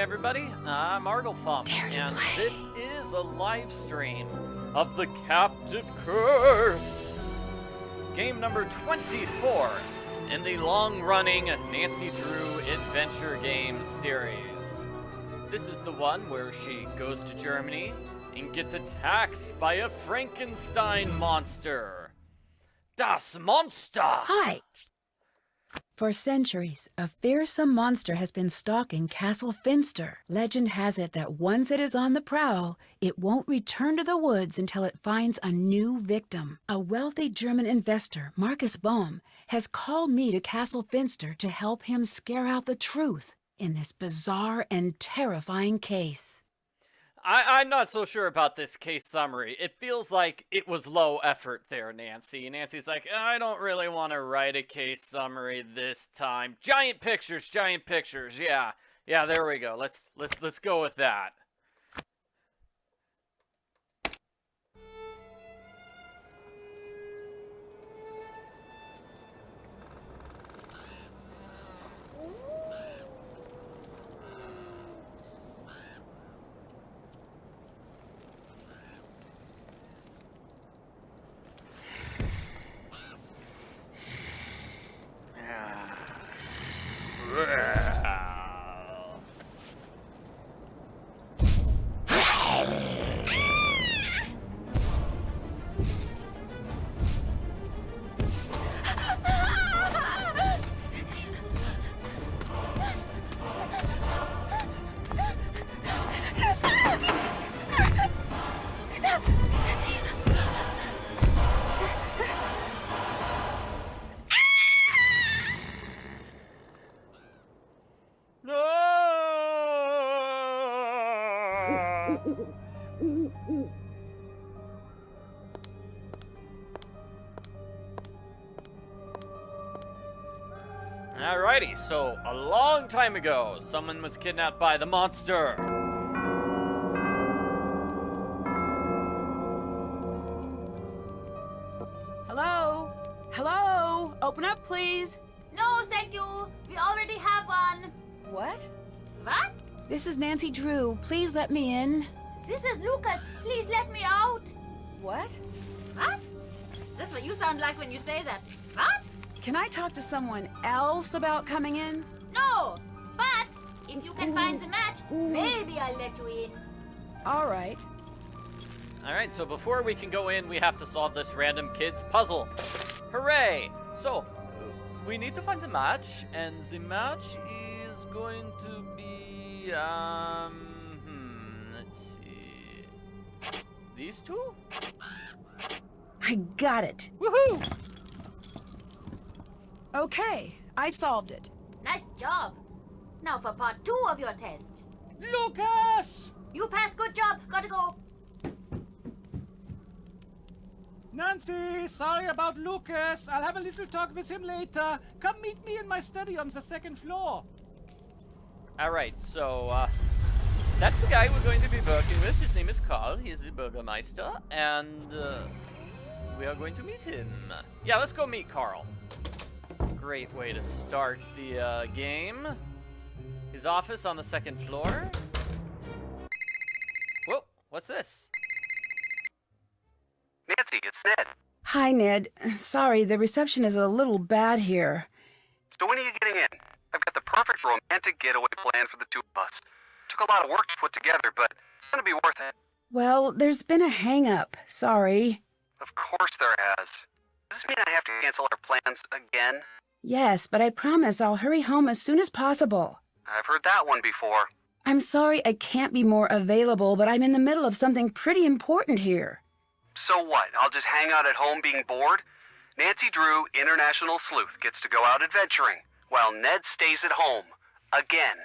everybody. I'm Arglefump, and this is a live stream of The Captive Curse, game number 24 in the long-running Nancy Drew Adventure Games series. This is the one where she goes to Germany and gets attacked by a Frankenstein monster. Das Monster! Hi! For centuries, a fearsome monster has been stalking Castle Finster. Legend has it that once it is on the prowl, it won't return to the woods until it finds a new victim. A wealthy German investor, Marcus Bohm, has called me to Castle Finster to help him scare out the truth in this bizarre and terrifying case. I'm not so sure about this case summary. It feels like it was low effort there, Nancy. Nancy's like, I don't really want to write a case summary this time. Giant pictures, yeah. Yeah, there we go. Let's go with that. Alrighty, so a long time ago, someone was kidnapped by the monster. Hello? Hello? Open up, please. No, thank you. We already have one. What? What? This is Nancy Drew. Please let me in. This is Lucas. Please let me out. What? What? That's what you sound like when you say that. What? Can I talk to someone else about coming in? No. But if you can find the match, maybe I'll let you in. All right. Alright, so before we can go in, we have to solve this random kid's puzzle. Hooray! So, we need to find the match, and the match is going to be, let's see. These two? I got it. Woohoo! Okay, I solved it. Nice job. Now for part 2 of your test. Lucas! You passed. Good job. Gotta go. Nancy, sorry about Lucas. I'll have a little talk with him later. Come meet me in my study on the 2nd floor. Alright, so, that's the guy we're going to be working with. His name is Carl. He is the Burgermeister, and, we are going to meet him. Yeah, let's go meet Carl. Great way to start the game. His office on the 2nd floor. Whoa, what's this? Nancy, it's Ned. Hi, Ned. Sorry, the reception is a little bad here. So when are you getting in? I've got the perfect romantic getaway plan for the two of us. Took a lot of work to put together, but it's gonna be worth it. Well, there's been a hang-up. Sorry. Of course there has. Does this mean I have to cancel our plans again? Yes, but I promise I'll hurry home as soon as possible. I've heard that one before. I'm sorry I can't be more available, but I'm in the middle of something pretty important here. So what? I'll just hang out at home being bored? Nancy Drew, International Sleuth, gets to go out adventuring, while Ned stays at home. Again.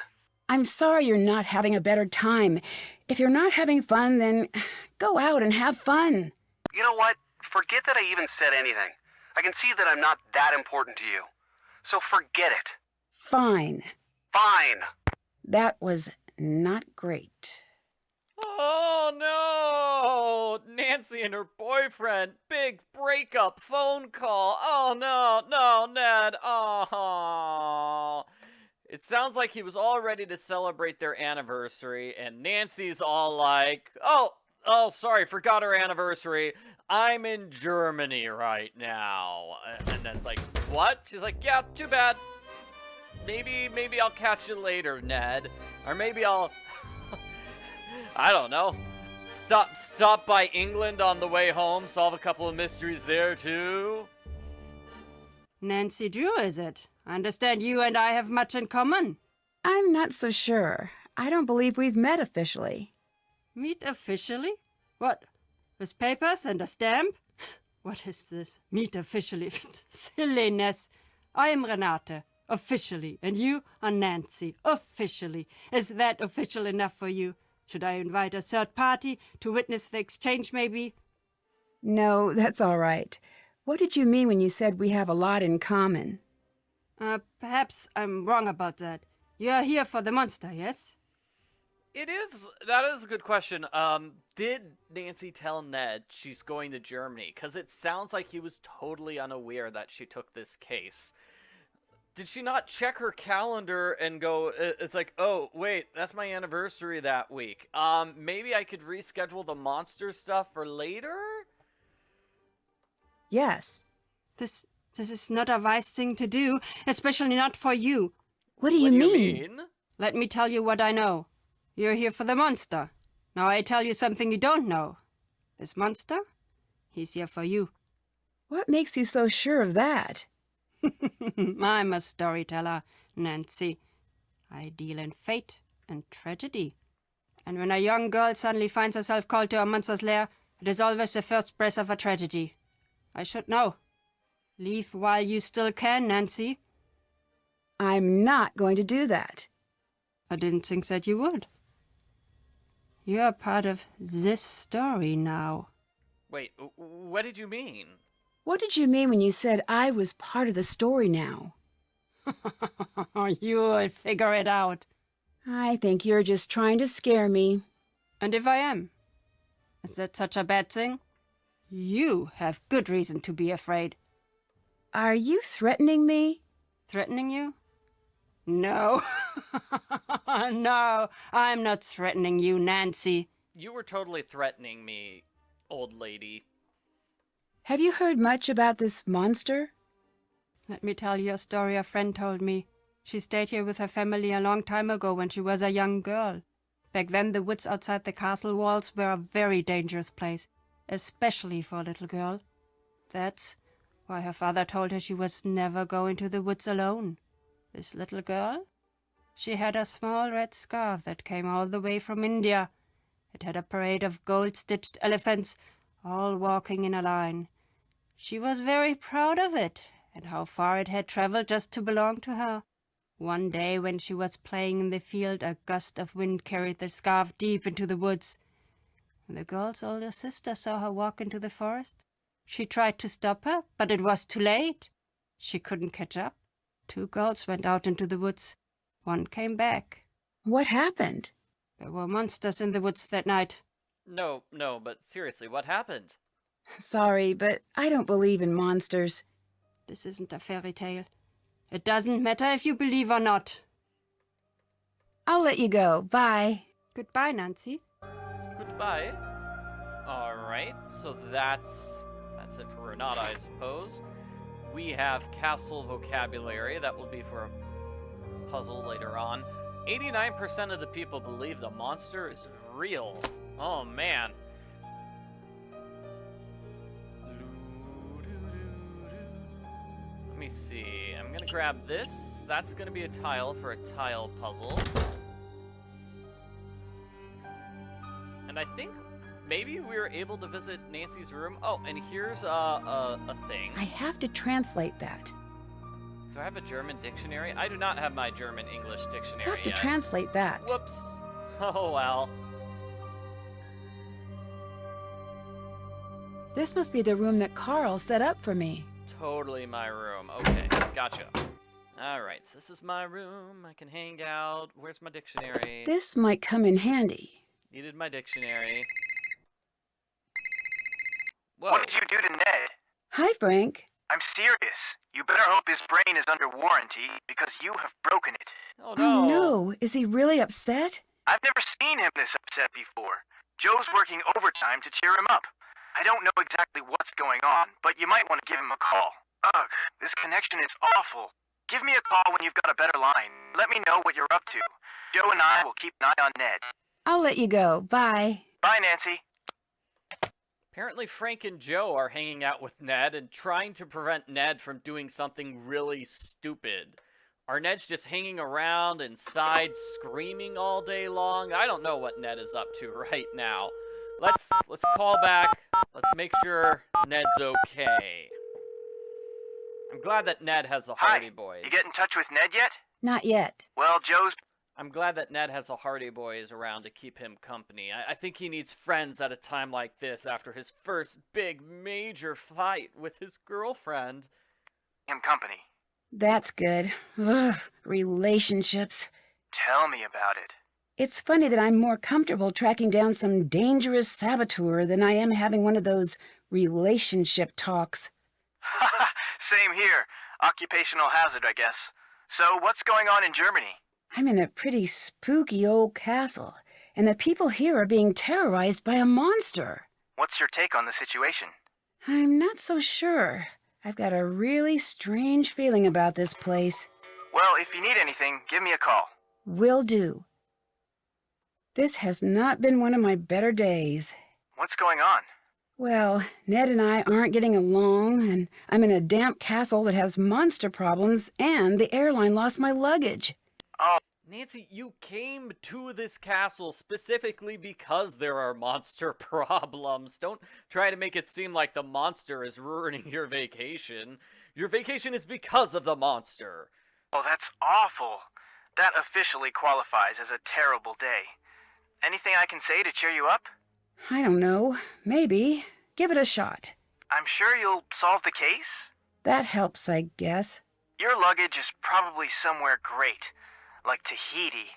I'm sorry you're not having a better time. If you're not having fun, then go out and have fun. You know what? Forget that I even said anything. I can see that I'm not that important to you. So forget it. Fine. Fine. That was not great. Oh no! Nancy and her boyfriend. Big breakup phone call. Oh no, Ned. Oh. It sounds like he was all ready to celebrate their anniversary, and Nancy's all like, oh, sorry, forgot our anniversary. I'm in Germany right now. And that's like, what? She's like, yeah, too bad. Maybe I'll catch you later, Ned. Or maybe I'll, I don't know, stop by England on the way home, solve a couple of mysteries there, too. Nancy Drew, is it? I understand you and I have much in common. I'm not so sure. I don't believe we've met officially. Meet officially? What? With papers and a stamp? What is this? Meet officially? Silliness. I am Renata, officially, and you are Nancy, officially. Is that official enough for you? Should I invite a third party to witness the exchange, maybe? No, that's all right. What did you mean when you said we have a lot in common? Perhaps I'm wrong about that. You are here for the monster, yes? That is a good question. Did Nancy tell Ned she's going to Germany? Because it sounds like he was totally unaware that she took this case. Did she not check her calendar and go, it's like, oh, wait, that's my anniversary that week. Maybe I could reschedule the monster stuff for later? Yes. This is not a wise thing to do, especially not for you. What do you mean? Let me tell you what I know. You're here for the monster. Now I tell you something you don't know. This monster, he's here for you. What makes you so sure of that? I'm a storyteller, Nancy. I deal in fate and tragedy. And when a young girl suddenly finds herself called to a monster's lair, it is always the first breath of a tragedy. I should know. Leave while you still can, Nancy. I'm not going to do that. I didn't think that you would. You're part of this story now. Wait, what did you mean? What did you mean when you said I was part of the story now? You'll figure it out. I think you're just trying to scare me. And if I am, is that such a bad thing? You have good reason to be afraid. Are you threatening me? Threatening you? No. No, I'm not threatening you, Nancy. You were totally threatening me, old lady. Have you heard much about this monster? Let me tell you a story a friend told me. She stayed here with her family a long time ago when she was a young girl. Back then, the woods outside the castle walls were a very dangerous place, especially for a little girl. That's why her father told her she was never going to the woods alone. This little girl? She had a small red scarf that came all the way from India. It had a parade of gold-stitched elephants, all walking in a line. She was very proud of it, and how far it had traveled just to belong to her. One day when she was playing in the field, a gust of wind carried the scarf deep into the woods. When the girl's older sister saw her walk into the forest, she tried to stop her, but it was too late. She couldn't catch up. 2 girls went out into the woods. One came back. What happened? There were monsters in the woods that night. No, but seriously, what happened? Sorry, but I don't believe in monsters. This isn't a fairy tale. It doesn't matter if you believe or not. I'll let you go. Bye. Goodbye, Nancy. Goodbye. Alright, so that's it for Renata, I suppose. We have castle vocabulary. That will be for a puzzle later on. 89% of the people believe the monster is real. Oh, man. Let me see. I'm gonna grab this. That's gonna be a tile for a tile puzzle. And I think maybe we were able to visit Nancy's room. Oh, and here's a thing. I have to translate that. Do I have a German dictionary? I do not have my German-English dictionary Have to yet. translate that. Whoops. Oh, well. This must be the room that Carl set up for me. Totally my room. Okay, gotcha. Alright, so this is my room. I can hang out. Where's my dictionary? This might come in handy. Needed my dictionary. Whoa. What did you do to Ned? Hi, Frank. I'm serious. You better hope his brain is under warranty, because you have broken it. Oh Oh no. no, is he really upset? I've never seen him this upset before. Joe's working overtime to cheer him up. I don't know exactly what's going on, but you might want to give him a call. Ugh, this connection is awful. Give me a call when you've got a better line. Let me know what you're up to. Joe and I will keep an eye on Ned. I'll let you go. Bye. Bye, Nancy. Apparently Frank and Joe are hanging out with Ned and trying to prevent Ned from doing something really stupid. Are Ned's just hanging around inside screaming all day long? I don't know what Ned is up to right now. Let's call back. Let's make sure Ned's okay. I'm glad that Ned has the Hardy Boys. You get in touch with Ned yet? Not yet. Well, Joe's... I'm glad that Ned has the Hardy Boys around to keep him company. I think he needs friends at a time like this after his first big major fight with his girlfriend. Him company. That's good. Ugh, relationships. Tell me about it. It's funny that I'm more comfortable tracking down some dangerous saboteur than I am having one of those relationship talks. Same here. Occupational hazard, I guess. So, what's going on in Germany? I'm in a pretty spooky old castle, and the people here are being terrorized by a monster. What's your take on the situation? I'm not so sure. I've got a really strange feeling about this place. Well, if you need anything, give me a call. Will do. This has not been one of my better days. What's going on? Well, Ned and I aren't getting along, and I'm in a damp castle that has monster problems, and the airline lost my luggage. Oh. Nancy, you came to this castle specifically because there are monster problems. Don't try to make it seem like the monster is ruining your vacation. Your vacation is because of the monster. Oh, that's awful. That officially qualifies as a terrible day. Anything I can say to cheer you up? I don't know. Maybe. Give it a shot. I'm sure you'll solve the case? That helps, I guess. Your luggage is probably somewhere great, like Tahiti,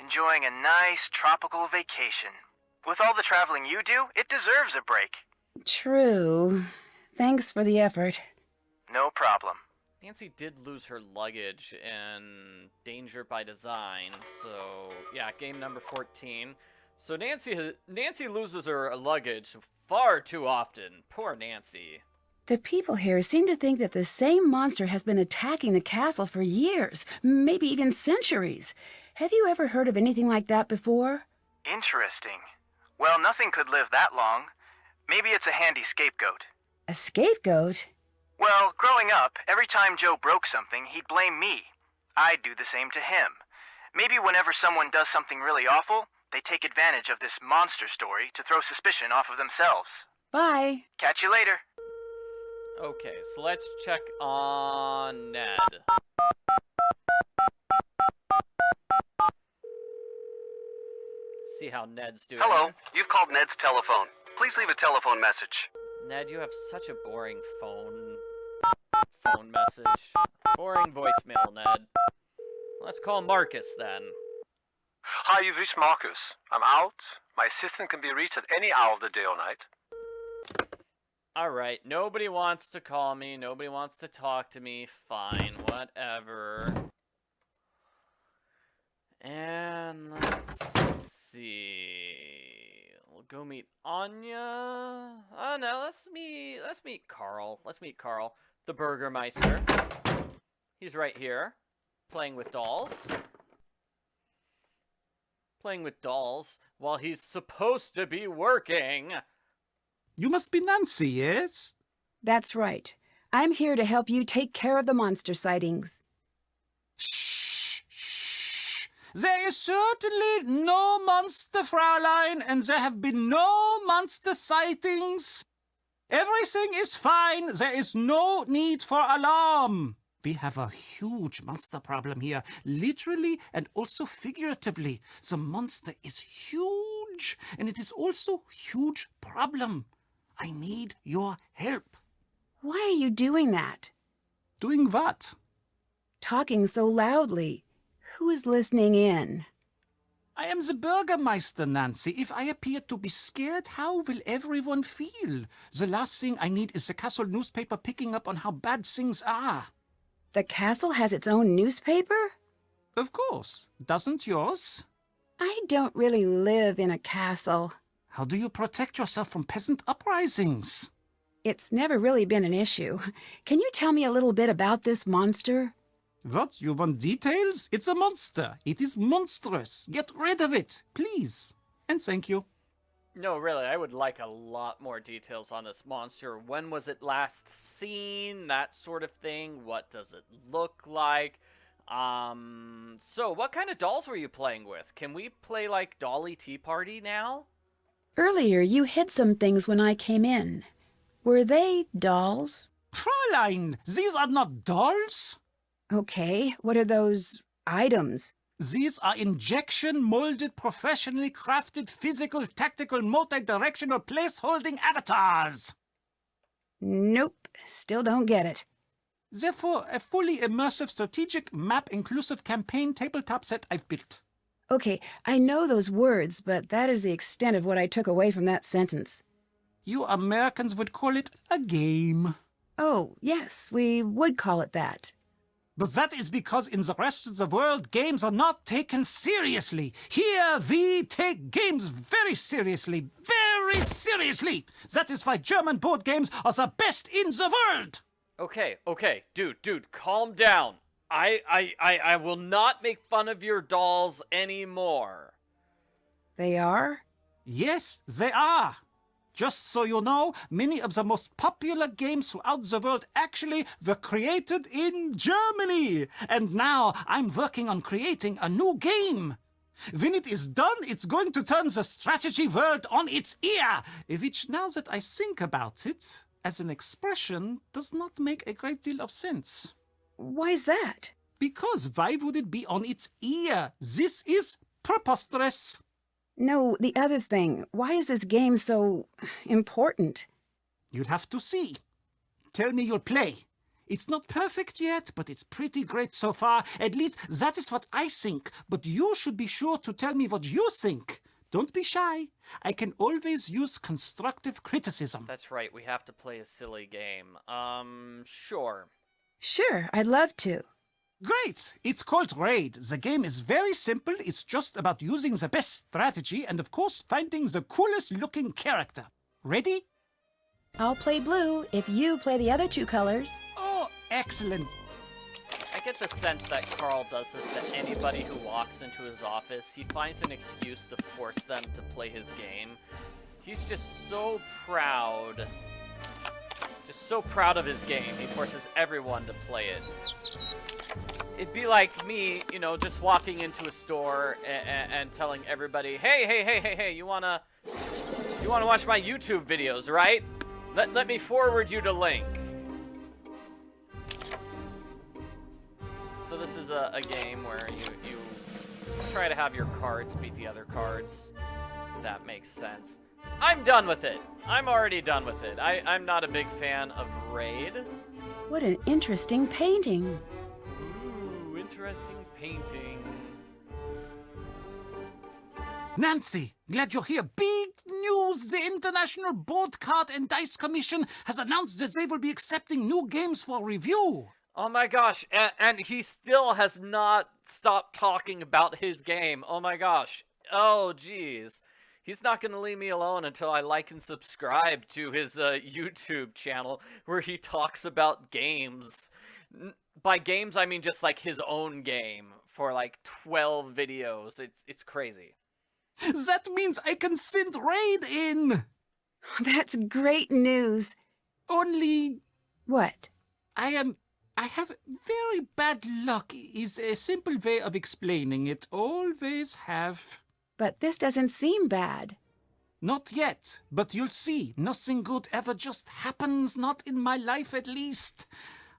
enjoying a nice tropical vacation. With all the traveling you do, it deserves a break. True. Thanks for the effort. No problem. Nancy did lose her luggage in Danger by Design, so yeah, game number 14. So Nancy loses her luggage far too often. Poor Nancy. The people here seem to think that the same monster has been attacking the castle for years, maybe even centuries. Have you ever heard of anything like that before? Interesting. Well, nothing could live that long. Maybe it's a handy scapegoat. A scapegoat? Well, growing up, every time Joe broke something, he'd blame me. I'd do the same to him. Maybe whenever someone does something really awful, they take advantage of this monster story to throw suspicion off of themselves. Bye. Catch you later. Okay, so let's check on Ned. See how Ned's doing. Hello, you've called Ned's telephone. Please leave a telephone message. Ned, you have such a boring phone message. Boring voicemail, Ned. Let's call Marcus then. Hi, you've reached Marcus. I'm out. My assistant can be reached at any hour of the day or night. Alright, nobody wants to call me, nobody wants to talk to me, fine, whatever. And let's see. We'll go meet Anya. Oh no, let's meet Carl. Let's meet Carl, the Burgermeister. He's right here, playing with dolls. Playing with dolls while he's supposed to be working. You must be Nancy, yes? That's right. I'm here to help you take care of the monster sightings. Shh, shh. There is certainly no monster, Fraulein, and there have been no monster sightings. Everything is fine. There is no need for alarm. We have a huge monster problem here, literally and also figuratively. The monster is huge, and it is also a huge problem. I need your help. Why are you doing that? Doing what? Talking so loudly. Who is listening in? I am the Burgermeister, Nancy. If I appear to be scared, how will everyone feel? The last thing I need is the castle newspaper picking up on how bad things are. The castle has its own newspaper? Of course. Doesn't yours? I don't really live in a castle. How do you protect yourself from peasant uprisings? It's never really been an issue. Can you tell me a little bit about this monster? What? You want details? It's a monster. It is monstrous. Get rid of it, please. And thank you. No, really, I would like a lot more details on this monster. When was it last seen? That sort of thing. What does it look like? So what kind of dolls were you playing with? Can we play like Dolly Tea Party now? Earlier, you hid some things when I came in. Were they dolls? Fräulein, these are not dolls. Okay, what are those items? These are injection-molded, professionally crafted, physical, tactical, multi-directional place-holding avatars. Nope, still don't get it. Therefore, a fully immersive, strategic, map-inclusive campaign tabletop set I've built. Okay, I know those words, but that is the extent of what I took away from that sentence. You Americans would call it a game. Oh, yes, we would call it that. But that is because in the rest of the world, games are not taken seriously. Here, we take games very seriously. Very seriously. That is why German board games are the best in the world. Okay, dude, calm down. I will not make fun of your dolls anymore. They are? Yes, they are. Just so you know, many of the most popular games throughout the world actually were created in Germany. And now I'm working on creating a new game. When it is done, it's going to turn the strategy world on its ear, which, now that I think about it, as an expression, does not make a great deal of sense. Why's that? Because why would it be on its ear? This is preposterous. No, the other thing. Why is this game so important? You'll have to see. Tell me you'll play. It's not perfect yet, but it's pretty great so far. At least that is what I think. But you should be sure to tell me what you think. Don't be shy. I can always use constructive criticism. That's right, we have to play a silly game. Sure. Sure, I'd love to. Great! It's called Raid. The game is very simple. It's just about using the best strategy and, of course, finding the coolest looking character. Ready? I'll play blue if you play the other two colors. Oh, excellent. I get the sense that Carl does this to anybody who walks into his office. He finds an excuse to force them to play his game. He's just so proud. Just so proud of his game. He forces everyone to play it. It'd be like me, you know, just walking into a store and telling everybody, hey, you wanna watch my YouTube videos, right? Let me forward you the link. So this is a game where you try to have your cards beat the other cards. If that makes sense. I'm done with it. I'm already done with it. I'm not a big fan of Raid. What an interesting painting. Ooh, interesting painting. Nancy, glad you're here. Big news! The International Board Card and Dice Commission has announced that they will be accepting new games for review. Oh my gosh, and he still has not stopped talking about his game. Oh my gosh. Oh, geez. He's not going to leave me alone until I like and subscribe to his YouTube channel where he talks about games. By games, I mean just like his own game for like 12 videos. It's crazy. That means I can send Raid in. That's great news. Only... What? I have very bad luck is a simple way of explaining it. Always have. But this doesn't seem bad. Not yet, but you'll see. Nothing good ever just happens, not in my life at least.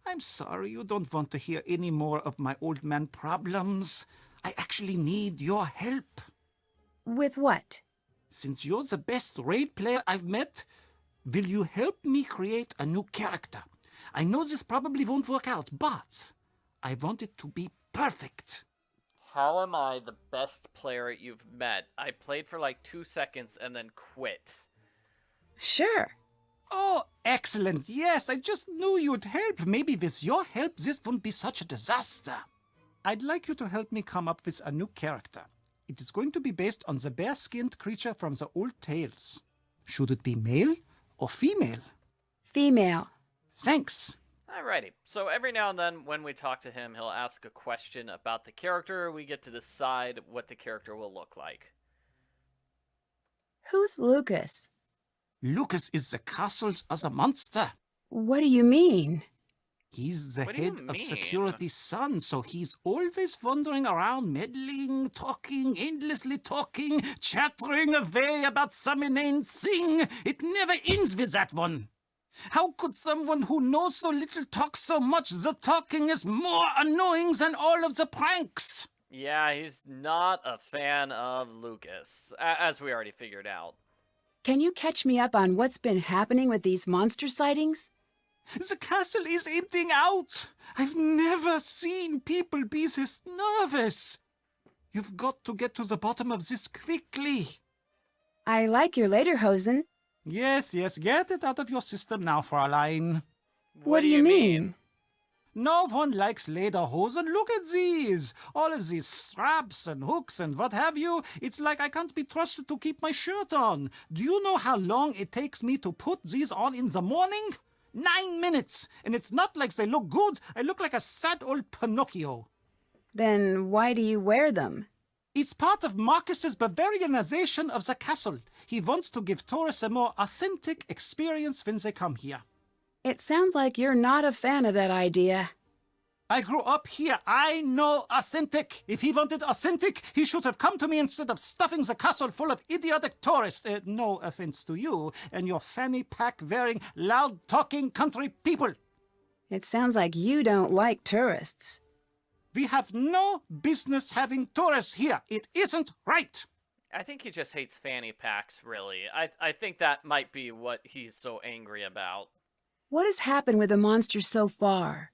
I'm sorry you don't want to hear any more of my old man problems. I actually need your help. With what? Since you're the best Raid player I've met, will you help me create a new character? I know this probably won't work out, but I want it to be perfect. how am I the best player you've met? I played for like 2 seconds and then quit. Sure. Oh, excellent. Yes, I just knew you'd help. Maybe with your help, this wouldn't be such a disaster. I'd like you to help me come up with a new character. It is going to be based on the bear-skinned creature from the old tales. Should it be male or female? Female. Thanks. Alrighty, so every now and then when we talk to him, he'll ask a question about the character. We get to decide what the character will look like. Who's Lucas? Lucas is the castle's other monster. What do you mean? He's the What do you head of mean? security's son, so he's always wandering around, meddling, talking, endlessly talking, chattering away about some inane thing. It never ends with that one. How could someone who knows so little talk so much? The talking is more annoying than all of the pranks. Yeah, he's not a fan of Lucas, as we already figured out. Can you catch me up on what's been happening with these monster sightings? The castle is emptying out. I've never seen people be this nervous. You've got to get to the bottom of this quickly. I like your lederhosen. Yes, get it out of your system now, Fräulein. What do you mean? No one likes lederhosen. Look at these. All of these straps and hooks and what have you. It's like I can't be trusted to keep my shirt on. Do you know how long it takes me to put these on in the morning? 9 minutes. And it's not like they look good. I look like a sad old Pinocchio. Then why do you wear them? It's part of Marcus's Bavarianization of the castle. He wants to give tourists a more authentic experience when they come here. It sounds like you're not a fan of that idea. I grew up here. I know authentic. If he wanted authentic, he should have come to me instead of stuffing the castle full of idiotic tourists. No offense to you and your fanny pack-wearing, loud-talking country people. It sounds like you don't like tourists. We have no business having tourists here. It isn't right. I think he just hates fanny packs, really. I think that might be what he's so angry about. What has happened with the monsters so far?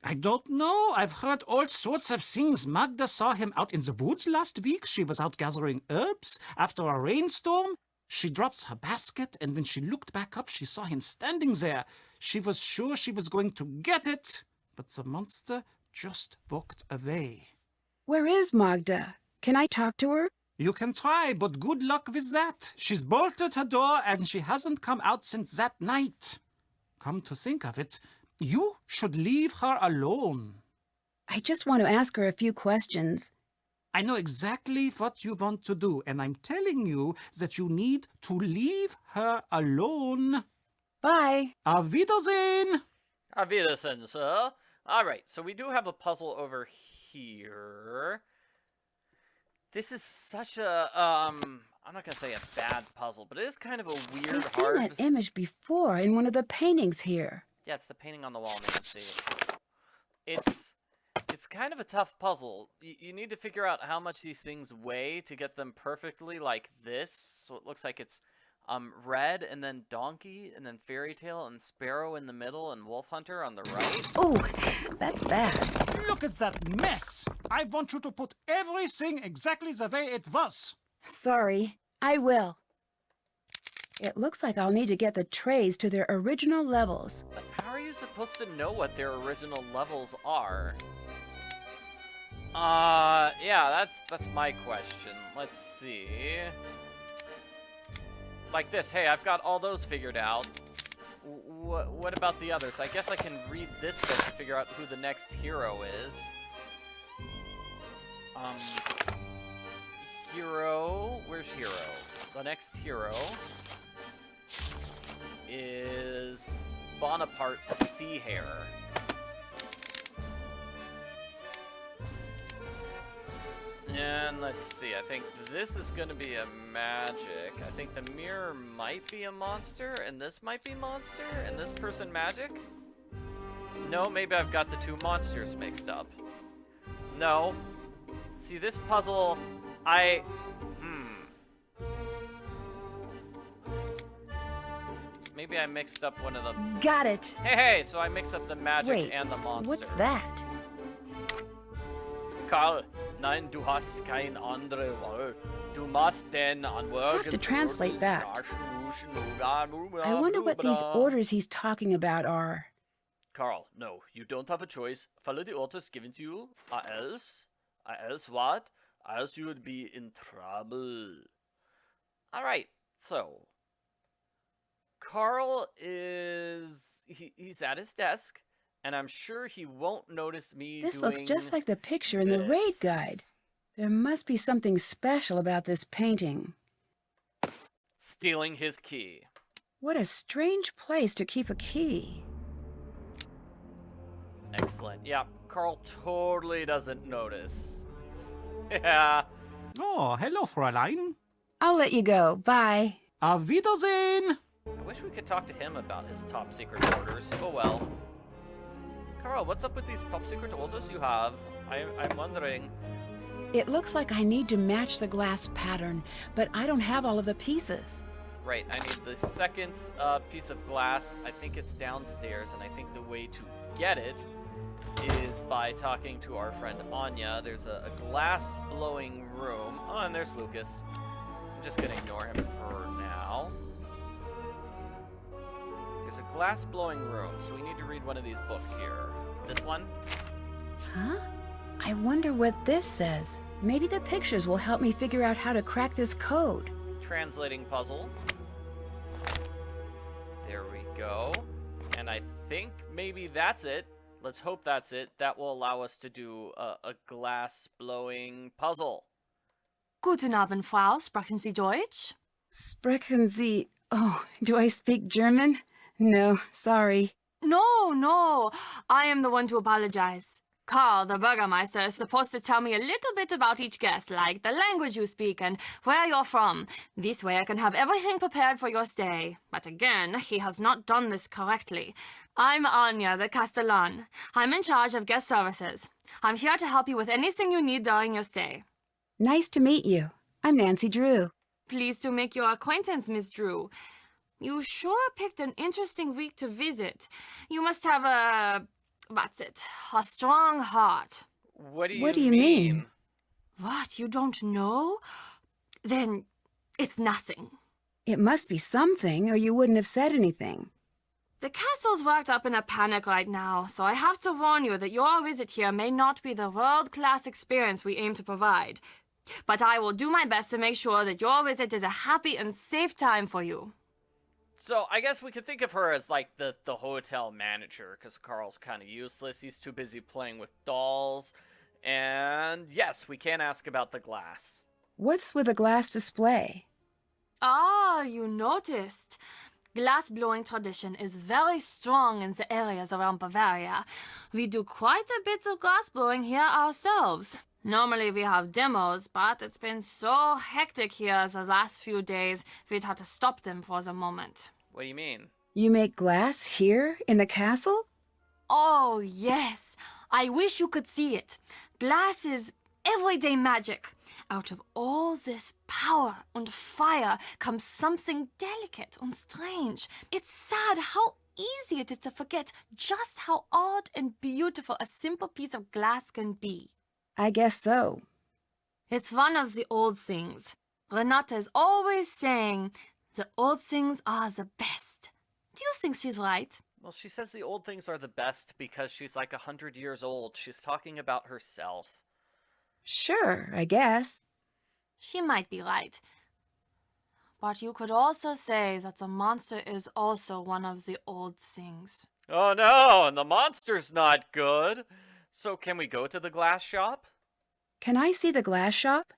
I don't know. I've heard all sorts of things. Magda saw him out in the woods last week. She was out gathering herbs after a rainstorm. She drops her basket, and when she looked back up, she saw him standing there. She was sure she was going to get it, but the monster just walked away. Where is Magda? Can I talk to her? You can try, but good luck with that. She's bolted her door, and she hasn't come out since that night. Come to think of it, you should leave her alone. I just want to ask her a few questions. I know exactly what you want to do, and I'm telling you that you need to leave her alone. Bye. Auf Wiedersehen! Auf Wiedersehen, sir. Alright, so we do have a puzzle over here. This is such a, I'm not gonna say a bad puzzle, but it is kind of a weird, I've seen that image before in one of the paintings here. Yeah, it's the painting on the wall, Nancy. It's kind of a tough puzzle. You need to figure out how much these things weigh to get them perfectly like this. So it looks like it's red, and then donkey, and then fairy tale, and sparrow in the middle, and wolf hunter on the right. Oh, that's bad. Look at that mess! I want you to put everything exactly the way it was. Sorry, I will. It looks like I'll need to get the trays to their original levels. But how are you supposed to know what their original levels are? Yeah, that's my question. Let's see. Like this, hey, I've got all those figured out. What about the others? I guess I can read this book to figure out who the next hero is. Hero, where's hero? The next hero is Bonaparte the Sea Hare. And let's see, I think this is going to be a magic. I think the mirror might be a monster, and this might be monster, and this person magic? No, maybe I've got the two monsters mixed up. No. See, this puzzle, Maybe I mixed up one of them. Got it. Hey, so I mixed up the magic Wait, and the monster. what's that? Carl, Nein, du hast kein andere Wahl. Du musst den I have to translate that. I wonder what these orders he's talking about are. Carl, no, you don't have a choice. Follow the orders given to you, or else what? Else you would be in trouble. Alright, so Carl he's at his desk, and I'm sure he won't notice me This doing looks just like the picture in the raid guide. There must be something special about this painting. stealing his key. What a strange place to keep a key. Excellent. Yeah, Carl totally doesn't notice. Yeah. Oh, hello, Fräulein. I'll let you go. Bye. Auf Wiedersehen. I wish we could talk to him about his top secret orders. Oh well. Carl, what's up with these top secret orders you have? I'm wondering. It looks like I need to match the glass pattern, but I don't have all of the pieces. Right, I need the second piece of glass. I think it's downstairs, and I think the way to get it is by talking to our friend Anya. There's a glass blowing room. Oh, and there's Lucas. I'm just gonna ignore him for now. There's a glass blowing room, so we need to read one of these books here. This one? Huh? I wonder what this says. Maybe the pictures will help me figure out how to crack this code. Translating puzzle. There we go. And I think maybe that's it. Let's hope that's it. That will allow us to do a glass blowing puzzle. Guten Abend, Frau. Sprechen Sie Deutsch? Sprechen Sie... Oh, do I speak German? No, sorry. No. I am the one to apologize. Carl, the Burgermeister, is supposed to tell me a little bit about each guest, like the language you speak and where you're from. This way I can have everything prepared for your stay. But again, he has not done this correctly. I'm Anya, the Castellan. I'm in charge of guest services. I'm here to help you with anything you need during your stay. Nice to meet you. I'm Nancy Drew. Pleased to make your acquaintance, Miss Drew. You sure picked an interesting week to visit. You must have a strong heart. What do you mean? What, you don't know? Then it's nothing. It must be something, or you wouldn't have said anything. The castle's worked up in a panic right now, so I have to warn you that your visit here may not be the world-class experience we aim to provide. But I will do my best to make sure that your visit is a happy and safe time for you. So I guess we could think of her as like the hotel manager, because Carl's kind of useless. He's too busy playing with dolls. And yes, we can ask about the glass. What's with a glass display? Ah, you noticed. Glass-blowing tradition is very strong in the areas around Bavaria. We do quite a bit of glass-blowing here ourselves. Normally we have demos, but it's been so hectic here the last few days, we'd had to stop them for the moment. What do you mean? You make glass here in the castle? Oh, yes. I wish you could see it. Glass is everyday magic. Out of all this power and fire comes something delicate and strange. It's sad how easy it is to forget just how odd and beautiful a simple piece of glass can be. I guess so. It's one of the old things. Renata is always saying, the old things are the best. Do you think she's right? Well, she says the old things are the best because she's like 100 years old. She's talking about herself. Sure, I guess. She might be right. But you could also say that the monster is also one of the old things. Oh no, and the monster's not good. So can we go to the glass shop? Can I see the glass shop?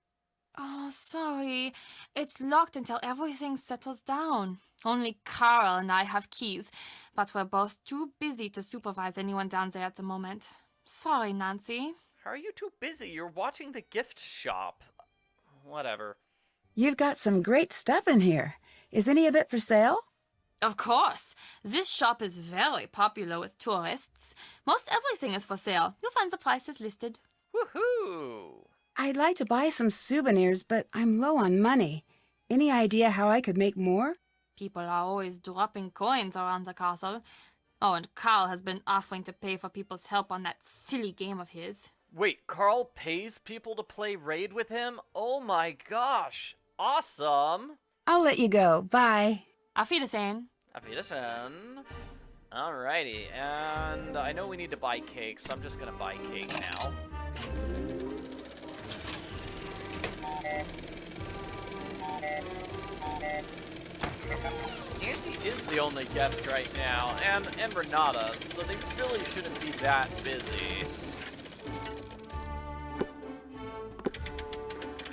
Oh, sorry. It's locked until everything settles down. Only Carl and I have keys, but we're both too busy to supervise anyone down there at the moment. Sorry, Nancy. How are you too busy? You're watching the gift shop. Whatever. You've got some great stuff in here. Is any of it for sale? Of course. This shop is very popular with tourists. Most everything is for sale. You'll find the prices listed. Woohoo! I'd like to buy some souvenirs, but I'm low on money. Any idea how I could make more? People are always dropping coins around the castle. Oh, and Carl has been offering to pay for people's help on that silly game of his. Wait, Carl pays people to play Raid with him? Oh my gosh. Awesome. I'll let you go. Bye. Auf Wiedersehen. Auf Wiedersehen. Alrighty, and I know we need to buy cake, so I'm just gonna buy cake now. Nancy is the only guest right now, and Renata, so they really shouldn't be that busy.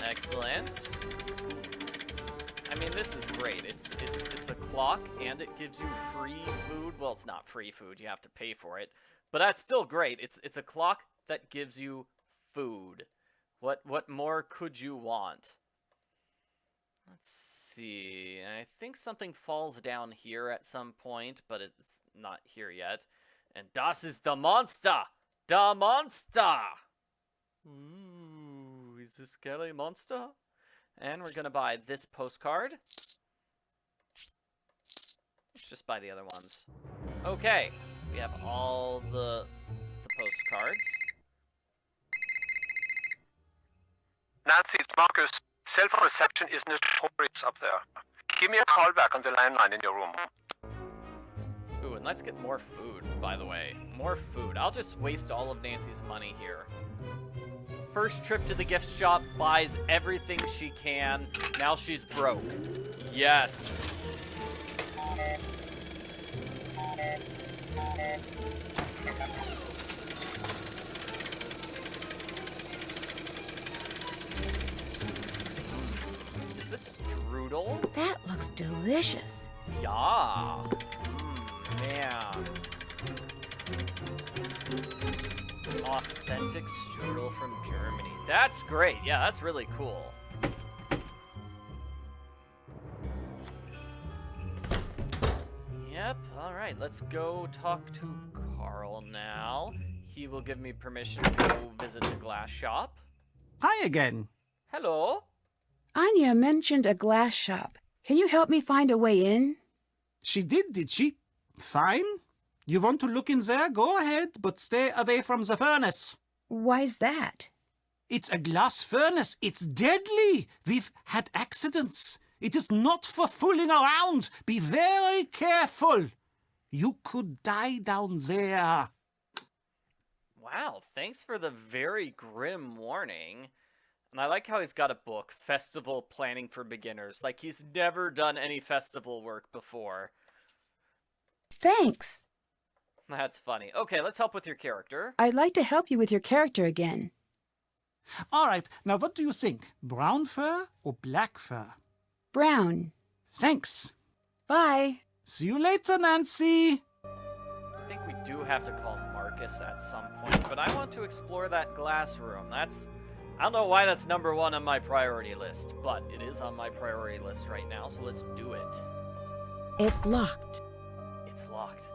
Excellent. I mean, this is great. It's a clock, and it gives you free food. Well, it's not free food. You have to pay for it. But that's still great. It's a clock that gives you food. What more could you want? Let's see. I think something falls down here at some point, but it's not here yet. And das ist the monster! The monster! Ooh, is this scary monster? And we're gonna buy this postcard. Let's just buy the other ones. Okay, we have all the postcards. Nancy, it's Marcus. Cell phone reception is notorious up there. Give me a call back on the landline in your room. Ooh, and let's get more food, by the way. More food. I'll just waste all of Nancy's money here. First trip to the gift shop, buys everything she can. Now she's broke. Yes. Is this strudel? That looks delicious. Yeah. Man. Authentic strudel from Germany. That's great. Yeah, that's really cool. Yep. All right. Let's go talk to Carl now. He will give me permission to go visit the glass shop. Hi again. Hello. Anya mentioned a glass shop. Can you help me find a way in? She did she? Fine. You want to look in there? Go ahead, but stay away from the furnace. Why's that? It's a glass furnace. It's deadly. We've had accidents. It is not for fooling around. Be very careful. You could die down there. Wow, thanks for the very grim warning. And I like how he's got a book, Festival Planning for Beginners. Like he's never done any festival work before. Thanks. That's funny. Okay, let's help with your character. I'd like to help you with your character again. All right, now what do you think? Brown fur or black fur? Brown. Thanks. Bye. See you later, Nancy. I think we do have to call Marcus at some point, but I want to explore that glass room. I don't know why that's #1 on my priority list, but it is on my priority list right now, so let's do it. It's locked. It's locked.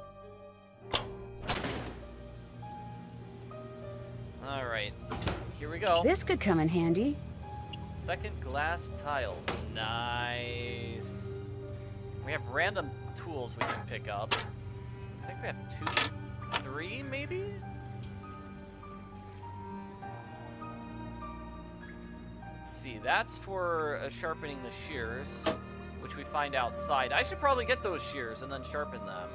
All right, here we go. This could come in handy. Second glass tile. Nice. We have random tools we can pick up. I think we have 2, 3 maybe? Let's see, that's for sharpening the shears, which we find outside. I should probably get those shears and then sharpen them.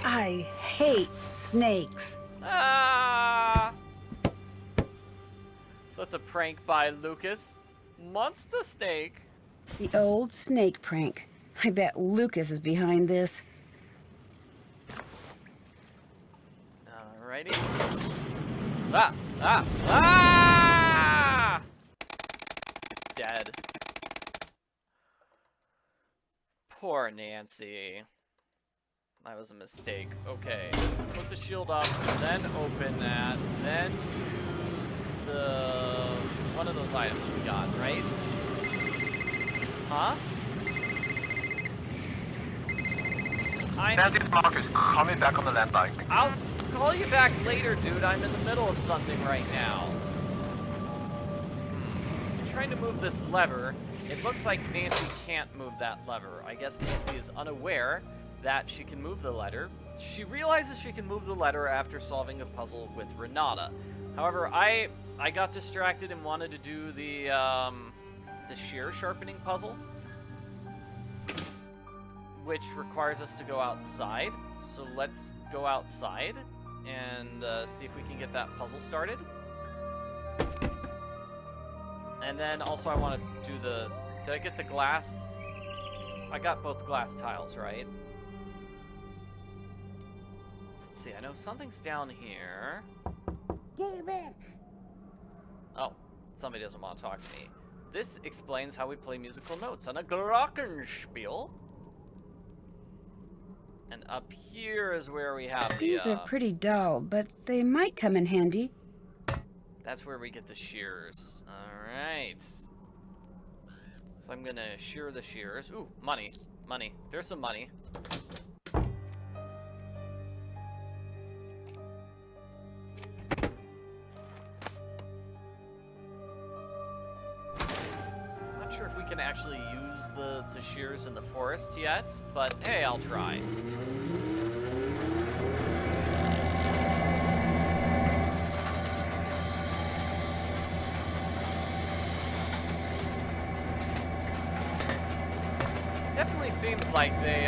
I hate snakes. Ah! So that's a prank by Lucas. Monster snake. The old snake prank. I bet Lucas is behind this. Alrighty. Ah! Dead. Poor Nancy. That was a mistake. Okay. Put the shield up, then open that, then use one of those items we got, right? Huh? Nancy, it's Marcus. Call me back on the landline. I'll call you back later, dude. I'm in the middle of something right now. I'm trying to move this lever. It looks like Nancy can't move that lever. I guess Nancy is unaware that she can move the lever. She realizes she can move the letter after solving a puzzle with Renata. However, I got distracted and wanted to do the shear sharpening puzzle, which requires us to go outside. So let's go outside and see if we can get that puzzle started. And then also I want to do the... Did I get the glass? I got both glass tiles, right? Let's see, I know something's down here. Oh, somebody doesn't want to talk to me. This explains how we play musical notes on a glockenspiel. And up here is where we have These are pretty dull, but they might come in handy. That's where we get the shears. Alright. So I'm gonna shear the shears. Ooh, money. Money. There's some money. Not sure if we can actually use the shears in the forest yet, but hey, I'll try. Definitely seems like they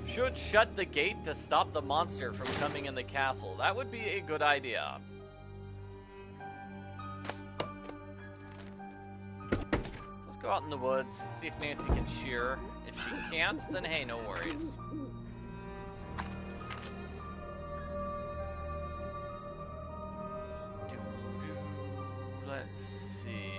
should shut the gate to stop the monster from coming in the castle. That would be a good idea. So let's go out in the woods, see if Nancy can shear. If she can't, then hey, no worries. Let's see.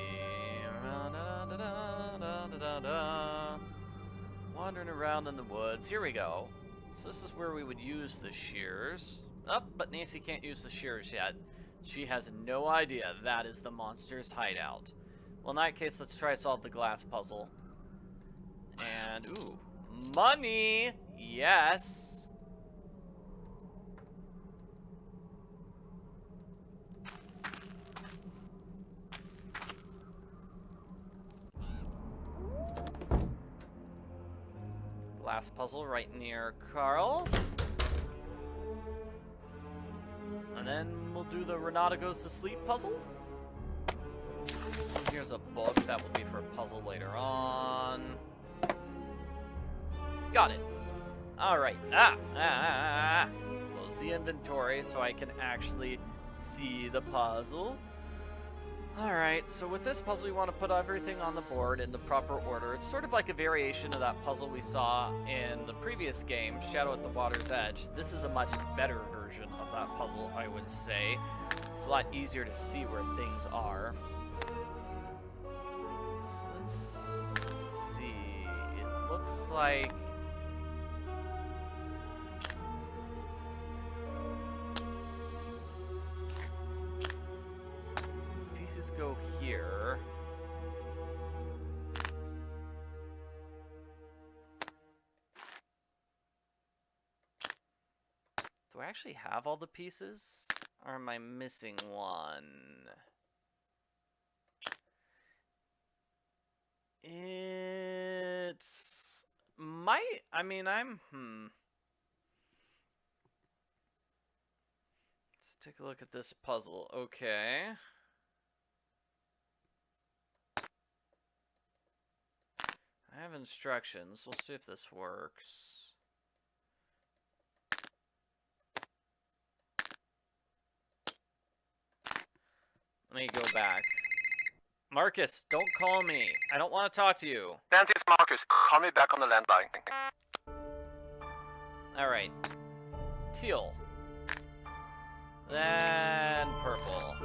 Wandering around in the woods. Here we go. So this is where we would use the shears. Oh, but Nancy can't use the shears yet. She has no idea that is the monster's hideout. Well, in that case, let's try to solve the glass puzzle. And, ooh, money! Yes! Glass puzzle right near Carl. And then we'll do the Renata goes to sleep puzzle. Here's a book that will be for a puzzle later on. Got it. All right. Close the inventory so I can actually see the puzzle. Alright, so with this puzzle, you want to put everything on the board in the proper order. It's sort of like a variation of that puzzle we saw in the previous game, Shadow at the Water's Edge. This is a much better version of that puzzle, I would say. It's a lot easier to see where things are. So let's see. It looks like... go here. Do I actually have all the pieces? Or am I missing one? It's... might... I mean, I'm... Let's take a look at this puzzle. Okay. I have instructions. We'll see if this works. Let me go back. Marcus, don't call me. I don't want to talk to you. Nancy, it's Marcus. Call me back on the landline. Alright. Teal. Then purple.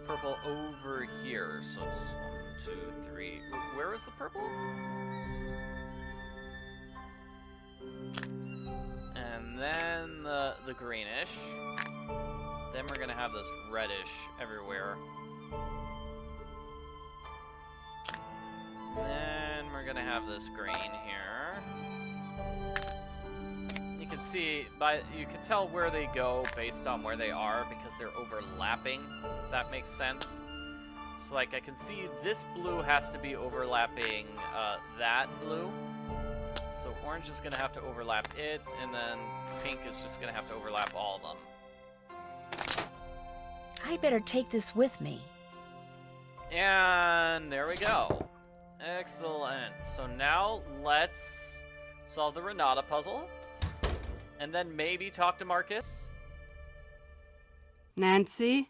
Purple over here. So it's 1, 2, 3. Where is the purple? And then the greenish. Then we're gonna have this reddish everywhere. Then we're gonna have this green here. You can see you can tell where they go based on where they are because they're overlapping. If that makes sense. So like I can see this blue has to be overlapping that blue. So orange is going to have to overlap it, and then pink is just going to have to overlap all of them. I better take this with me. And there we go. Excellent. So now let's solve the Renata puzzle, and then maybe talk to Marcus. Nancy?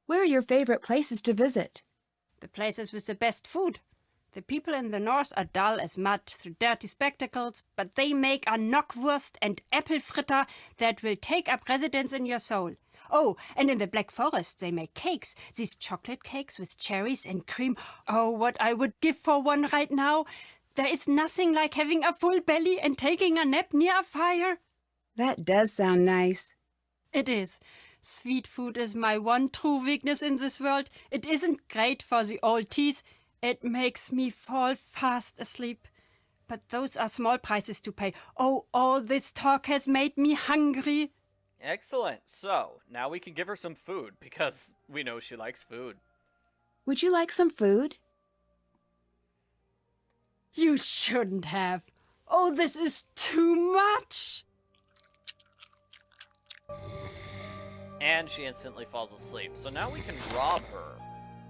Where are your favorite places to visit? The places with the best food. The people in the north are dull as mud through dirty spectacles, but they make a knockwurst and apple fritter that will take up residence in your soul. Oh, and in the Black Forest they make cakes, these chocolate cakes with cherries and cream. Oh, what I would give for one right now. There is nothing like having a full belly and taking a nap near a fire. That does sound nice. It is. Sweet food is my one true weakness in this world. It isn't great for the old teeth. It makes me fall fast asleep. But those are small prices to pay. Oh, all this talk has made me hungry. Excellent. So now we can give her some food because we know she likes food. Would you like some food? You shouldn't have. Oh, this is too much. And she instantly falls asleep. So now we can rob her.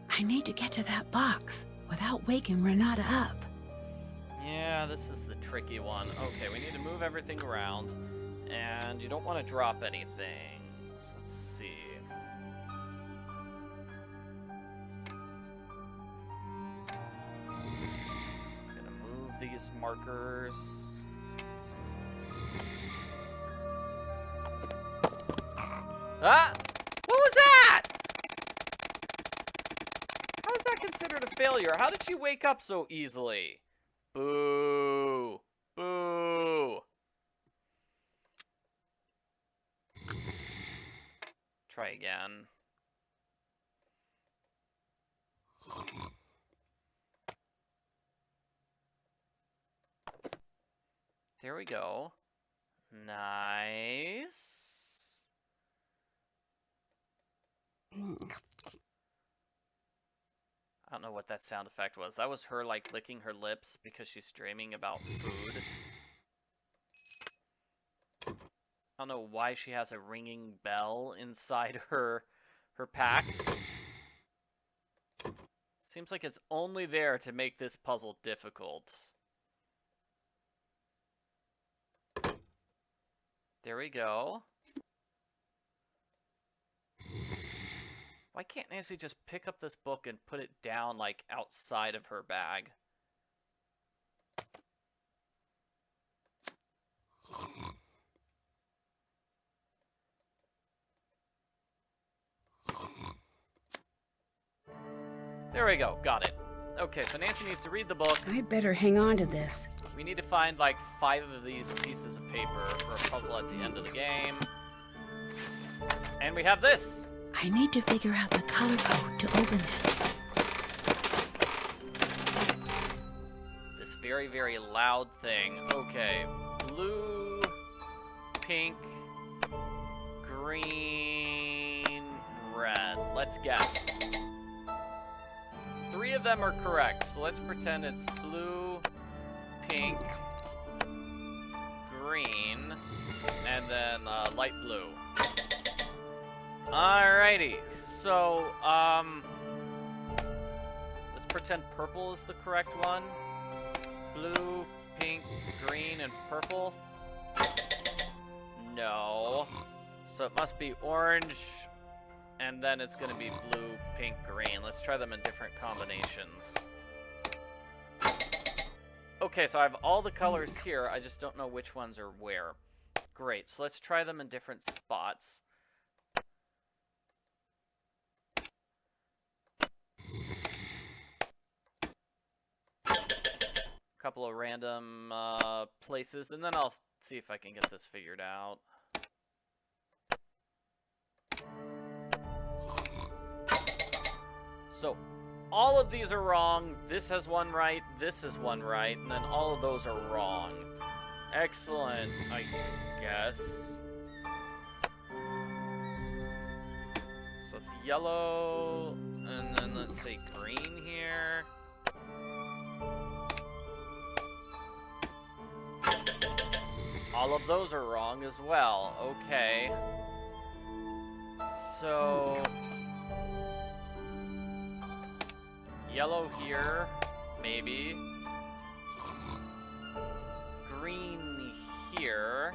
I need to get to that box without waking Renata up. Yeah, this is the tricky one. Okay, we need to move everything around. And you don't want to drop anything. So let's see. I'm gonna move these markers. Ah! What was that? How is that considered a failure? How did she wake up so easily? Boo! Boo! Try again. There we go. Nice. I don't know what that sound effect was. That was her, like, licking her lips because she's dreaming about food. I don't know why she has a ringing bell inside her pack. Seems like it's only there to make this puzzle difficult. There we go. Why can't Nancy just pick up this book and put it down, like, outside of her bag? There we go. Got it. Okay, so Nancy needs to read the book. I'd better hang on to this. We need to find, like, 5 of these pieces of paper for a puzzle at the end of the game. And we have this! I need to figure out the color code to open this. This very, very loud thing. Okay. Blue, pink, green, red. Let's guess. 3 of them are correct, so let's pretend it's blue, pink, green, and then light blue. Alrighty, so, let's pretend purple is the correct one. Blue, pink, green, and purple. No. So it must be orange, and then it's gonna be blue, pink, green. Let's try them in different combinations. Okay, so I have all the colors here, I just don't know which ones are where. Great, so let's try them in different spots. Couple of random places, and then I'll see if I can get this figured out. So, all of these are wrong. This has one right, this is one right, and then all of those are wrong. Excellent, I guess. So, yellow, and then let's say green here. All of those are wrong as well. Okay. So... yellow here, maybe. Green here.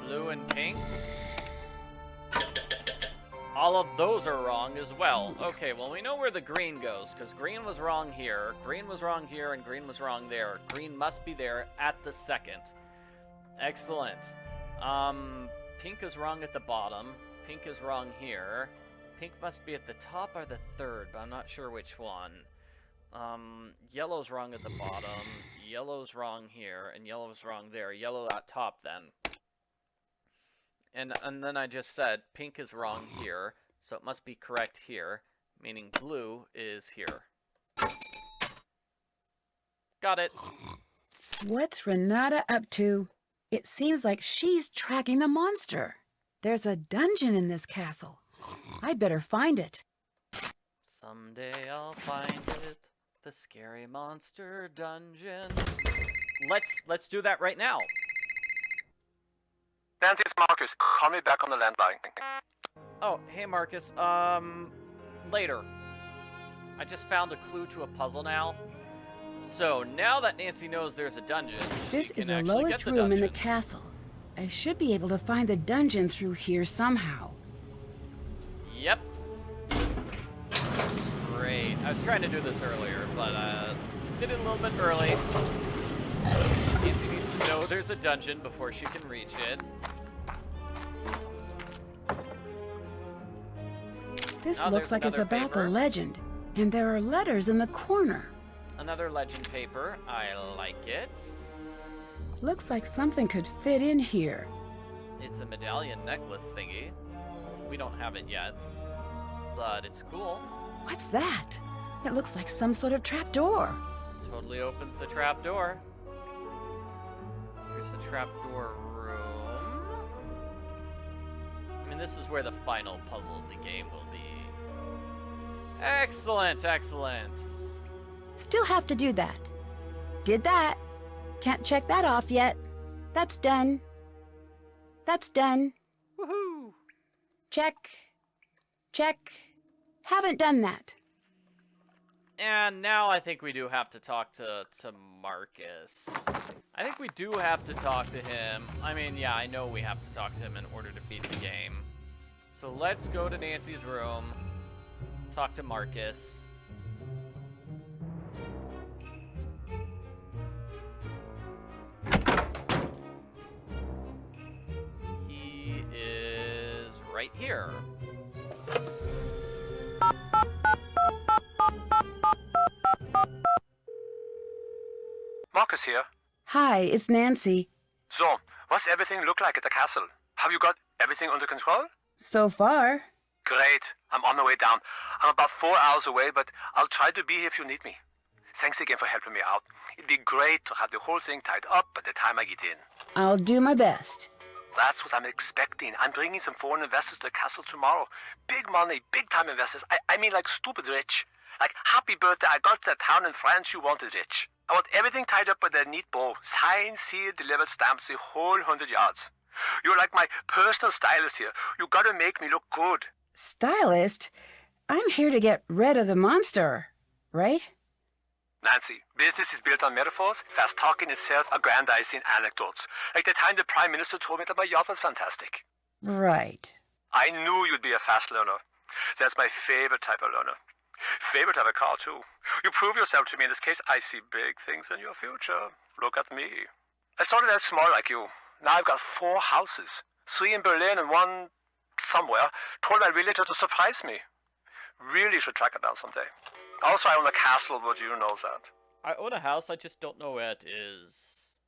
Blue and pink. All of those are wrong as well. Okay, well, we know where the green goes, because green was wrong here, green was wrong here, and green was wrong there. Green must be there at the second. Excellent. Pink is wrong at the bottom. Pink is wrong here. Pink must be at the top or the third, but I'm not sure which one. Yellow's wrong at the bottom. Yellow's wrong here, and yellow's wrong there. Yellow at top, then. And then I just said pink is wrong here, so it must be correct here, meaning blue is here. Got it. What's Renata up to? It seems like she's tracking the monster. There's a dungeon in this castle. I'd better find it. Someday I'll find it, the scary monster dungeon. Let's do that right now. Nancy, it's Marcus. Call me back on the landline. Oh, hey Marcus. Later. I just found a clue to a puzzle now. So now that Nancy knows there's a dungeon, this she is can the actually lowest get the room in the dungeon. castle. I should be able to find the dungeon through here somehow. Yep. Great. I was trying to do this earlier, but did it a little bit early. Nancy needs to know there's a dungeon before she can reach it. This Oh, looks there's like it's another about paper. the legend, and there are letters in the corner. Another legend paper. I like it. Looks like something could fit in here. It's a medallion necklace thingy. We don't have it yet, but it's cool. What's that? It looks like some sort of trapdoor. Totally opens the trapdoor. Here's the trapdoor room. I mean, this is where the final puzzle of the game will be. Excellent, excellent. Still have to do that. Did that. Can't check that off yet. That's done. That's done. Woohoo! Check. Check. Haven't done that. And now I think we do have to talk to Marcus. I think we do have to talk to him. I mean, yeah, I know we have to talk to him in order to beat the game. So let's go to Nancy's room, talk to Marcus. He is right here. Marcus here. Hi, it's Nancy. So, what's everything look like at the castle? Have you got everything under control? So far. Great. I'm on my way down. I'm about 4 hours away, but I'll try to be here if you need me. Thanks again for helping me out. It'd be great to have the whole thing tied up by the time I get in. I'll do my best. That's what I'm expecting. I'm bringing some foreign investors to the castle tomorrow. Big money, big time investors. I mean like stupid rich. Like, happy birthday, I got that town in France you wanted rich. I want everything tied up with a neat bow. Signed, sealed, delivered, stamps, the whole 100 yards. You're like my personal stylist here. You gotta make me look good. Stylist? I'm here to get rid of the monster, right? Nancy, business is built on metaphors, fast talking and self-aggrandizing anecdotes. Like the time the Prime Minister told me that my yacht was fantastic. Right. I knew you'd be a fast learner. That's my favorite type of learner. Favorite type of car, too. You prove yourself to me in this case. I see big things in your future. Look at me. I started out small like you. Now I've got 4 houses. 3 in Berlin and 1 somewhere. Told my realtor to surprise me. Really should track it down someday. Also, I own a castle, but you know that. I own a house, I just don't know where it is.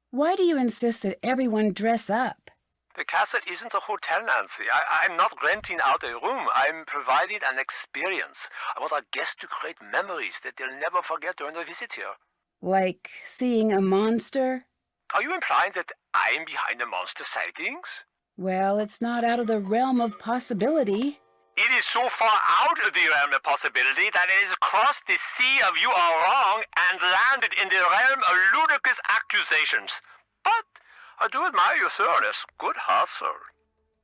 Why do you insist that everyone dress up? The castle isn't a hotel, Nancy. I'm not renting out a room. I'm providing an experience. I want our guests to create memories that they'll never forget during their visit here. Like seeing a monster? Are you implying that I'm behind the monster sightings? Well, it's not out of the realm of possibility. It is so far out of the realm of possibility that it has crossed the sea of you are wrong and landed in the realm of ludicrous accusations. But I do admire your thoroughness. Good hustle.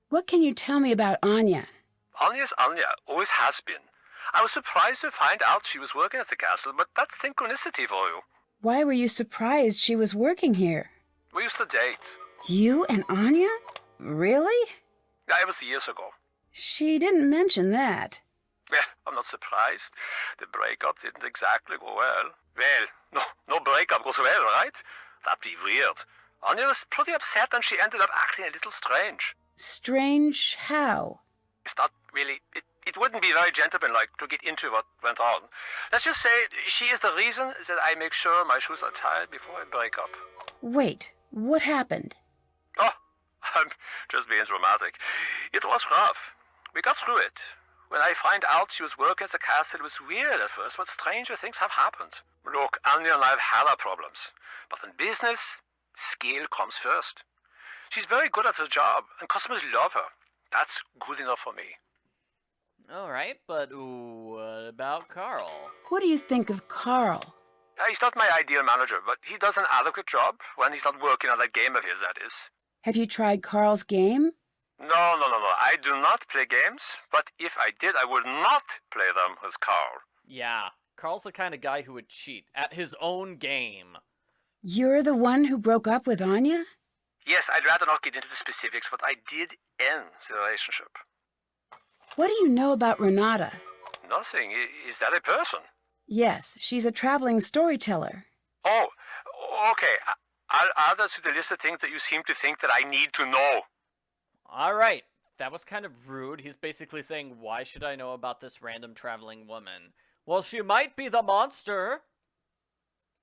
What can you tell me about Anya? Anya's Anya, always has been. I was surprised to find out she was working at the castle, but that's synchronicity for you. Why were you surprised she was working here? We used to date. You and Anya? Really? Yeah, it was years ago. She didn't mention that. Well, I'm not surprised. The breakup didn't exactly go well. Well, no breakup goes well, right? That'd be weird. Anya was pretty upset and she ended up acting a little strange. Strange how? It's not really... It wouldn't be very gentlemanlike to get into what went on. Let's just say she is the reason that I make sure my shoes are tied before I break up. Wait, what happened? Oh, I'm just being dramatic. It was rough. We got through it. When I find out she was working at the castle, it was weird at first, but stranger things have happened. Look, Anya and I have had our problems. But in business, skill comes first. She's very good at her job, and customers love her. That's good enough for me. All right, but what about Carl? What do you think of Carl? He's not my ideal manager, but he does an adequate job when he's not working on that game of his, that is. Have you tried Carl's game? No. I do not play games, but if I did, I would not play them as Carl. Yeah, Carl's the kind of guy who would cheat at his own game. You're the one who broke up with Anya? Yes, I'd rather not get into the specifics, but I did end the relationship. What do you know about Renata? Nothing. Is that a person? Yes, she's a traveling storyteller. Oh, okay. I'll add that to the list of things that you seem to think that I need to know. All right, that was kind of rude. He's basically saying, why should I know about this random traveling woman? Well, she might be the monster.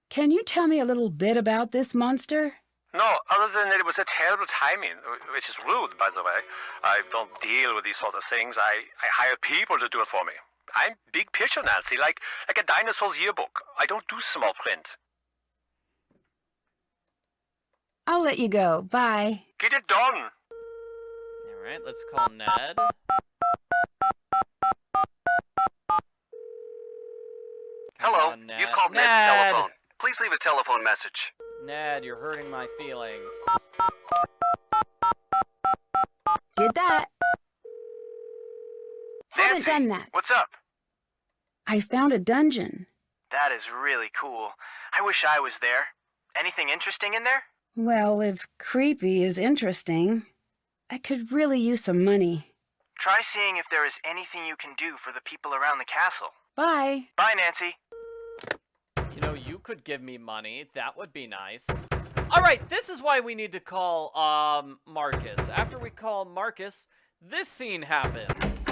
Can you tell me a little bit about this monster? No, other than that it was a terrible timing, which is rude, by the way. I don't deal with these sort of things. I hire people to do it for me. I'm big picture, Nancy, like a dinosaur's yearbook. I don't do small print. I'll let you go. Bye. Get it done. All right, let's call Ned. Hello, on, Ned. you've called Ned's Ned! telephone. Please leave a telephone message. Ned, you're hurting my feelings. Did that. Haven't Nancy, done that. What's up? I found a dungeon. That is really cool. I wish I was there. Anything interesting in there? Well, if creepy is interesting, I could really use some money. Try seeing if there is anything you can do for the people around the castle. Bye. Bye, Nancy. You know, you could give me money. That would be nice. All right, this is why we need to call, Marcus. After we call Marcus, this scene happens.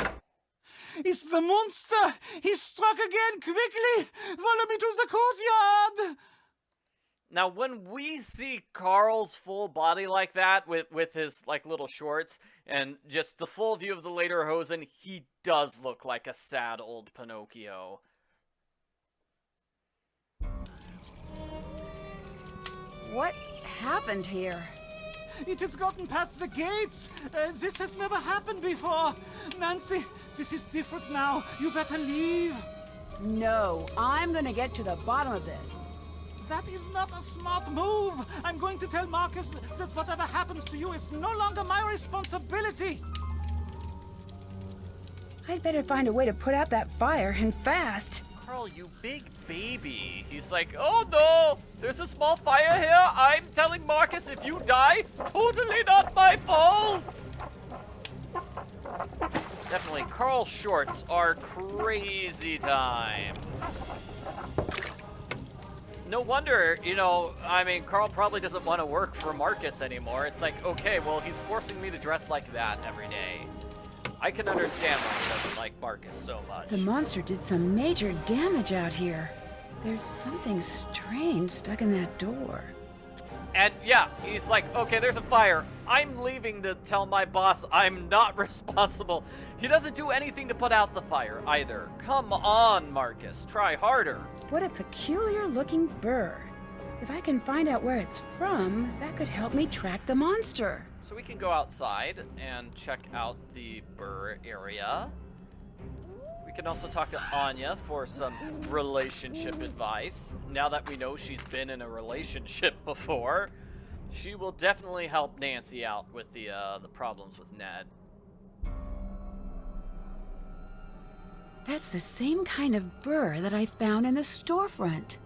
It's the monster! He struck again! Quickly! Follow me to the courtyard! Now, when we see Carl's full body like that, with his, like, little shorts, and just the full view of the lederhosen, he does look like a sad old Pinocchio. What happened here? It has gotten past the gates! This has never happened before! Nancy, this is different now. You better leave. No, I'm gonna get to the bottom of this. That is not a smart move. I'm going to tell Marcus that whatever happens to you is no longer my responsibility. I'd better find a way to put out that fire, and fast. Carl, you big baby. He's like, oh no, there's a small fire here. I'm telling Marcus if you die, totally not my fault. Definitely, Carl's shorts are crazy times. No wonder, you know, I mean, Carl probably doesn't want to work for Marcus anymore. It's like, okay, well, he's forcing me to dress like that every day. I can understand why he doesn't like Marcus so much. The monster did some major damage out here. There's something strange stuck in that door. And yeah, he's like, okay, there's a fire. I'm leaving to tell my boss I'm not responsible. He doesn't do anything to put out the fire either. Come on, Marcus, try harder. What a peculiar looking burr. If I can find out where it's from, that could help me track the monster. So we can go outside and check out the burr area. can also talk to Anya for some relationship advice. Now that we know she's been in a relationship before, she will definitely help Nancy out with the problems with Ned. That's the same kind of burr that I found in the storefront.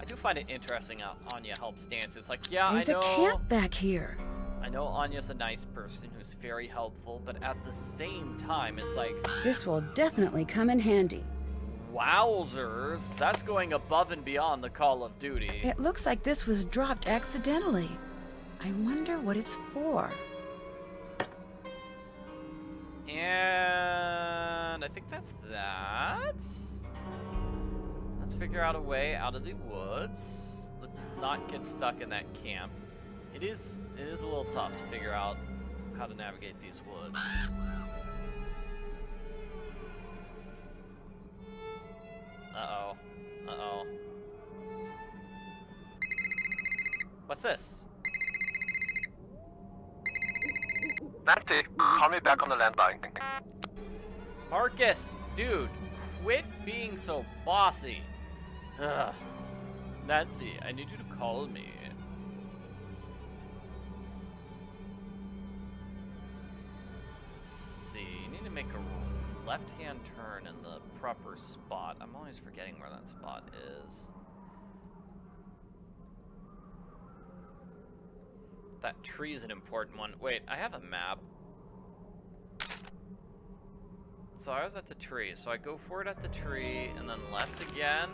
I do find it interesting how Anya helps Nancy. It's like, yeah, There's I know. a camp back here. I know Anya's a nice person who's very helpful, but at the same time, it's like, This will definitely come in handy. wowzers, that's going above and beyond the Call of Duty. It looks like this was dropped accidentally. I wonder what it's for. And I think that's that. Let's figure out a way out of the woods. Let's not get stuck in that camp. It is a little tough to figure out how to navigate these woods. Uh-oh. Uh-oh. What's this? Nancy, call me back on the landline. Marcus, dude, quit being so bossy. Ugh. Nancy, I need you to call me. Let's see, you need to make a left-hand turn in the proper spot. I'm always forgetting where that spot is. That tree is an important one. Wait, I have a map. So I was at the tree, so I go forward at the tree, and then left again.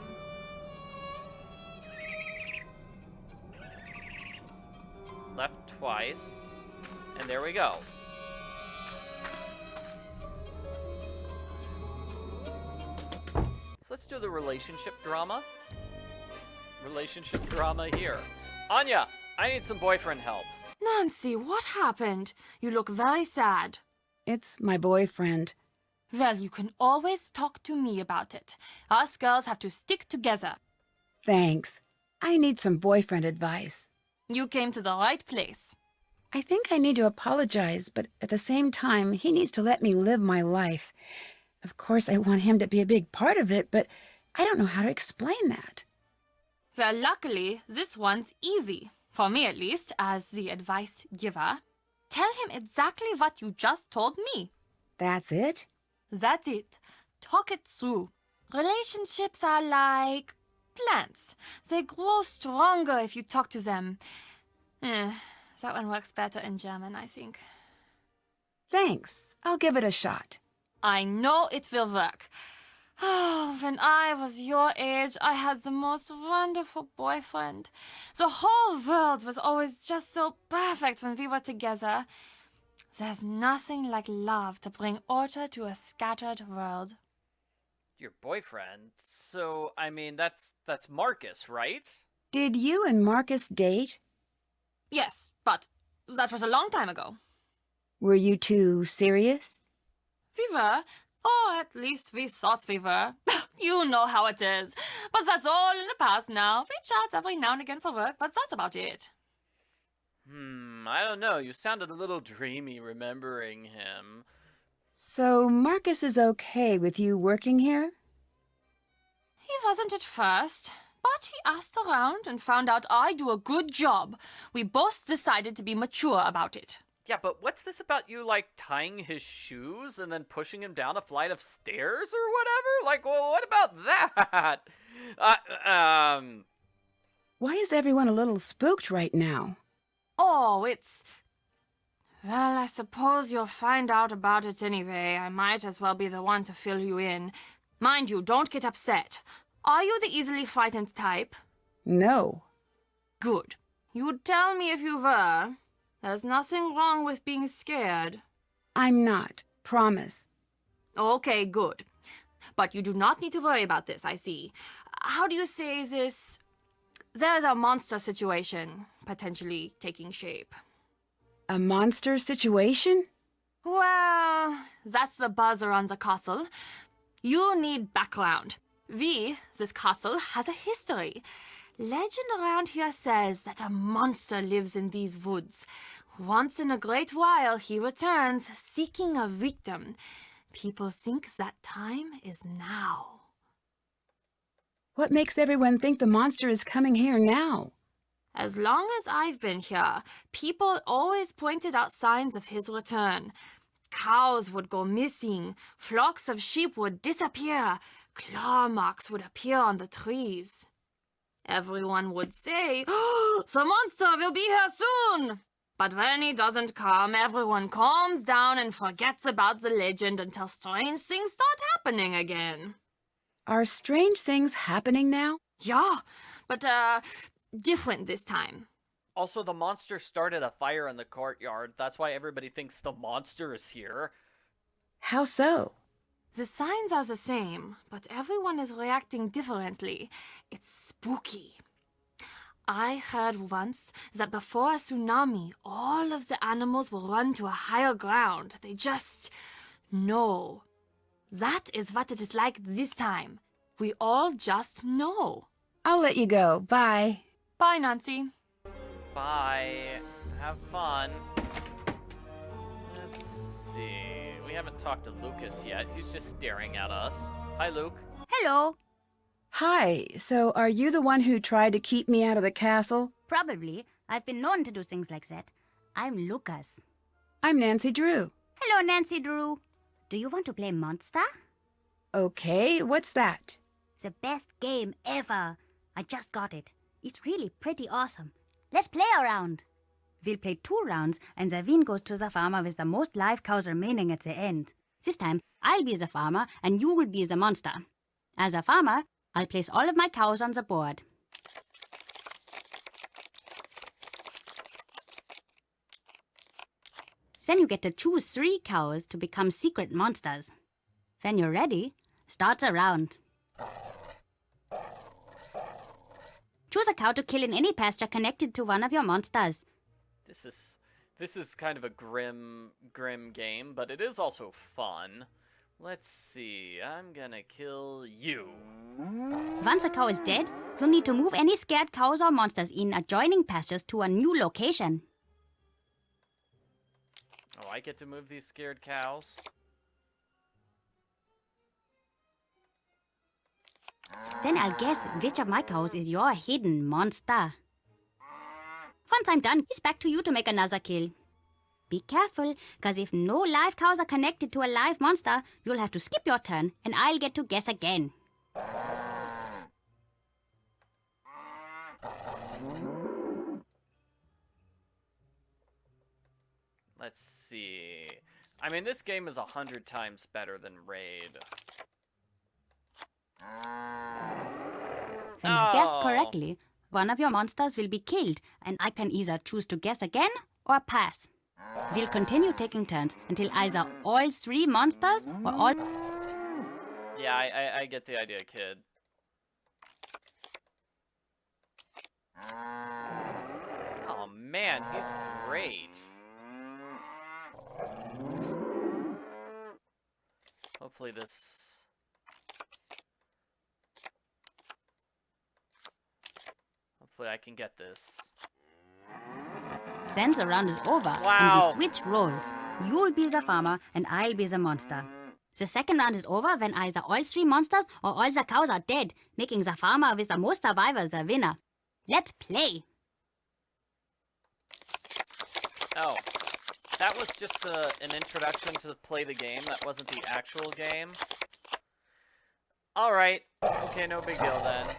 Left twice, and there we go. So let's do the relationship drama. Relationship drama here. Anya, I need some boyfriend help. Nancy, what happened? You look very sad. It's my boyfriend. Well, you can always talk to me about it. Us girls have to stick together. Thanks. I need some boyfriend advice. You came to the right place. I think I need to apologize, but at the same time, he needs to let me live my life. Of course, I want him to be a big part of it, but I don't know how to explain that. Well, luckily, this one's easy. For me, at least, as the advice giver. Tell him exactly what you just told me. That's it? That's it. Talk it through. Relationships are like plants. They grow stronger if you talk to them. That one works better in German, I think. Thanks. I'll give it a shot. I know it will work. Oh, when I was your age, I had the most wonderful boyfriend. The whole world was always just so perfect when we were together. There's nothing like love to bring order to a scattered world. Your boyfriend? So, I mean, that's Marcus, right? Did you and Marcus date? Yes, but that was a long time ago. Were you two serious? We were. Or at least we thought we were. You know how it is. But that's all in the past now. We chat every now and again for work, but that's about it. I don't know. You sounded a little dreamy remembering him. So Marcus is okay with you working here? He wasn't at first, but he asked around and found out I do a good job. We both decided to be mature about it. Yeah, but what's this about you, like, tying his shoes and then pushing him down a flight of stairs or whatever? Like, well, what about that? Why is everyone a little spooked right now? Oh, it's... Well, I suppose you'll find out about it anyway. I might as well be the one to fill you in. Mind you, don't get upset. Are you the easily frightened type? No. Good. You'd tell me if you were. There's nothing wrong with being scared. I'm not. Promise. Okay, good. But you do not need to worry about this, I see. How do you say this? There's a monster situation potentially taking shape. A monster situation? Well, that's the buzz around the castle. You need background. This castle, has a history. Legend around here says that a monster lives in these woods. Once in a great while, he returns, seeking a victim. People think that time is now. What makes everyone think the monster is coming here now? As long as I've been here, people always pointed out signs of his return. Cows would go missing, flocks of sheep would disappear, claw marks would appear on the trees. Everyone would say, "Oh, the monster will be here soon!" But when he doesn't come, everyone calms down and forgets about the legend until strange things start happening again. Are strange things happening now? Yeah, but different this time. Also, the monster started a fire in the courtyard. That's why everybody thinks the monster is here. How so? The signs are the same, but everyone is reacting differently. It's spooky. I heard once that before a tsunami, all of the animals will run to a higher ground. They just know. That is what it is like this time. We all just know. I'll let you go. Bye. Bye, Nancy. Bye. Have fun. Let's see. We haven't talked to Lucas yet. He's just staring at us. Hi, Luke. Hello. Hi, so are you the one who tried to keep me out of the castle? Probably. I've been known to do things like that. I'm Lucas. I'm Nancy Drew. Hello, Nancy Drew. Do you want to play Monster? Okay, what's that? The best game ever. I just got it. It's really pretty awesome. Let's play a round. We'll play 2 rounds, and the win goes to the farmer with the most live cows remaining at the end. This time, I'll be the farmer, and you will be the monster. As a farmer, I'll place all of my cows on the board. Then you get to choose 3 cows to become secret monsters. When you're ready, start the round. Choose a cow to kill in any pasture connected to one of your monsters. This is kind of a grim game, but it is also fun. Let's see. I'm gonna kill you. Once a cow is dead, you'll need to move any scared cows or monsters in adjoining pastures to a new location. Oh, I get to move these scared cows? Then I'll guess which of my cows is your hidden monster. Once I'm done, it's back to you to make another kill. Be careful, because if no live cows are connected to a live monster, you'll have to skip your turn, and I'll get to guess again. Let's see. I mean, this game is 100 times better than Raid. When you guessed correctly, one of your monsters will be killed, and I can either choose to guess again or pass. We'll continue taking turns until either all 3 monsters or all... Yeah, I get the idea, kid. Oh man, he's great. Hopefully I can get this. Then the round is over, Wow. and we switch roles. You'll be the farmer, and I'll be the monster. The second round is over when either all 3 monsters or all the cows are dead, making the farmer with the most survivors the winner. Let's play! Oh, that was just an introduction to play the game. That wasn't the actual game. Alright. Okay, no big deal then.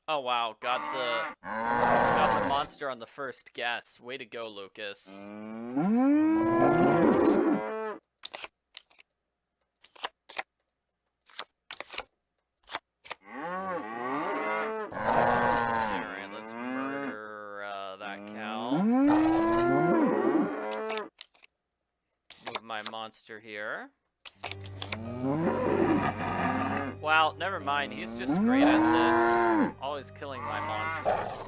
Oh wow, got the monster on the first guess. Way to go, Lucas. Alright, let's murder that cow. Move my monster here. Well, never mind. He's just great at this. Always killing my monsters.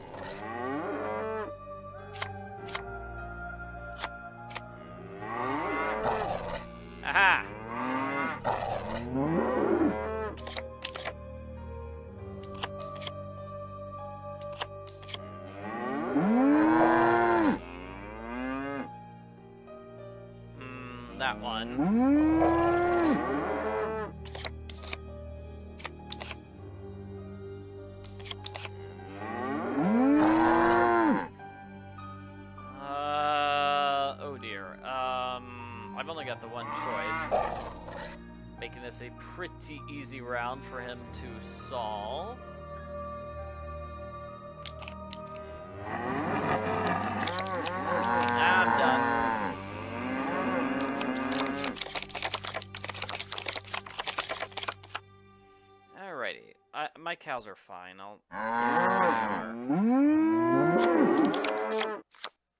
that one. Oh dear. I've only got the one choice. Making this a pretty easy round for him to solve. I'm done. Alrighty. My cows are fine.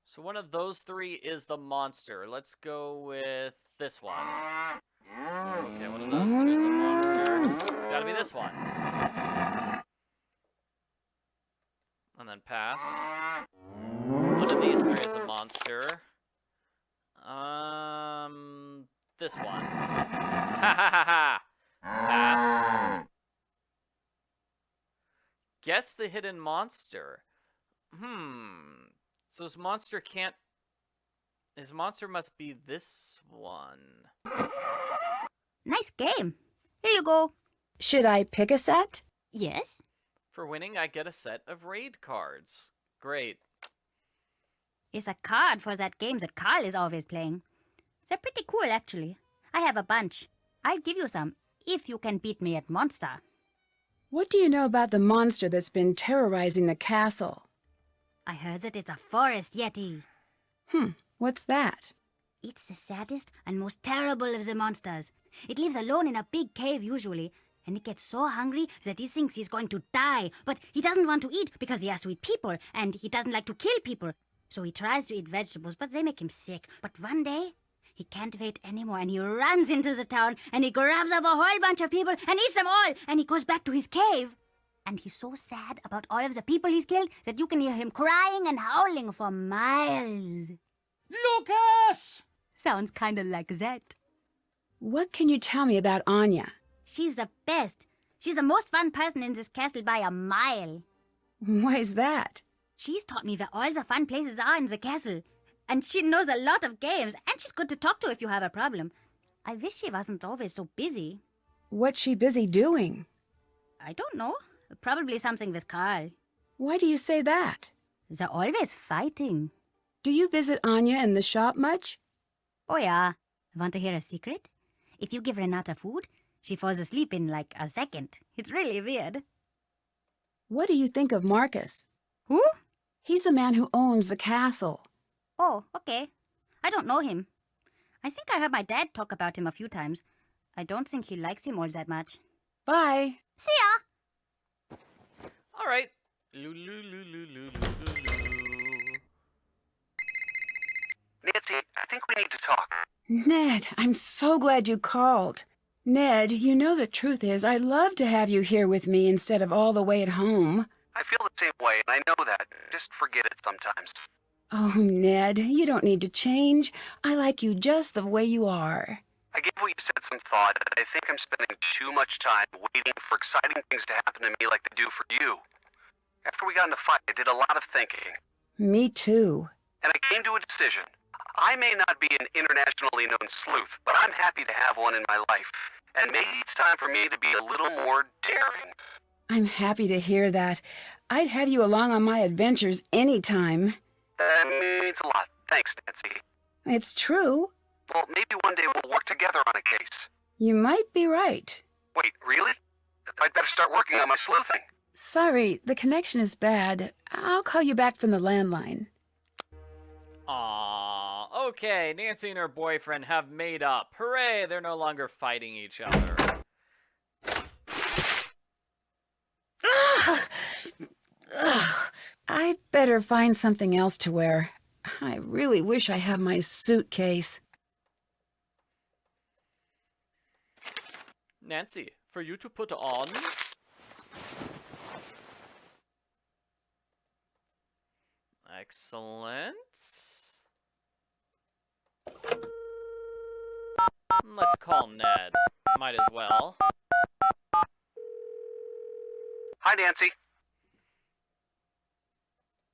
So one of those three is the monster. Let's go with this one. Okay, one of those two is a monster. It's gotta be this one. And then pass. One of these three is a monster. This one. Ha ha ha ha! Pass. Guess the hidden monster. So his monster can't... His monster must be this one. Nice game. Here you go. Should I pick a set? Yes? For winning, I get a set of raid cards. Great. It's a card for that game that Carl is always playing. They're pretty cool, actually. I have a bunch. I'll give you some, if you can beat me at Monster. What do you know about the monster that's been terrorizing the castle? I heard that it's a forest yeti. What's that? It's the saddest and most terrible of the monsters. It lives alone in a big cave usually, and it gets so hungry that he thinks he's going to die. But he doesn't want to eat because he has to eat people, and he doesn't like to kill people. So he tries to eat vegetables, but they make him sick. But one day, he can't wait anymore, and he runs into the town, and he grabs up a whole bunch of people and eats them all, and he goes back to his cave. And he's so sad about all of the people he's killed that you can hear him crying and howling for miles. Lucas! Sounds kind of like that. What can you tell me about Anya? She's the best. She's the most fun person in this castle by a mile. Why is that? She's taught me where all the fun places are in the castle. And she knows a lot of games, and she's good to talk to if you have a problem. I wish she wasn't always so busy. What's she busy doing? I don't know. Probably something with Carl. Why do you say that? They're always fighting. Do you visit Anya in the shop much? Oh yeah. Want to hear a secret? If you give Renata food, she falls asleep in like a second. It's really weird. What do you think of Marcus? Who? He's the man who owns the castle. Oh, okay. I don't know him. I think I heard my dad talk about him a few times. I don't think he likes him all that much. Bye. See ya! All right. Nancy, I think we need to talk. Ned, I'm so glad you called. Ned, you know the truth is I'd love to have you here with me instead of all the way at home. I feel the same way, and I know that. Just forget it sometimes. Oh, Ned, you don't need to change. I like you just the way you are. I gave what you said some thought, and I think I'm spending too much time waiting for exciting things to happen to me like they do for you. After we got in a fight, I did a lot of thinking. Me too. And I came to a decision. I may not be an internationally known sleuth, but I'm happy to have one in my life. And maybe it's time for me to be a little more daring. I'm happy to hear that. I'd have you along on my adventures anytime. That means a lot. Thanks, Nancy. It's true. Well, maybe one day we'll work together on a case. You might be right. Wait, really? I'd better start working on my sleuthing. Sorry, the connection is bad. I'll call you back from the landline. Aww. Okay, Nancy and her boyfriend have made up. Hooray, they're no longer fighting each other. I'd better find something else to wear. I really wish I had my suitcase. Nancy, for you to put on... Excellent. Let's call Ned. Might as well. Hi, Nancy.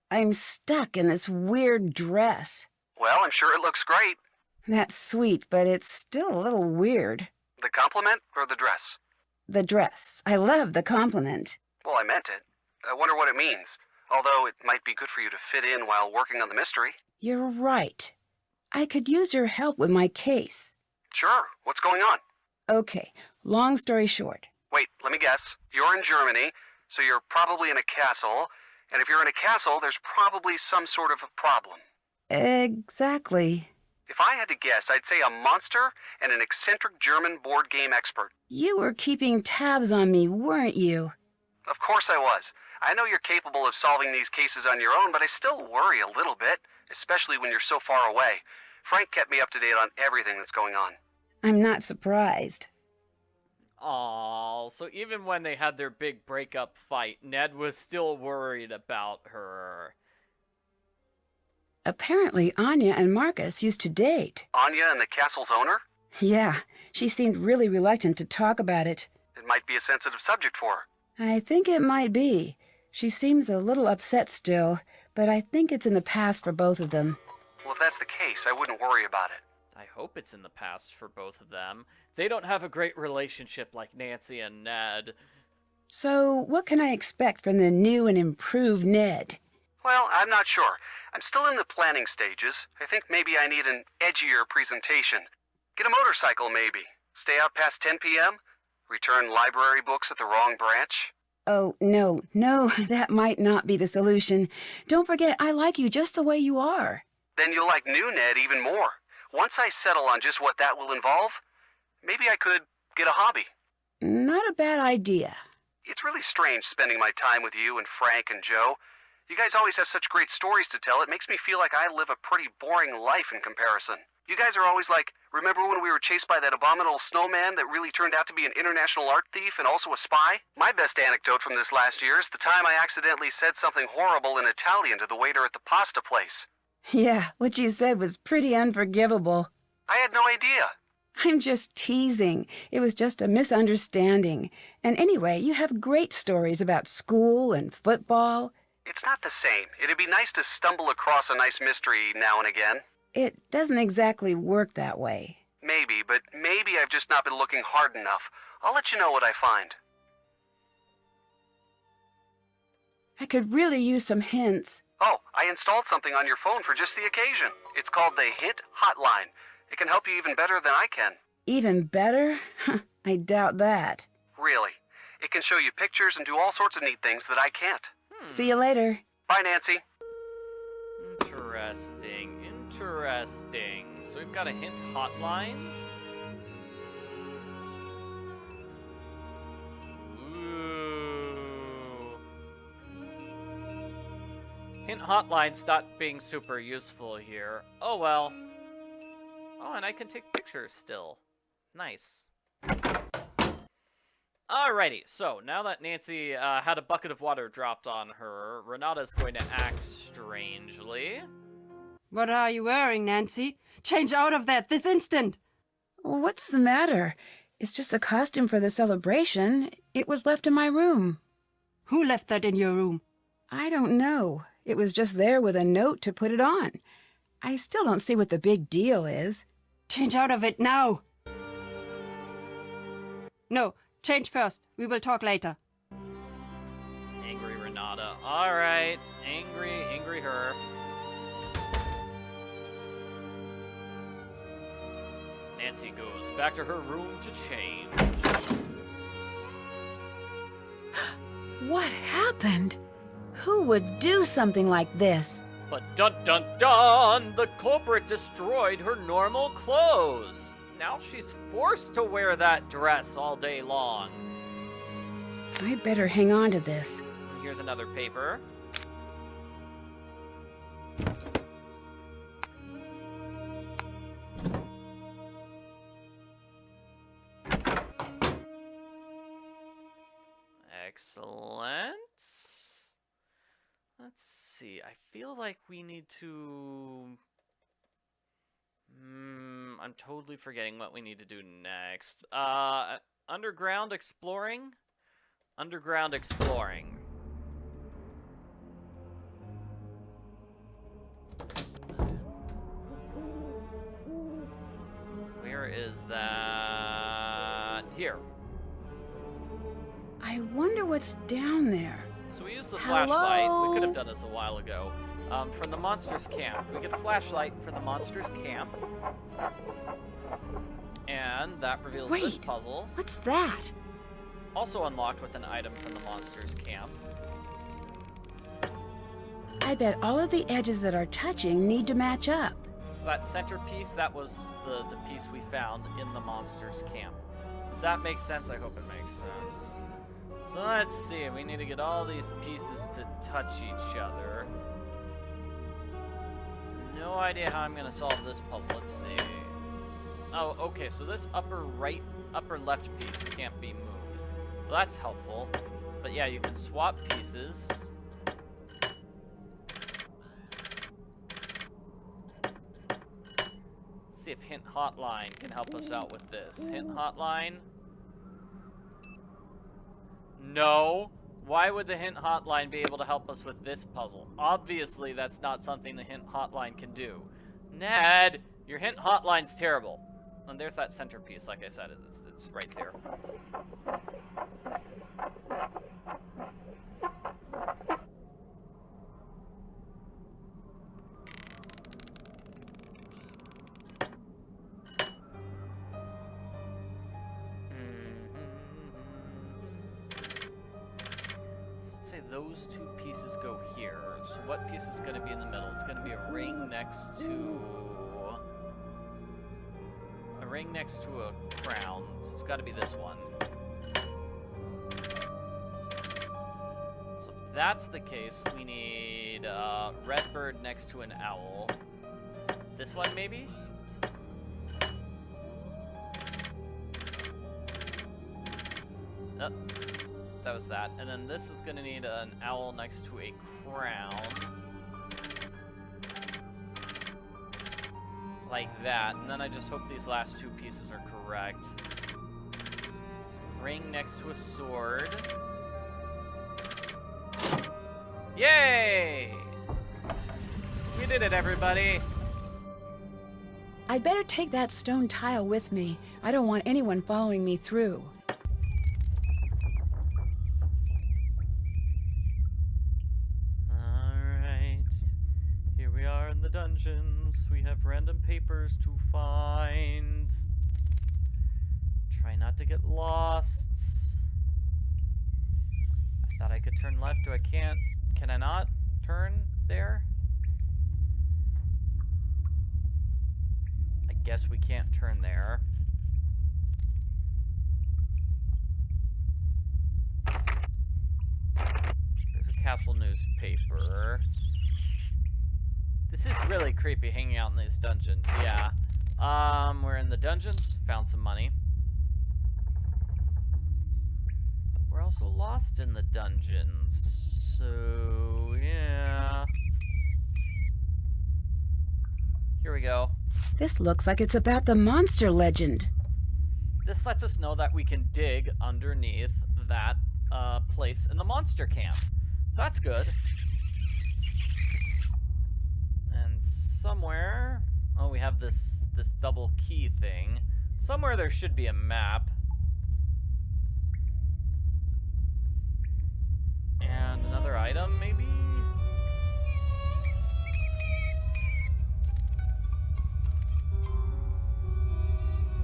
I'm stuck in this weird dress. Well, I'm sure it looks great. That's sweet, but it's still a little weird. The compliment or the dress? The dress. I love the compliment. Well, I meant it. I wonder what it means. Although it might be good for you to fit in while working on the mystery. You're right. I could use your help with my case. Sure. What's going on? Okay, long story short. Wait, let me guess. You're in Germany, so you're probably in a castle. And if you're in a castle, there's probably some sort of a problem. Exactly. If I had to guess, I'd say a monster and an eccentric German board game expert. You were keeping tabs on me, weren't you? Of course I was. I know you're capable of solving these cases on your own, but I still worry a little bit, especially when you're so far away. Frank kept me up to date on everything that's going on. I'm not surprised. Aw, so even when they had their big breakup fight, Ned was still worried about her. Apparently, Anya and Marcus used to date. Anya and the castle's owner? Yeah, she seemed really reluctant to talk about it. It might be a sensitive subject for her. I think it might be. She seems a little upset still, but I think it's in the past for both of them. Well, if that's the case, I wouldn't worry about it. I hope it's in the past for both of them. They don't have a great relationship like Nancy and Ned. So, what can I expect from the new and improved Ned? Well, I'm not sure. I'm still in the planning stages. I think maybe I need an edgier presentation. Get a motorcycle, maybe. Stay out past 10 p.m.? Return library books at the wrong branch? Oh, no, that might not be the solution. Don't forget, I like you just the way you are. Then you'll like new Ned even more. Once I settle on just what that will involve, maybe I could get a hobby. Not a bad idea. It's really strange spending my time with you and Frank and Joe. You guys always have such great stories to tell. It makes me feel like I live a pretty boring life in comparison. You guys are always like, remember when we were chased by that abominable snowman that really turned out to be an international art thief and also a spy? My best anecdote from this last year is the time I accidentally said something horrible in Italian to the waiter at the pasta place. Yeah, what you said was pretty unforgivable. I had no idea. I'm just teasing. It was just a misunderstanding. And anyway, you have great stories about school and football. It's not the same. It'd be nice to stumble across a nice mystery now and again. It doesn't exactly work that way. Maybe, but maybe I've just not been looking hard enough. I'll let you know what I find. I could really use some hints. Oh, I installed something on your phone for just the occasion. It's called the Hit Hotline. It can help you even better than I can. Even better? I doubt that. Really. It can show you pictures and do all sorts of neat things that I can't. See you later. Bye, Nancy. Interesting. So we've got a hint hotline. Ooh. Hint hotline's not being super useful here. Oh well. Oh, and I can take pictures still. Nice. Alrighty, so now that Nancy had a bucket of water dropped on her, Renata's going to act strangely. What are you wearing, Nancy? Change out of that this instant! What's the matter? It's just a costume for the celebration. It was left in my room. Who left that in your room? I don't know. It was just there with a note to put it on. I still don't see what the big deal is. Change out of it now! No, change first. We will talk later. Angry Renata. Alright, angry her. Nancy goes back to her room to change. What happened? Who would do something like this? But dun dun dun! The culprit destroyed her normal clothes. Now she's forced to wear that dress all day long. I better hang on to this. Here's another paper. Excellent. Let's see. I feel like we need to... I'm totally forgetting what we need to do next. Underground exploring? Underground exploring. is that here. I wonder what's down there. So we used the Hello? flashlight. We could have done this a while ago. From the monsters camp. We get a flashlight for the monsters camp. And that reveals this Wait, puzzle. what's that? Also unlocked with an item from the monsters camp. I bet all of the edges that are touching need to match up. So that centerpiece, that was the piece we found in the monsters camp. Does that make sense? I hope it makes sense. So let's see, we need to get all these pieces to touch each other. No idea how I'm gonna solve this puzzle. Let's see. Oh, okay, so this upper left piece can't be moved. Well, that's helpful. But yeah, you can swap pieces. Let's see if Hit Hotline can help us out with this. Hit Hotline? No. Why would the Hint Hotline be able to help us with this puzzle? Obviously, that's not something the Hint Hotline can do. Ned, your Hint Hotline's terrible. And there's that centerpiece, like I said, it's right there. Those two pieces go here. So what piece is going to be in the middle? It's going to be a ring next to a crown. So it's got to be this one. So if that's the case, we need a red bird next to an owl. This one maybe? That was that. And then this is gonna need an owl next to a crown. Like that. And then I just hope these last two pieces are correct. Ring next to a sword. Yay! We did it, everybody! I'd better take that stone tile with me. I don't want anyone following me through. Dungeons. We have random papers to find. Try not to get lost. I thought I could turn left. I can't. Can I not turn there? I guess we can't turn there. There's a castle newspaper. This is really creepy hanging out in these dungeons, yeah. We're in the dungeons, found some money. But we're also lost in the dungeons, so yeah. Here we go. This looks like it's about the monster legend. This lets us know that we can dig underneath that place in the monster camp. That's good. Somewhere, oh, we have this double key thing. Somewhere there should be a map. And another item, maybe?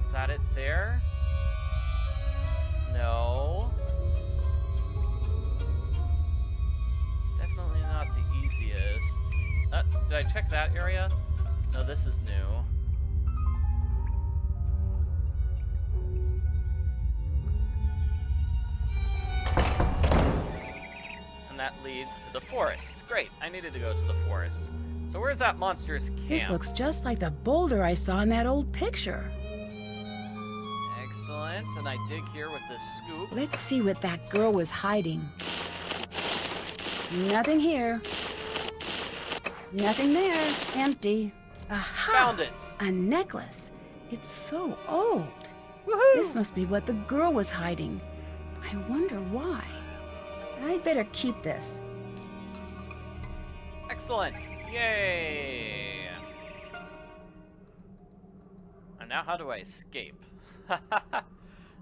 Is that it there? No. Definitely not the easiest. Did I check that area? No, this is new. And that leads to the forest. Great, I needed to go to the forest. So where's that monster's camp? This looks just like the boulder I saw in that old picture. Excellent, and I dig here with this scoop. Let's see what that girl was hiding. Nothing here. Nothing there. Empty. Aha! Found it! A necklace. It's so old. Woohoo! This must be what the girl was hiding. I wonder why. I'd better keep this. Excellent! Yay! now how do I escape?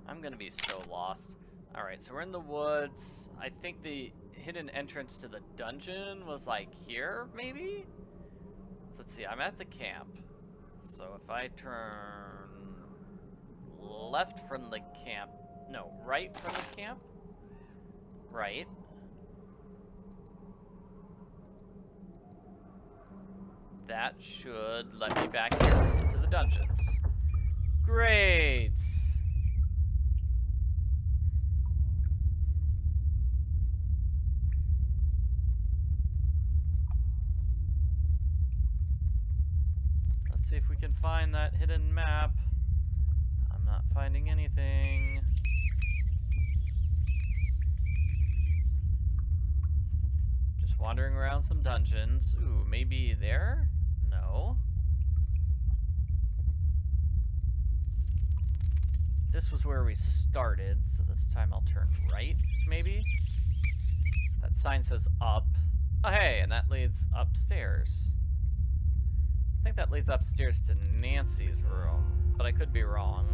I'm gonna be so lost. Alright, so we're in the woods. I think the hidden entrance to the dungeon was like here, maybe? So let's see, I'm at the camp. So if I turn left from the camp, no, right from the camp? Right. That should let me back here into the dungeons. Great! Let's see if we can find that hidden map. I'm not finding anything. Just wandering around some dungeons. Ooh, maybe there? No. This was where we started, so this time I'll turn right, maybe? That sign says up. Oh, hey, and that leads upstairs. I think that leads upstairs to Nancy's room, but I could be wrong.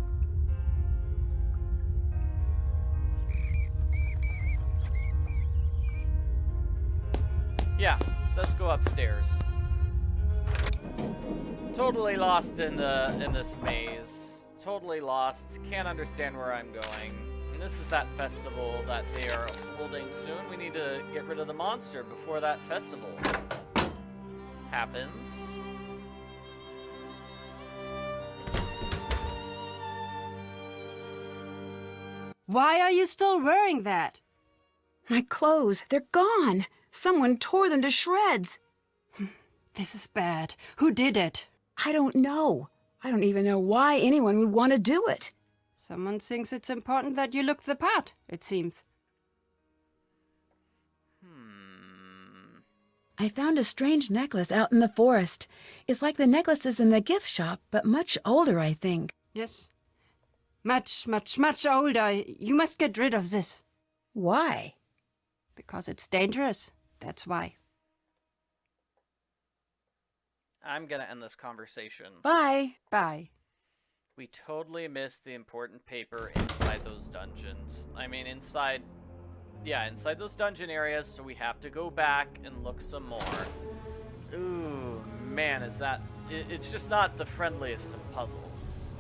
Yeah, let's go upstairs. Totally lost in this maze. Totally lost. Can't understand where I'm going. And this is that festival that they are holding soon. We need to get rid of the monster before that festival happens. Why are you still wearing that? My clothes, they're gone. Someone tore them to shreds. This is bad. Who did it? I don't know. I don't even know why anyone would want to do it. Someone thinks it's important that you look the part, it seems. I found a strange necklace out in the forest. It's like the necklaces in the gift shop, but much older, I think. Yes. Much, much, much older. You must get rid of this. Why? Because it's dangerous. That's why. I'm gonna end this conversation. Bye. Bye. We totally missed the important paper inside those dungeons. I mean, inside those dungeon areas, so we have to go back and look some more. Ooh, man, it's just not the friendliest of puzzles.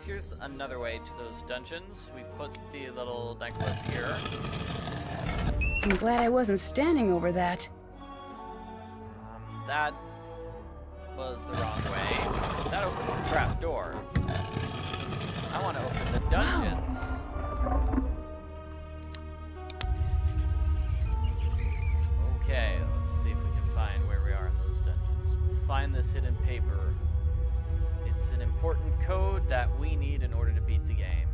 Here's another way to those dungeons. We put the little necklace here. I'm glad I wasn't standing over that. That was the wrong way. That opens the trap door. I want to open the dungeons. Okay, let's see if we can find where we are in those dungeons. We'll find this hidden paper. It's an important code that we need in order to beat the game.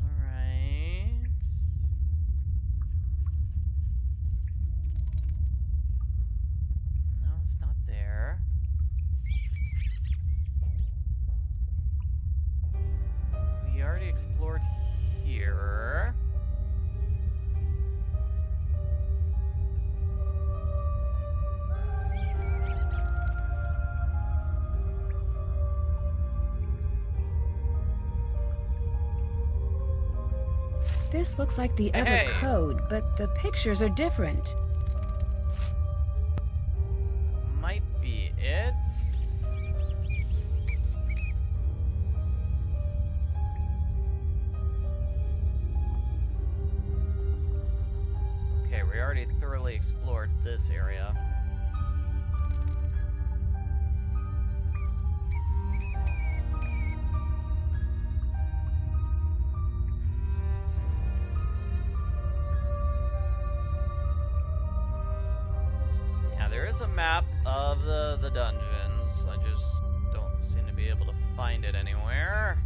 Alright. No, it's not there. We already explored here. This looks like the other Hey. code, but the pictures are different. Might be it. Okay, we already thoroughly explored this area. There is a map of the dungeons. I just don't seem to be able to find it anywhere.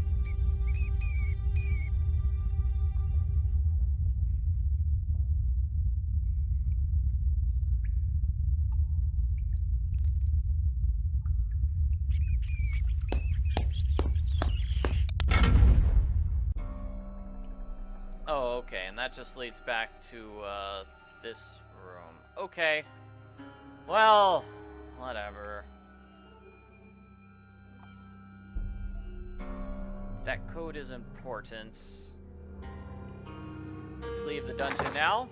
Okay, and that just leads back to this room. Okay. Well, whatever. That code is important. Let's leave the dungeon now.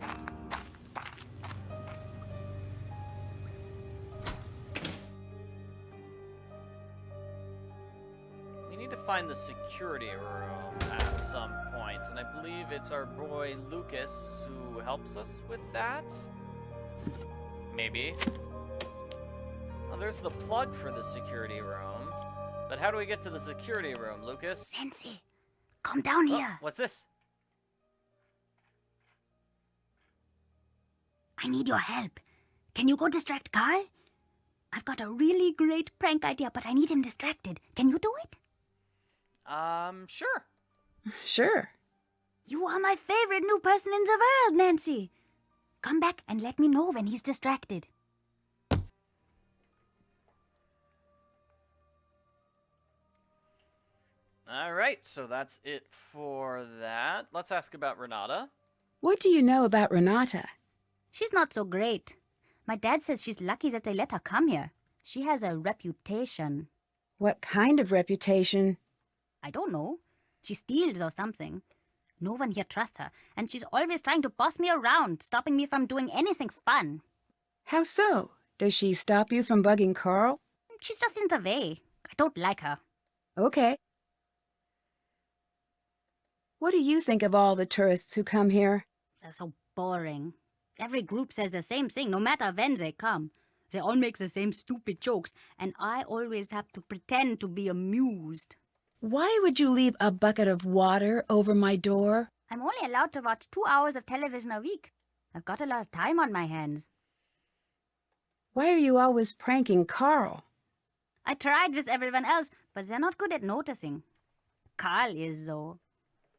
We need to find the security room at some point, and I believe it's our boy Lucas who helps us with that. Maybe. Well, there's the plug for the security room. But how do we get to the security room, Lucas? Nancy, come down here. What's this? I need your help. Can you go distract Carl? I've got a really great prank idea, but I need him distracted. Can you do it? Sure. Sure. You are my favorite new person in the world, Nancy. Come back and let me know when he's distracted. Alright, so that's it for that. Let's ask about Renata. What do you know about Renata? She's not so great. My dad says she's lucky that they let her come here. She has a reputation. What kind of reputation? I don't know. She steals or something. No one here trusts her, and she's always trying to boss me around, stopping me from doing anything fun. How so? Does she stop you from bugging Carl? She's just in the way. I don't like her. Okay. What do you think of all the tourists who come here? They're so boring. Every group says the same thing, no matter when they come. They all make the same stupid jokes, and I always have to pretend to be amused. Why would you leave a bucket of water over my door? I'm only allowed to watch 2 hours of television a week. I've got a lot of time on my hands. Why are you always pranking Carl? I tried with everyone else, but they're not good at noticing. Carl is, though.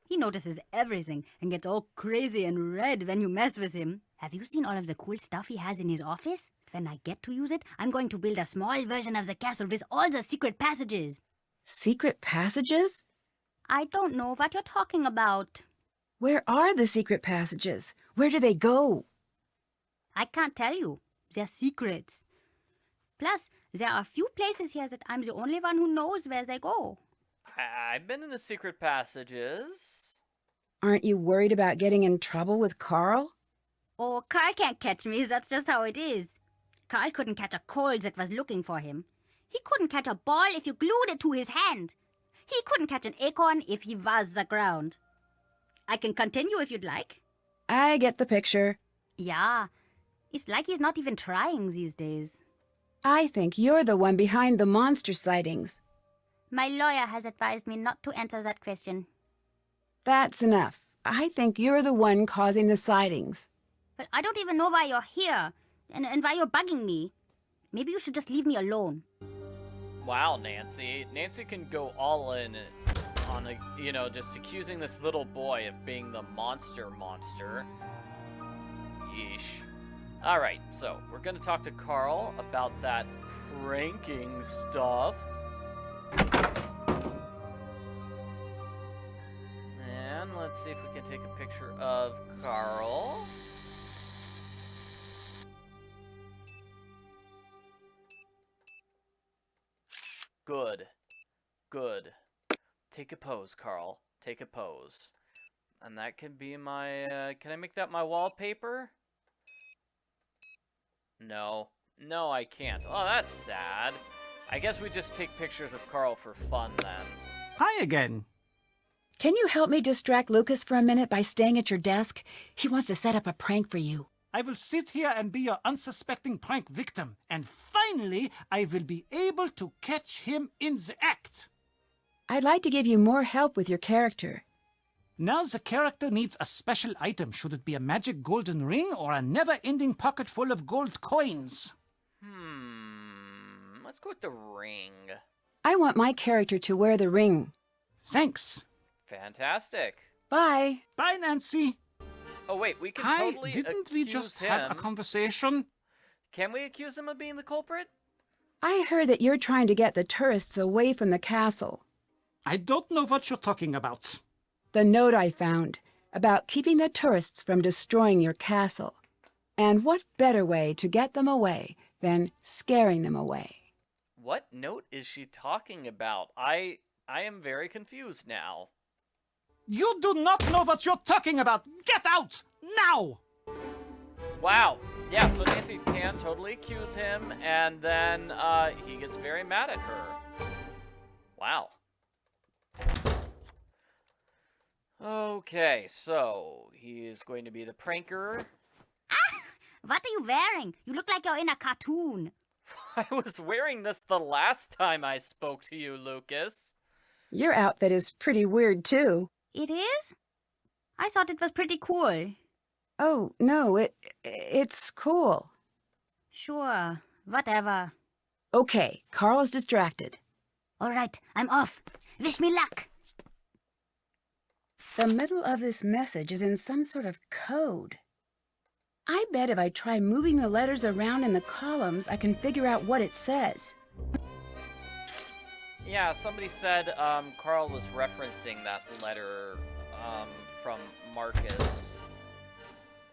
He notices everything and gets all crazy and red when you mess with him. Have you seen all of the cool stuff he has in his office? When I get to use it, I'm going to build a small version of the castle with all the secret passages. Secret passages? I don't know what you're talking about. Where are the secret passages? Where do they go? I can't tell you. They're secrets. Plus, there are a few places here that I'm the only one who knows where they go. I've been in the secret passages. Aren't you worried about getting in trouble with Carl? Oh, Carl can't catch me. That's just how it is. Carl couldn't catch a cold that was looking for him. He couldn't catch a ball if you glued it to his hand. He couldn't catch an acorn if he was the ground. I can continue if you'd like. I get the picture. Yeah, it's like he's not even trying these days. I think you're the one behind the monster sightings. My lawyer has advised me not to answer that question. That's enough. I think you're the one causing the sightings. But I don't even know why you're here and why you're bugging me. Maybe you should just leave me alone. Wow, Nancy. Nancy can go all in on, just accusing this little boy of being the monster. Yeesh. Alright, so we're gonna talk to Carl about that pranking stuff. And let's see if we can take a picture of Carl. Good. Take a pose, Carl. Take a pose. And that can be my, can I make that my wallpaper? No, I can't. Oh, that's sad. I guess we just take pictures of Carl for fun, then. Hi again. Can you help me distract Lucas for a minute by staying at your desk? He wants to set up a prank for you. I will sit here and be your unsuspecting prank victim, and finally I will be able to catch him in the act. I'd like to give you more help with your character. Now the character needs a special item. Should it be a magic golden ring or a never-ending pocket full of gold coins? Let's go with the ring. I want my character to wear the ring. Thanks. Fantastic. Bye. Bye, Nancy. Oh, wait, we can Hi, totally didn't we just accuse have a him. conversation? Can we accuse him of being the culprit? I heard that you're trying to get the tourists away from the castle. I don't know what you're talking about. The note I found. about keeping the tourists from destroying your castle. And what better way to get them away than scaring them away? What note is she talking about? I am very confused now. You do not know what you're talking about! Get out! Now! Wow. Yeah, so Nancy can totally accuse him, and then he gets very mad at her. Wow. Okay, so he is going to be the pranker. What are you wearing? You look like you're in a cartoon. I was wearing this the last time I spoke to you, Lucas. Your outfit is pretty weird, too. It is? I thought it was pretty cool. Oh, no, it's cool. Sure, whatever. Okay, Carl is distracted. All right, I'm off. Wish me luck. The middle of this message is in some sort of code. I bet if I try moving the letters around in the columns, I can figure out what it says. Yeah, somebody said Carl was referencing that letter from Marcus.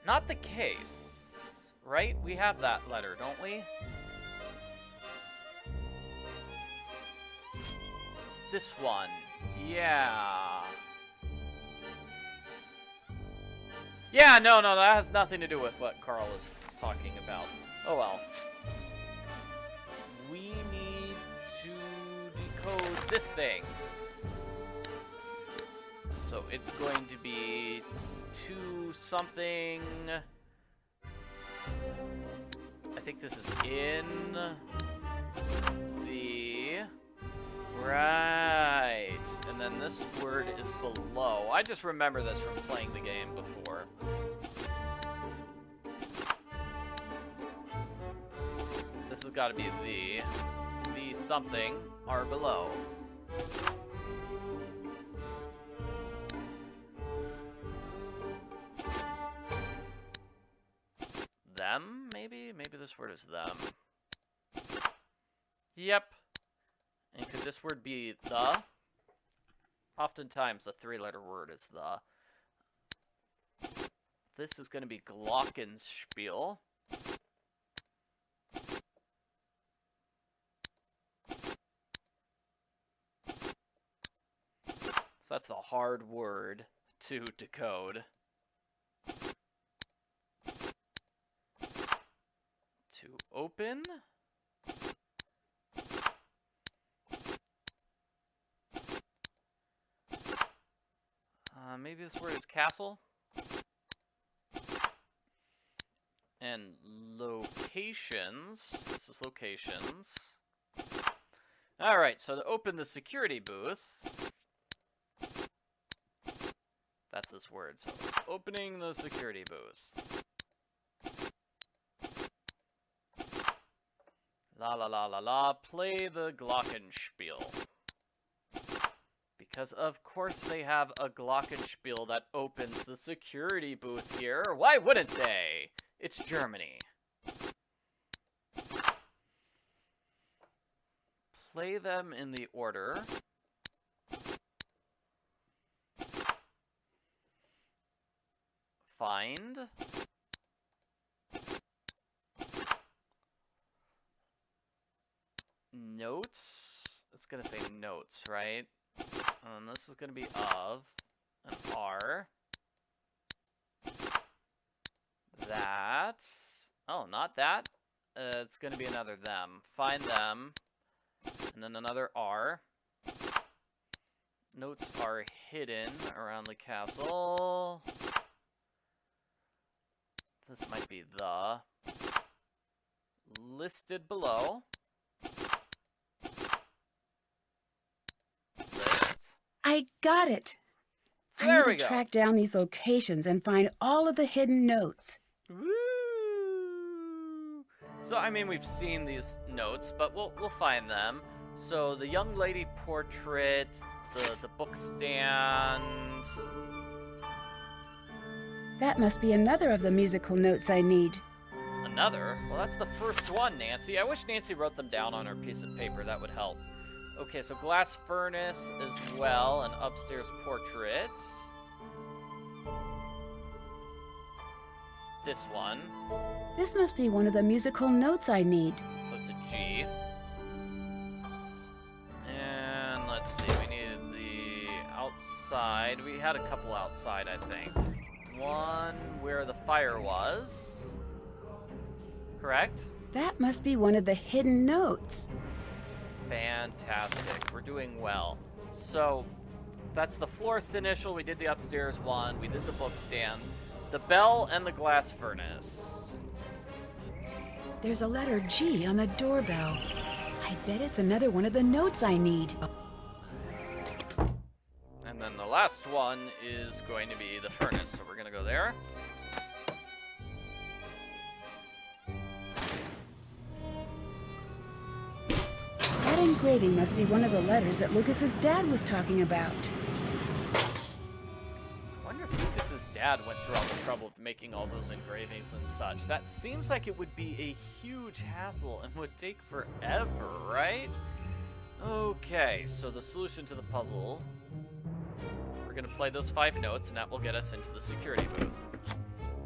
Not the case, right? We have that letter, don't we? This one. Yeah. Yeah, no, that has nothing to do with what Carl is talking about. Oh well. We need to decode this thing. So it's going to be 2 something. I think this is in the right. And then this word is below. I just remember this from playing the game before. This has got to be the something are below. Them, maybe? Maybe this word is them. Yep. And could this word be the? Oftentimes a 3-letter word is the. This is going to be glockenspiel. So that's the hard word to decode. To open. Maybe this word is castle. And locations. This is locations. Alright, so to open the security booth. That's this word. So opening the security booth. La la la la la. Play the glockenspiel. Because of course they have a glockenspiel that opens the security booth here. Why wouldn't they? It's Germany. Play them in the order. Find. Notes. It's gonna say notes, right? And this is going to be of, an R. That. Oh, not that. It's going to be another them. Find them. And then another R. Notes are hidden around the castle. This might be the. Listed below. I got it. So I need to track down these locations and find all of the hidden notes. Woo! So, I mean, we've seen these notes, but we'll find them. So, the young lady portrait, the book stand. That must be another of the musical notes I need. Another? Well, that's the first one, Nancy. I wish Nancy wrote them down on her piece of paper. That would help. Okay, so glass furnace as well, and upstairs portraits. this one. This must be one of the musical notes I need. So it's a G. And let's see, we needed the outside. We had a couple outside, I think. One where the fire was. Correct? That must be one of the hidden notes. Fantastic. We're doing well. So, that's the florist initial. We did the upstairs one. We did the book stand. The bell and the glass furnace. There's a letter G on the doorbell. I bet it's another one of the notes I need. And then the last one is going to be the furnace. So we're going to go there. That engraving must be one of the letters that Lucas's dad was talking about. I wonder if Lucas's dad went through all the trouble of making all those engravings and such. That seems like it would be a huge hassle and would take forever, right? Okay, so the solution to the puzzle. We're going to play those 5 notes, and that will get us into the security booth.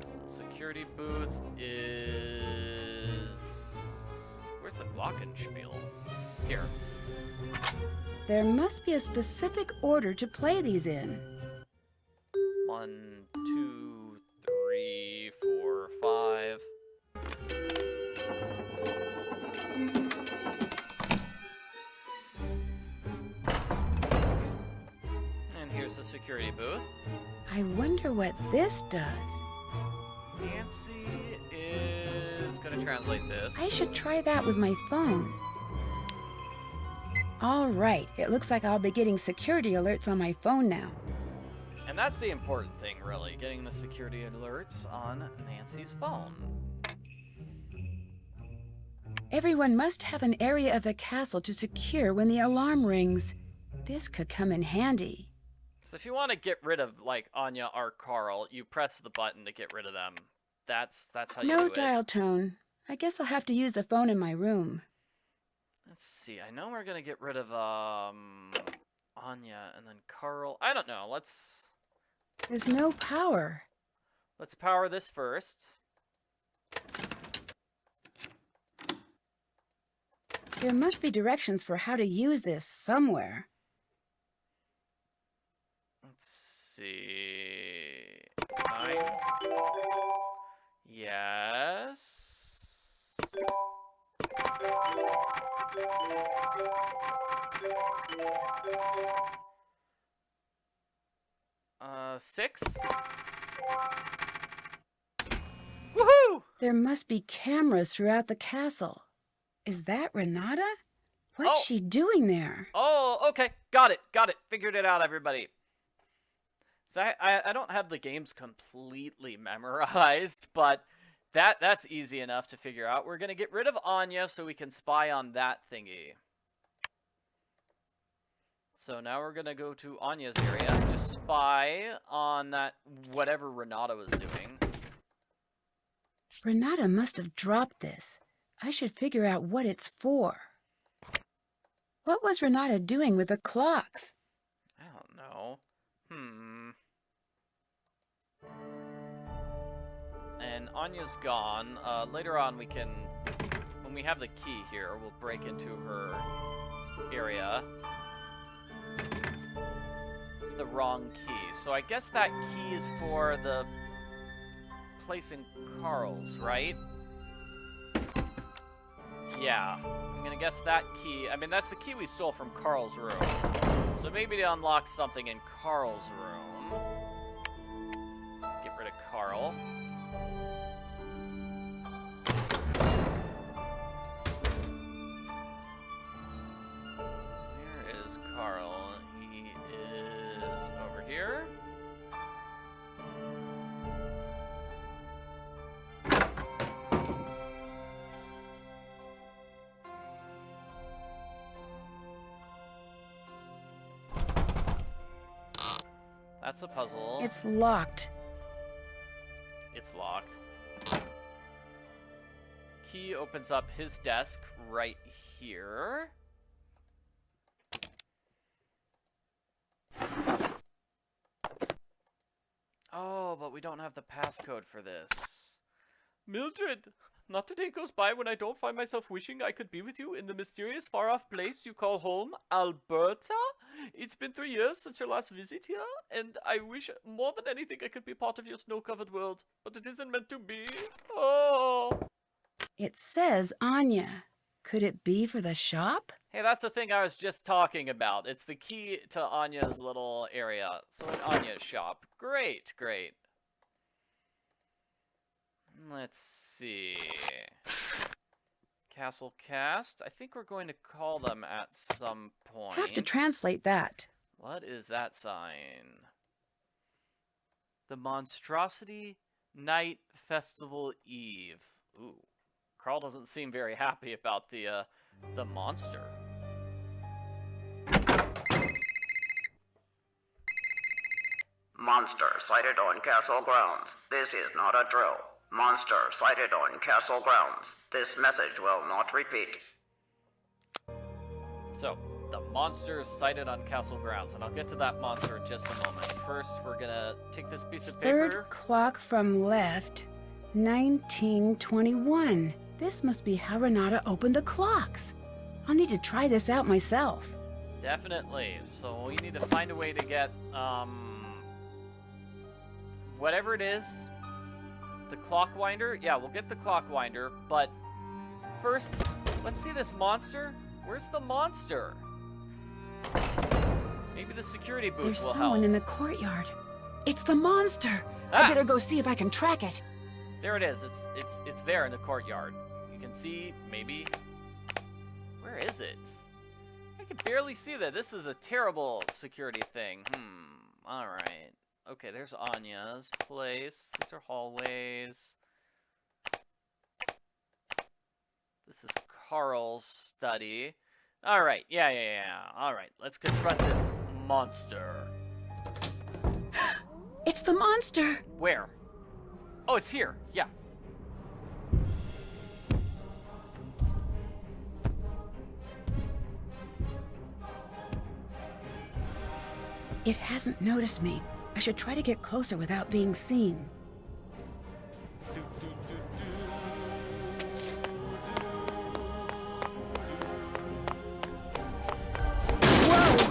So the security booth is... Where's the glockenspiel? Here. There must be a specific order to play these in. 1, 2, 3, 4, 5. And here's the security booth. I wonder what this does. Nancy is going to translate this. I should try that with my phone. All right, it looks like I'll be getting security alerts on my phone now. And that's the important thing, really, getting the security alerts on Nancy's phone. Everyone must have an area of the castle to secure when the alarm rings. This could come in handy. So if you want to get rid of, like, Anya or Carl, you press the button to get rid of them. That's how you do it. No dial tone. I guess I'll have to use the phone in my room. Let's see. I know we're gonna get rid of Anya and then Carl. I don't know. There's no power. Let's power this first. There must be directions for how to use this somewhere. Let's see. 9. Yes. 6. Woohoo! There must be cameras throughout the castle. Is that Renata? What's she doing there? Oh, okay. Got it. Figured it out, everybody. So I don't have the games completely memorized, but that's easy enough to figure out. We're going to get rid of Anya so we can spy on that thingy. So now we're going to go to Anya's area to spy on that whatever Renata was doing. Renata must have dropped this. I should figure out what it's for. What was Renata doing with the clocks? I don't know. And Anya's gone. Later on we can, when we have the key here, we'll break into her area. It's the wrong key. So I guess that key is for the place in Carl's, right? Yeah, I'm gonna guess that key. I mean, that's the key we stole from Carl's room. So maybe to unlock something in Carl's room. Let's get rid of Carl. Where is Carl? He is over here. That's a puzzle. It's locked. It's locked. Key opens up his desk right here. Oh, but we don't have the passcode for this. Mildred, not a day goes by when I don't find myself wishing I could be with you in the mysterious far-off place you call home, Alberta. It's been 3 years since your last visit here, and I wish more than anything I could be part of your snow-covered world, but it isn't meant to be. Oh. It says Anya. Could it be for the shop? Hey, that's the thing I was just talking about. It's the key to Anya's little area. So in Anya's shop. Great, great. Let's see. Castle Cast. I think we're going to call them at some point. Have to translate that. What is that sign? The Monstrosity Night Festival Eve. Ooh. Carl doesn't seem very happy about the monster. Monster sighted on castle grounds. This is not a drill. Monster sighted on castle grounds. This message will not repeat. So, the monster is sighted on castle grounds, and I'll get to that monster in just a moment. First, we're gonna take this piece of paper. Third clock from left, 1921. This must be how Renata opened the clocks. I'll need to try this out myself. Definitely. So we need to find a way to get, whatever it is, the clock winder. Yeah, we'll get the clock winder, but first, let's see this monster. Where's the monster? Maybe the security booth There's will someone help. in the courtyard. It's the monster. Ah! I better go see if I can track it. There it is. It's there in the courtyard. You can see, maybe. Where is it? I can barely see that. This is a terrible security thing. All right. Okay, there's Anya's place. These are hallways. This is Carl's study. All right. Yeah. All right. Let's confront this monster. It's the monster. Where? Oh, it's here. Yeah. It hasn't noticed me. I should try to get closer without being seen. Whoa!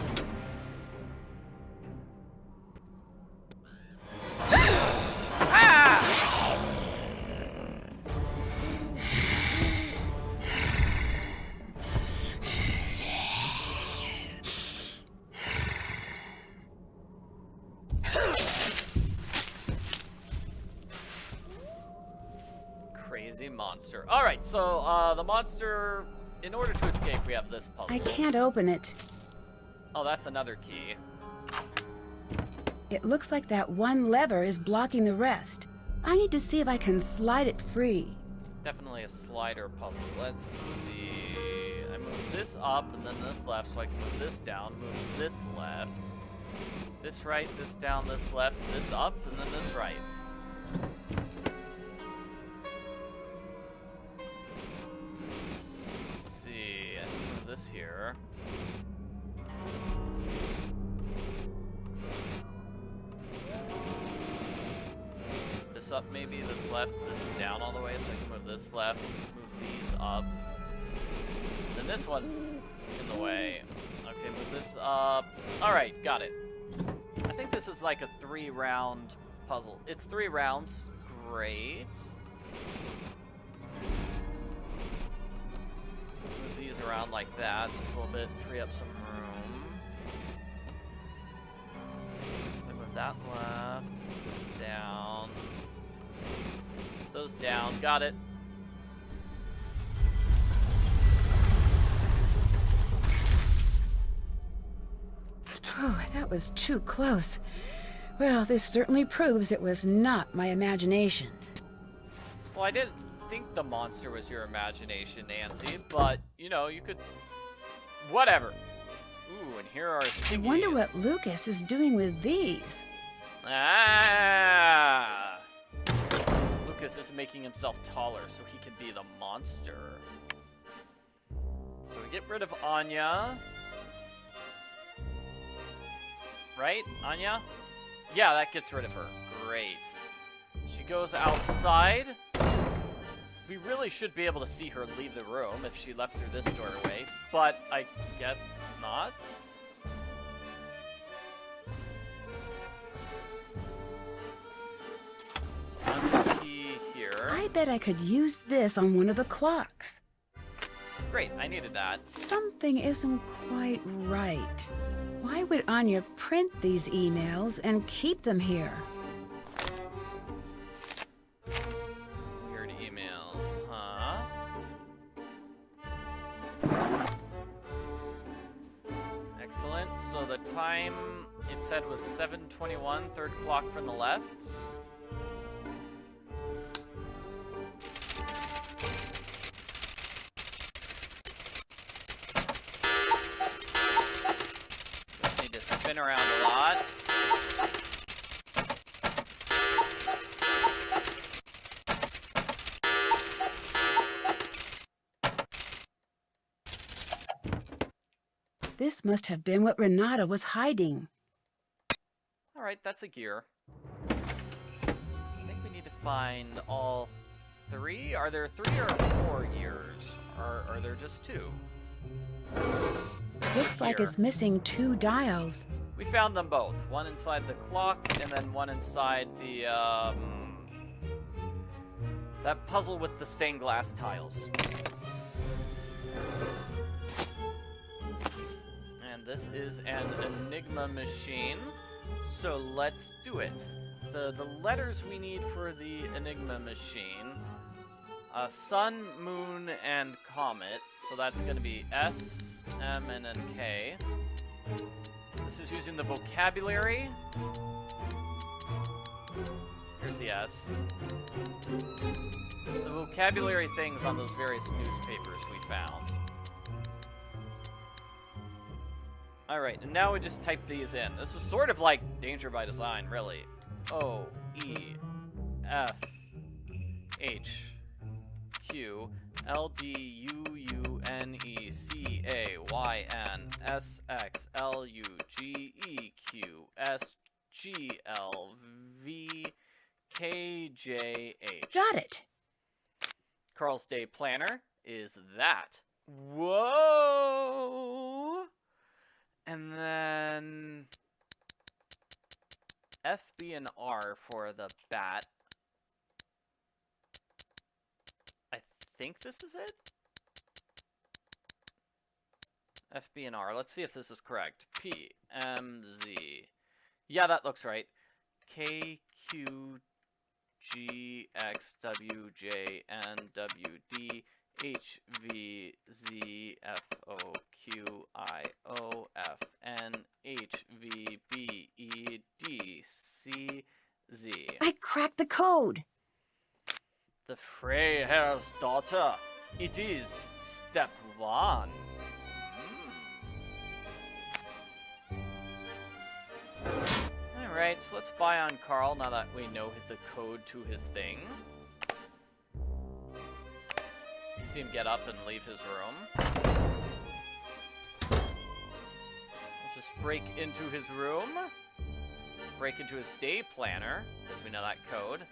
Crazy monster. All right, so the monster, in order to escape, we have this puzzle. I can't open it. Oh, that's another key. It looks like that one lever is blocking the rest. I need to see if I can slide it free. Definitely a slider puzzle. Let's see. I move this up and then this left, so I can move this down, move this left. This right, this down, this left, this up, and then this right. Let's see. I can move this here. This up maybe, this left, this down all the way, so I can move this left, move these up. Then this one's in the way. Okay, move this up. Alright, got it. I think this is like a 3-round puzzle. It's 3 rounds. Great. Move these around like that, just a little bit, free up some room. So move that left, this down. Those down, got it. Oh, that was too close. Well, this certainly proves it was not my imagination. Well, I didn't think the monster was your imagination, Nancy, but, you know, you could... Whatever. Ooh, and here are thingies. I wonder what Lucas is doing with these. Ah! Lucas is making himself taller so he can be the monster. So we get rid of Anya. Right, Anya? Yeah, that gets rid of her. Great. She goes outside. we really should be able to see her leave the room if she left through this doorway, but I guess not. So on this key here. I bet I could use this on one of the clocks. Great, I needed that. Something isn't quite right. Why would Anya print these emails and keep them here? Weird emails, huh? Excellent. So the time it said was 7:21, third clock from the left. Just need to spin around a lot. This must have been what Renata was hiding. All right, that's a gear. I think we need to find all three. Are there 3 or 4 gears? Or are there just 2? Looks like Here. it's missing 2 dials. We found them both. One inside the clock, and then one inside the, that puzzle with the stained glass tiles. And this is an Enigma Machine, so let's do it. The letters we need for the Enigma Machine, Sun, Moon, and Comet, so that's going to be S, M, and then K. This is using the vocabulary. Here's the S. The vocabulary things on those various newspapers we found. Alright, and now we just type these in. This is sort of like Danger by Design, really. O, E, F, H, Q, L, D, U, U, N, E, C, A, Y, N, S, X, L, U, G, E, Q, S, G, L, V, K, J, H. Got it. Carl's Day Planner is that. Whoa! And then F, B, and R for the bat. I think this is it? F, B, and R. Let's see if this is correct. P, M, Z. Yeah, that looks right. K, Q, G, X, W, J, N, W, D, H, V, Z, F, O, Q, I, O, F, N, H, V, B, E, D, C, Z. I cracked the code. The Freiherr's daughter. It is step 1. Alright, so let's spy on Carl now that we know the code to his thing. You see him get up and leave his room. Let's just break into his room. Break into his day planner, because we know that code.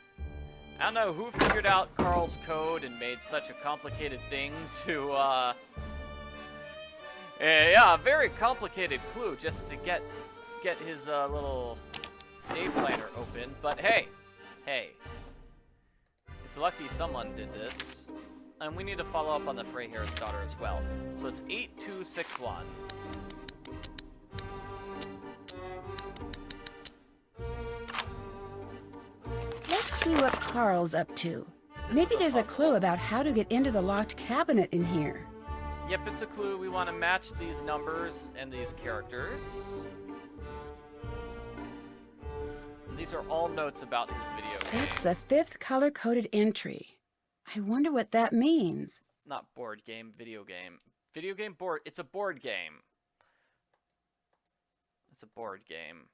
I don't know who figured out Carl's code and made such a complicated thing to, yeah, a very complicated clue just to get his, little day planner open. But hey, it's lucky someone did this. And we need to follow up on the Freiherr's daughter as well. So it's 8261. Let's see what Carl's up to. Maybe there's a clue about how to get into the locked cabinet in here. Yep, it's a clue. We want to match these numbers and these characters. These are all notes about his video game. That's the 5th color-coded entry. I wonder what that means. Not board game, video game. Video game board. It's a board game. It's a board game.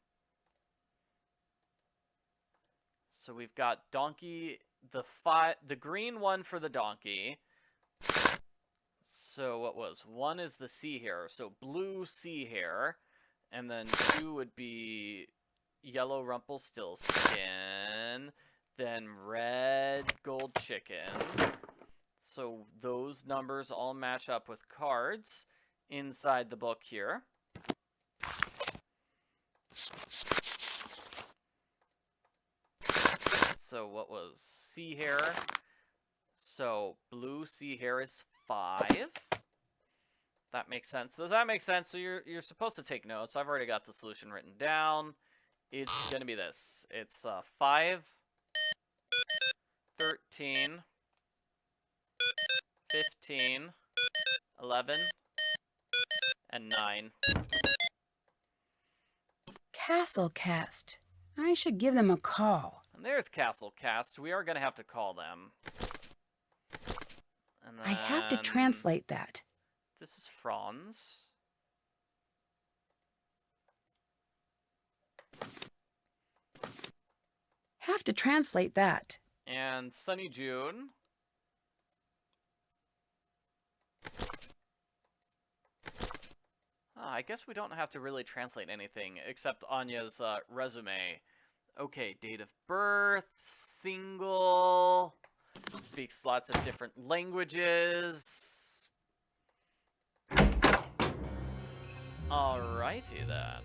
So we've got donkey, the green one for the donkey. So what was? 1 is the sea hare. So blue sea hare. And then 2 would be yellow Rumpelstiltskin. Then red gold chicken. So those numbers all match up with cards inside the book here. So what was sea hair? So blue sea hair is 5. That makes sense. Does that make sense? So you're supposed to take notes. I've already got the solution written down. It's gonna be this. It's 5, 13, 15, 11, and 9. Castle Cast. I should give them a call. And there's Castle Cast. We are gonna have to call them. And then I have to translate that. this is Franz. Have to translate that. And Sunny June. I guess we don't have to really translate anything except Anya's resume. Okay, date of birth, single, speaks lots of different languages. Alrighty then.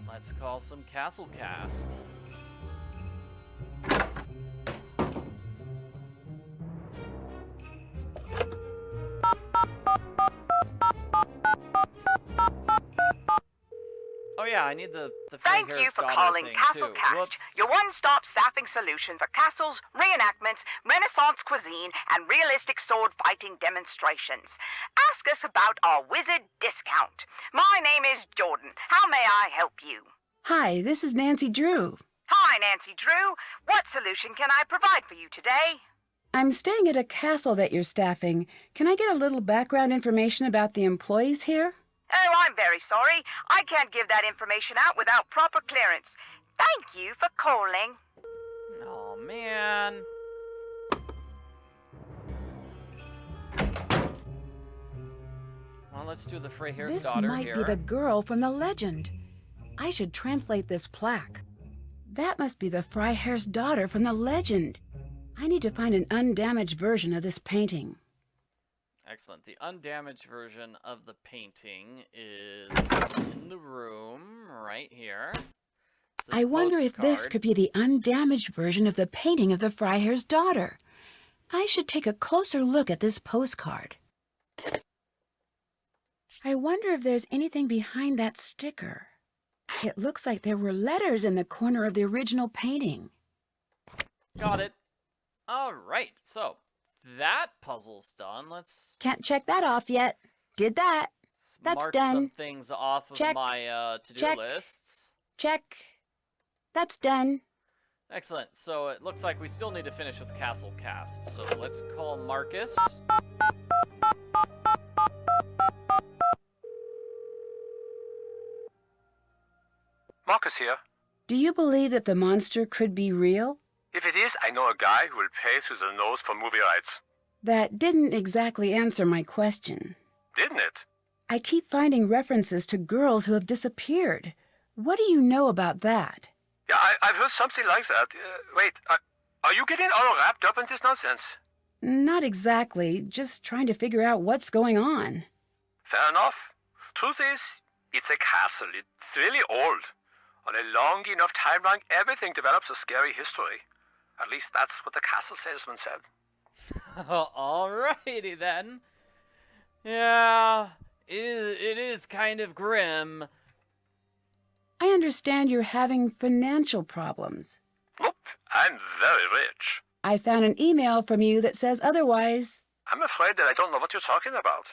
Let's call some Castle Cast. Oh yeah, I need the Thank you for calling Castlecast, Whoops. your one-stop staffing solution for castles, reenactments, Renaissance cuisine, and realistic sword fighting demonstrations. Ask us about our wizard discount. My name is Jordan. How may I help you? Hi, this is Nancy Drew. Hi, Nancy Drew. What solution can I provide for you today? I'm staying at a castle that you're staffing. Can I get a little background information about the employees here? Oh, I'm very sorry. I can't give that information out without proper clearance. Thank you for calling. Oh man. Well, let's do the Freyhair's This daughter might here. be the girl from the legend. I should translate this plaque. That must be the Freiherr's daughter from the legend. I need to find an undamaged version of this painting. Excellent. The undamaged version of the painting is in the room right here. It's this I wonder if this postcard. could be the undamaged version of the painting of the Freiherr's daughter. I should take a closer look at this postcard. I wonder if there's anything behind that sticker. It looks like there were letters in the corner of the original painting. Got it. All right. So that puzzle's done. Let's Can't check that off yet. Did that. That's mark done. some things off of Check. my to-do Check. lists. Check. That's done. Excellent. So it looks like we still need to finish with Castle Cast. So let's call Marcus. Marcus here. Do you believe that the monster could be real? If it is, I know a guy who will pay through the nose for movie rights. That didn't exactly answer my question. Didn't it? I keep finding references to girls who have disappeared. What do you know about that? Yeah, I've heard something like that. Wait, are you getting all wrapped up in this nonsense? Not exactly, just trying to figure out what's going on. Fair enough. Truth is, it's a castle. It's really old. On a long enough timeline, everything develops a scary history. At least that's what the castle salesman said. Alrighty then. Yeah, it is kind of grim. I understand you're having financial problems. Nope, I'm very rich. I found an email from you that says otherwise. I'm afraid that I don't know what you're talking about.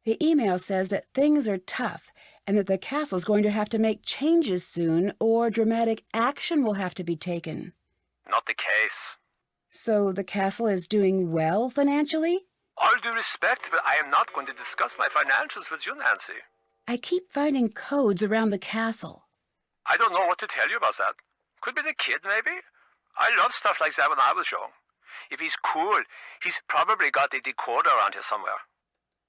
The email says that things are tough and that the castle's going to have to make changes soon or dramatic action will have to be taken. Not the case. So the castle is doing well financially? All due respect, but I am not going to discuss my financials with you, Nancy. I keep finding codes around the castle. I don't know what to tell you about that. Could be the kid, maybe? I loved stuff like that when I was young. If he's cool, he's probably got a decoder around here somewhere.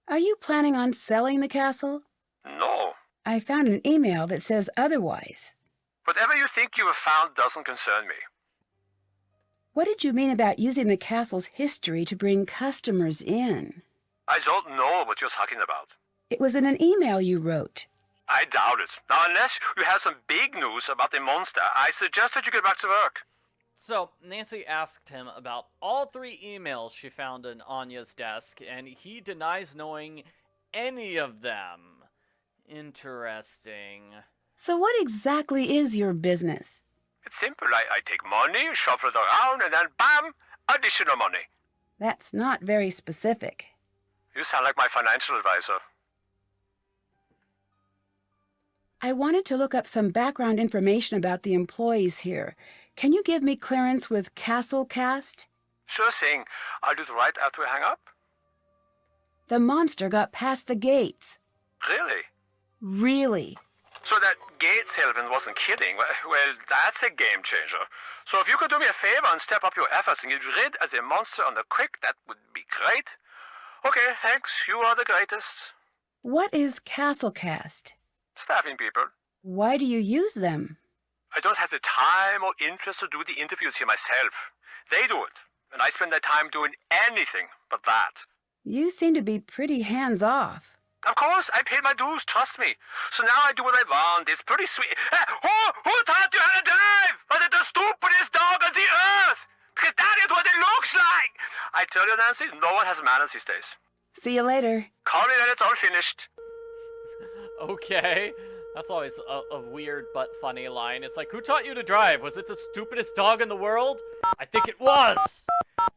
Are you planning on selling the castle? No. I found an email that says otherwise. Whatever you think you have found doesn't concern me. What did you mean about using the castle's history to bring customers in? I don't know what you're talking about. It was in an email you wrote. I doubt it. Now, unless you have some big news about the monster, I suggest that you get back to work. So, Nancy asked him about all 3 emails she found in Anya's desk, and he denies knowing any of them. Interesting. So what exactly is your business? It's simple. I take money, shuffle it around, and then bam, additional money. That's not very specific. You sound like my financial advisor. I wanted to look up some background information about the employees here. Can you give me clearance with Castlecast? Sure thing. I'll do it right after we hang up. The monster got past the gates. Really? Really? So that gate salesman wasn't kidding. Well, that's a game changer. So if you could do me a favor and step up your efforts and get rid of the monster on the quick, that would be great. Okay, thanks. You are the greatest. What is Castlecast? Staffing people. Why do you use them? I don't have the time or interest to do the interviews here myself. They do it, and I spend their time doing anything but that. You seem to be pretty hands-off. Of course, I paid my dues, trust me. So now I do what I want. It's pretty sweet. Who taught you how to drive? Was it the stupidest dog on the earth? Because that is what it looks like. I tell you, Nancy, no one has manners these days. See you later. Call me when it's all finished. Okay. That's always a weird but funny line. It's like, who taught you to drive? Was it the stupidest dog in the world? I think it was!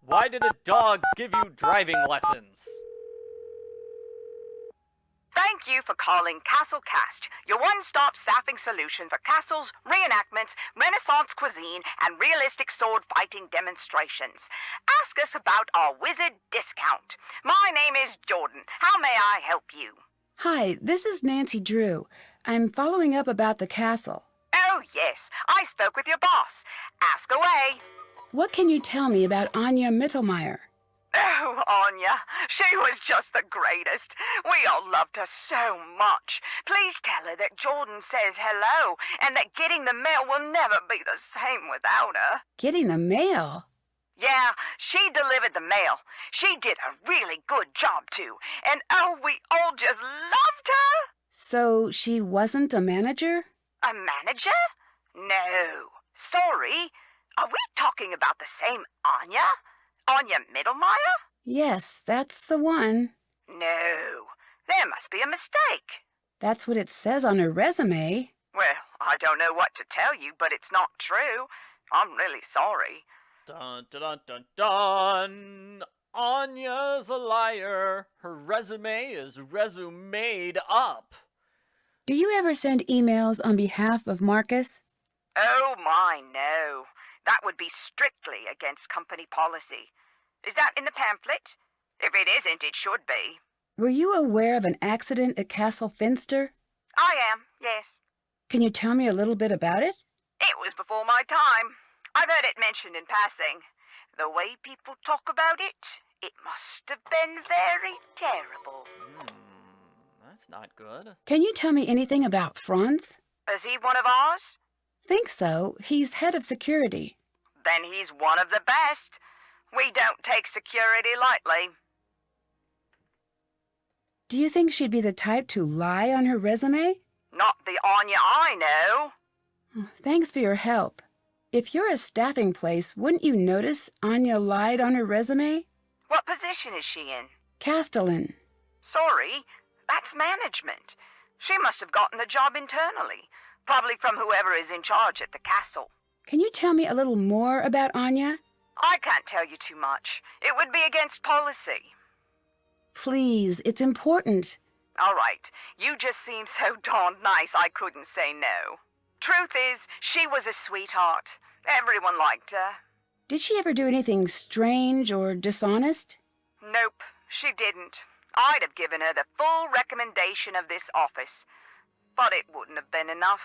Why did a dog give you driving lessons? Thank you for calling Castlecast, your one-stop staffing solution for castles, reenactments, Renaissance cuisine, and realistic sword-fighting demonstrations. Ask us about our wizard discount. My name is Jordan. How may I help you? Hi, this is Nancy Drew. I'm following up about the castle. Oh, yes. I spoke with your boss. Ask away. What can you tell me about Anya Mittelmeier? Oh, Anya. She was just the greatest. We all loved her so much. Please tell her that Jordan says hello and that getting the mail will never be the same without her. Getting the mail? Yeah, she delivered the mail. She did a really good job, too. And oh, we all just loved her. So she wasn't a manager? A manager? No. Sorry. Are we talking about the same Anya? Anya Mittelmeier? Yes, that's the one. No. There must be a mistake. That's what it says on her resume. Well, I don't know what to tell you, but it's not true. I'm really sorry. Dun dun dun dun dun! Anya's a liar. Her resume is resumed up. Do you ever send emails on behalf of Marcus? Oh, my, no. That would be strictly against company policy. Is that in the pamphlet? If it isn't, it should be. Were you aware of an accident at Castle Finster? I am, yes. Can you tell me a little bit about it? It was before my time. I've heard it mentioned in passing. The way people talk about it, it must have been very terrible. That's not good. Can you tell me anything about Franz? Is he one of ours? Think so. He's head of security. Then he's one of the best. We don't take security lightly. Do you think she'd be the type to lie on her resume? Not the Anya I know. Thanks for your help. If you're a staffing place, wouldn't you notice Anya lied on her resume? What position is she in? Castellan. Sorry, that's management. She must have gotten the job internally, probably from whoever is in charge at the castle. Can you tell me a little more about Anya? I can't tell you too much. It would be against policy. Please, it's important. All right, you just seem so darned nice I couldn't say no. Truth is, she was a sweetheart. Everyone liked her. Did she ever do anything strange or dishonest? Nope, she didn't. I'd have given her the full recommendation of this office. But it wouldn't have been enough.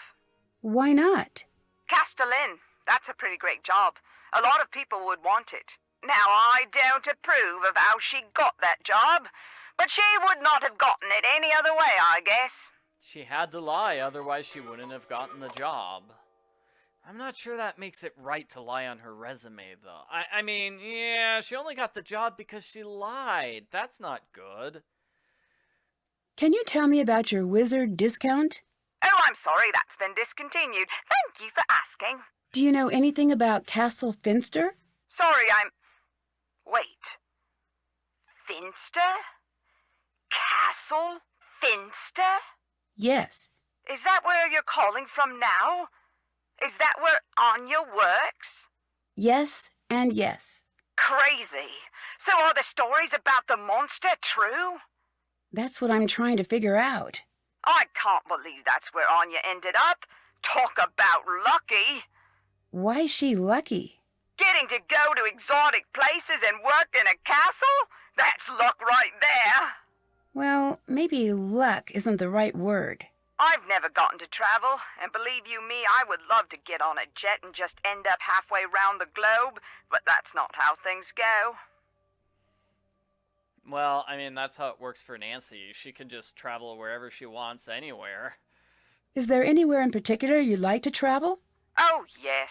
Why not? Castellan, that's a pretty great job. A lot of people would want it. Now, I don't approve of how she got that job, but she would not have gotten it any other way, I guess. She had to lie, otherwise she wouldn't have gotten the job. I'm not sure that makes it right to lie on her resume, though. I mean, yeah, she only got the job because she lied. That's not good. Can you tell me about your wizard discount? Oh, I'm sorry, that's been discontinued. Thank you for asking. Do you know anything about Castle Finster? Sorry, Wait. Finster? Castle Finster? Yes. Is that where you're calling from now? Is that where Anya works? Yes and yes. Crazy. So are the stories about the monster true? That's what I'm trying to figure out. I can't believe that's where Anya ended up. Talk about lucky. Why's she lucky? Getting to go to exotic places and work in a castle? That's luck right there. Well, maybe luck isn't the right word. I've never gotten to travel, and believe you me, I would love to get on a jet and just end up halfway round the globe, but that's not how things go. Well, I mean, that's how it works for Nancy. She can just travel wherever she wants, anywhere. Is there anywhere in particular you'd like to travel? Oh, yes.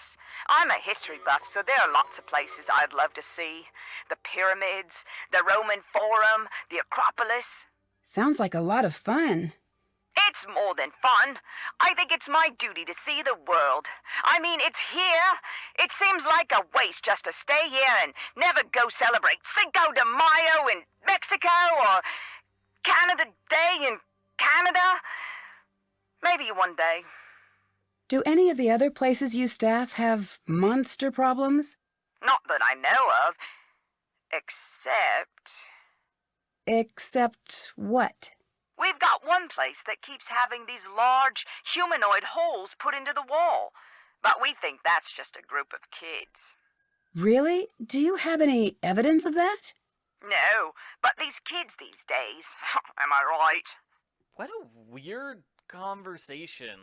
I'm a history buff, so there are lots of places I'd love to see. The pyramids, the Roman Forum, the Acropolis. Sounds like a lot of fun. It's more than fun. I think it's my duty to see the world. I mean, it's here. It seems like a waste just to stay here and never go celebrate Cinco de Mayo in Mexico or Canada Day in Canada. Maybe one day. Do any of the other places you staff have monster problems? Not that I know of. Except what? We've got one place that keeps having these large humanoid holes put into the wall. But we think that's just a group of kids. Really? Do you have any evidence of that? No, but these kids these days, am I right? What a weird conversation.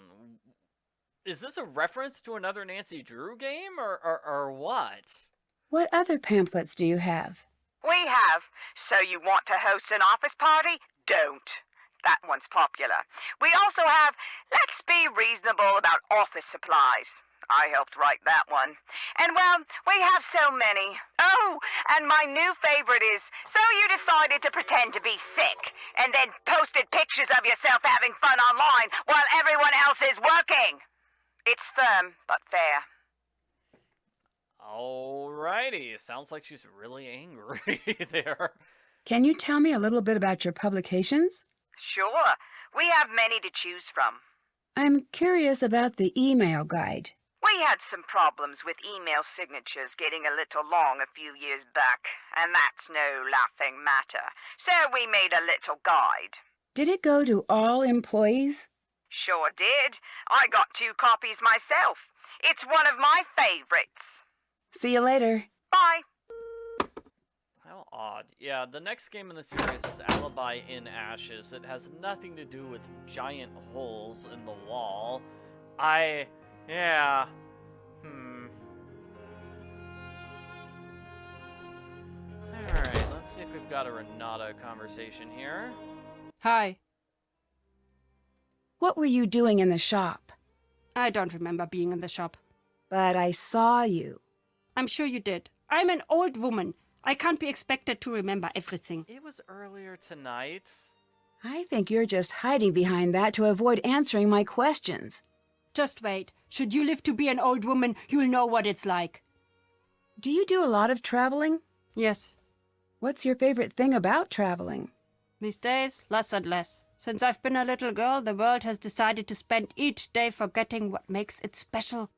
Is this a reference to another Nancy Drew game, or what? What other pamphlets do you have? We have. So you want to host an office party? Don't. That one's popular. We also have Let's Be Reasonable About Office Supplies. I helped write that one. And, well, we have so many. Oh, and my new favorite is So You Decided to Pretend to Be Sick, and then posted pictures of yourself having fun online while everyone else is working. It's firm, but fair. Alrighty. Sounds like she's really angry there. Can you tell me a little bit about your publications? Sure. We have many to choose from. I'm curious about the email guide. We had some problems with email signatures getting a little long a few years back, and that's no laughing matter. So we made a little guide. Did it go to all employees? Sure did. I got 2 copies myself. It's one of my favorites. See you later. Bye. How odd. Yeah, the next game in the series is Alibi in Ashes. It has nothing to do with giant holes in the wall. Yeah. Alright, let's see if we've got a Renata conversation here. Hi. What were you doing in the shop? I don't remember being in the shop. But I saw you. I'm sure you did. I'm an old woman. I can't be expected to remember everything. It was earlier tonight. I think you're just hiding behind that to avoid answering my questions. Just wait. Should you live to be an old woman, you'll know what it's like. Do you do a lot of traveling? Yes. What's your favorite thing about traveling? These days, less and less. Since I've been a little girl, the world has decided to spend each day forgetting what makes it special.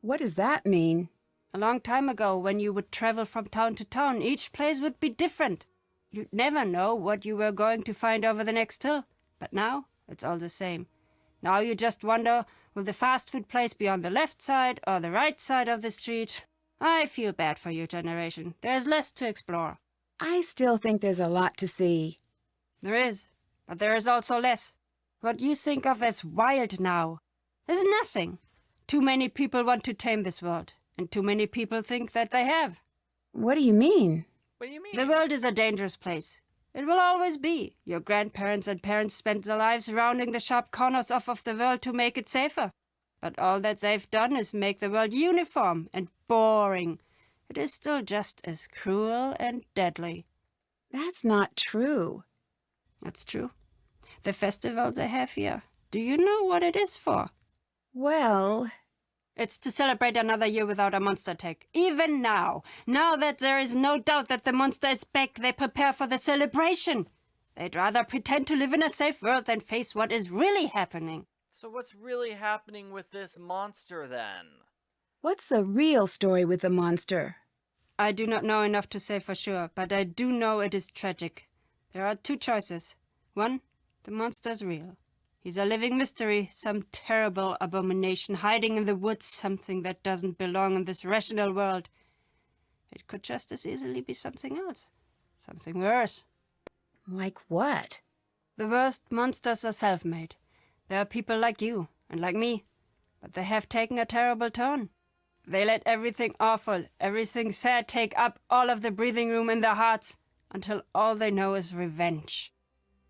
What does that mean? A long time ago, when you would travel from town to town, each place would be different. You'd never know what you were going to find over the next hill. But now, it's all the same. Now you just wonder, will the fast food place be on the left side or the right side of the street? I feel bad for your generation. There's less to explore. I still think there's a lot to see. There is, but there is also less. What you think of as wild now is nothing. Too many people want to tame this world, and too many people think that they have. What do you mean? What do you mean? The world is a dangerous place. It will always be. Your grandparents and parents spent their lives rounding the sharp corners off of the world to make it safer. But all that they've done is make the world uniform and boring. It is still just as cruel and deadly. That's not true. That's true. The festival they have here, do you know what it is for? Well, it's to celebrate another year without a monster attack. Even now that there is no doubt that the monster is back, they prepare for the celebration. They'd rather pretend to live in a safe world than face what is really happening. So what's really happening with this monster, then? what's the real story with the monster? I do not know enough to say for sure, but I do know it is tragic. There are two choices. One, the monster's real. He's a living mystery, some terrible abomination hiding in the woods, something that doesn't belong in this rational world. It could just as easily be something else. Something worse. Like what? The worst monsters are self-made. There are people like you and like me, but they have taken a terrible turn. They let everything awful, everything sad take up all of the breathing room in their hearts until all they know is revenge.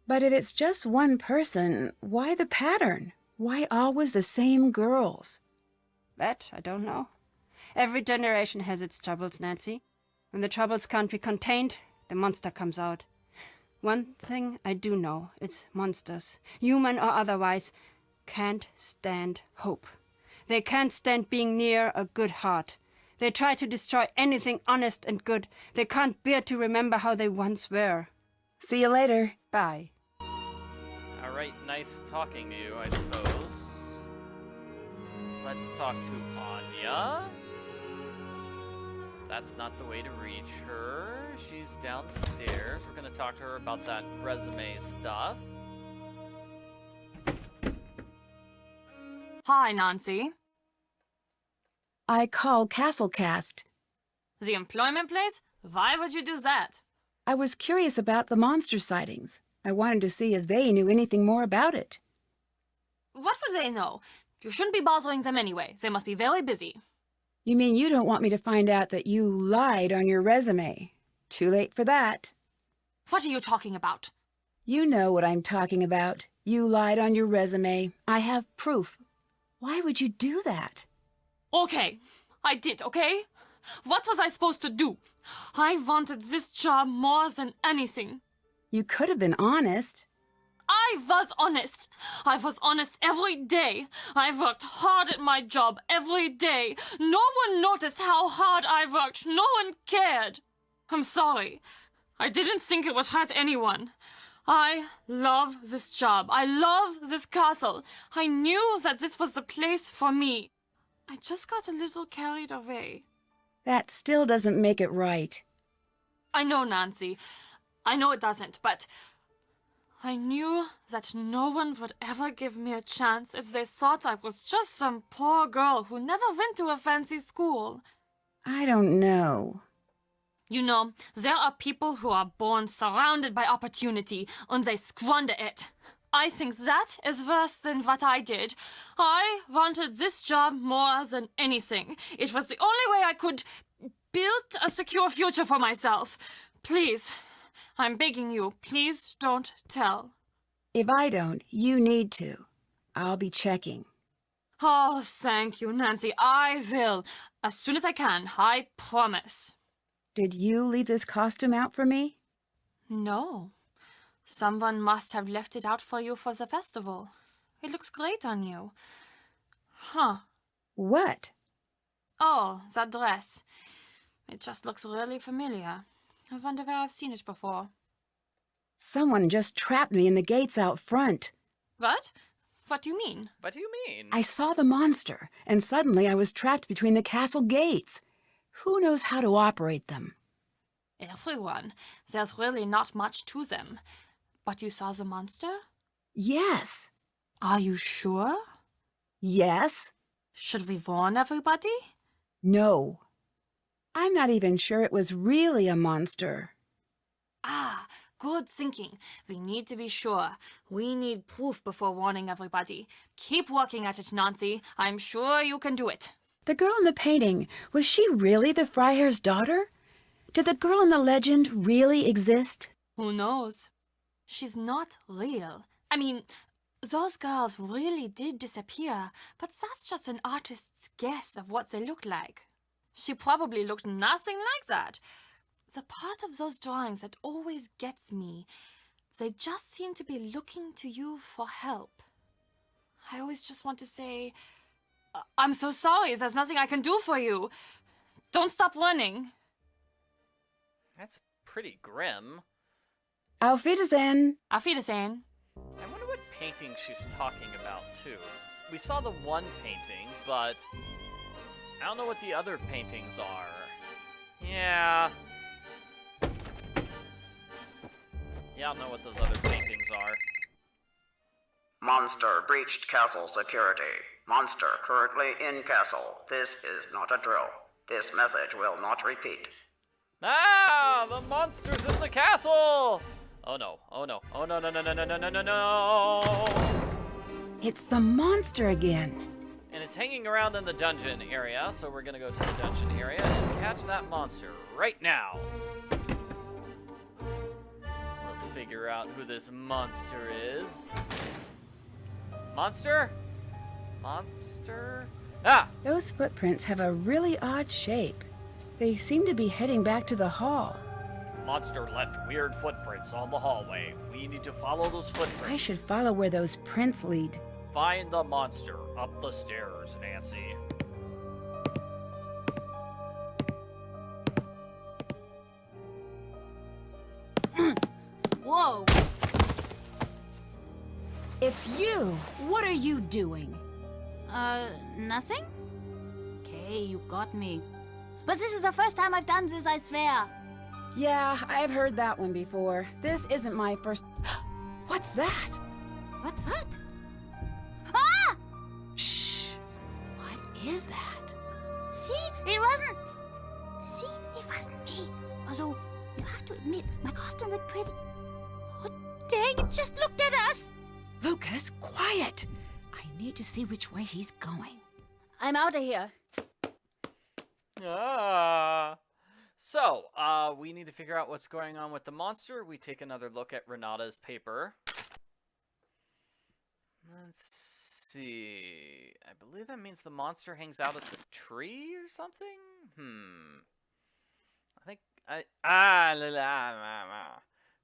But if it's just one person, why the pattern? Why always the same girls? That I don't know. Every generation has its troubles, Nancy. When the troubles can't be contained, the monster comes out. One thing I do know, it's monsters, human or otherwise, can't stand hope. They can't stand being near a good heart. They try to destroy anything honest and good. They can't bear to remember how they once were. See you later. Bye. All right, nice talking to you, I suppose. Let's talk to Anya. That's not the way to reach her. She's downstairs. We're going to talk to her about that resume stuff. Hi, Nancy. I called Castlecast. The employment place? Why would you do that? I was curious about the monster sightings. I wanted to see if they knew anything more about it. What would they know? You shouldn't be bothering them anyway. They must be very busy. You mean you don't want me to find out that you lied on your resume? Too late for that. What are you talking about? You know what I'm talking about. You lied on your resume. I have proof. Why would you do that? Okay, I did, okay? What was I supposed to do? I wanted this job more than anything. You could have been honest. I was honest. I was honest every day. I worked hard at my job every day. No one noticed how hard I worked. No one cared. I'm sorry. I didn't think it would hurt anyone. I love this job. I love this castle. I knew that this was the place for me. I just got a little carried away. That still doesn't make it right. I know, Nancy. I know it doesn't, but I knew that no one would ever give me a chance if they thought I was just some poor girl who never went to a fancy school. I don't know. You know, there are people who are born surrounded by opportunity, and they squander it. I think that is worse than what I did. I wanted this job more than anything. It was the only way I could build a secure future for myself. Please, I'm begging you, please don't tell. If I don't, you need to. I'll be checking. Oh, thank you, Nancy. I will. As soon as I can, I promise. Did you leave this costume out for me? No. Someone must have left it out for you for the festival. It looks great on you. Huh. What? Oh, that dress. It just looks really familiar. I wonder where I've seen it before. Someone just trapped me in the gates out front. What? What do you mean? What do you mean? I saw the monster, and suddenly I was trapped between the castle gates. Who knows how to operate them? Everyone. There's really not much to them. But you saw the monster? Yes. Are you sure? Yes. Should we warn everybody? No. I'm not even sure it was really a monster. Ah, good thinking. We need to be sure. We need proof before warning everybody. Keep working at it, Nancy. I'm sure you can do it. The girl in the painting, was she really the Freiherr's daughter? Did the girl in the legend really exist? Who knows? She's not real. I mean, Those girls really did disappear, but that's just an artist's guess of what they looked like. She probably looked nothing like that. The part of those drawings that always gets me, they just seem to be looking to you for help. I always just want to say, I'm so sorry, there's nothing I can do for you. Don't stop running. That's pretty grim. Auf Wiedersehen. Auf Wiedersehen. I wonder what painting she's talking about, too. We saw the one painting, but I don't know what the other paintings are. Yeah. Yeah, I don't know what those other paintings are. Monster breached castle security. Monster currently in castle. This is not a drill. This message will not repeat. Ah! The monster's in the castle! Oh no, oh no, oh no, no, no, no, no, no, no, no, no! It's the monster again. And it's hanging around in the dungeon area, so we're gonna go to the dungeon area and catch that monster right now. We'll figure out who this monster is. Monster? Monster? Ah! Those footprints have a really odd shape. They seem to be heading back to the hall. Monster left weird footprints on the hallway. We need to follow those footprints. I should follow where those prints lead. Find the monster up the stairs, Nancy. Whoa! It's you! What are you doing? Nothing? Okay, you got me. But this is the first time I've done this, I swear. Yeah, I've heard that one before. This isn't my first... What's that? What's what? Ah! Shh! What is that? See? It wasn't... See? It wasn't me. Although, you have to admit, my costume looked pretty. Oh, dang, it just looked at us! Lucas, quiet! I need to see which way he's going. I'm out of here. So, we need to figure out what's going on with the monster. We take another look at Renata's paper. Let's see. I believe that means the monster hangs out at the tree or something? I think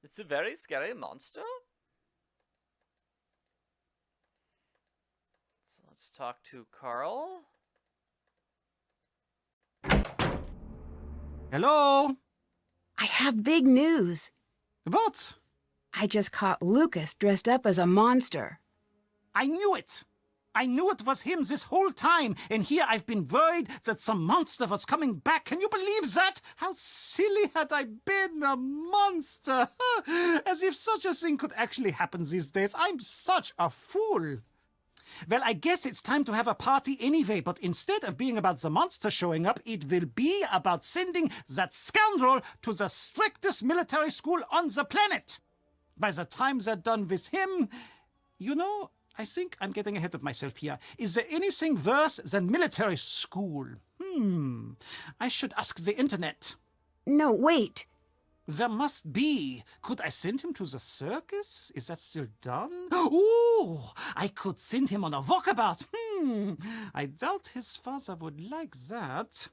it's a very scary monster. So let's talk to Carl. Hello? I have big news. What? I just caught Lucas dressed up as a monster. I knew it! I knew it was him this whole time, and here I've been worried that some monster was coming back. Can you believe that? How silly had I been, a monster! As if such a thing could actually happen these days. I'm such a fool. Well, I guess it's time to have a party anyway, but instead of being about the monster showing up, it will be about sending that scoundrel to the strictest military school on the planet. By the time they're done with him, you know, I think I'm getting ahead of myself here. Is there anything worse than military school? I should ask the internet. No, wait. There must be. Could I send him to the circus? Is that still done? Ooh, I could send him on a walkabout. I doubt his father would like that.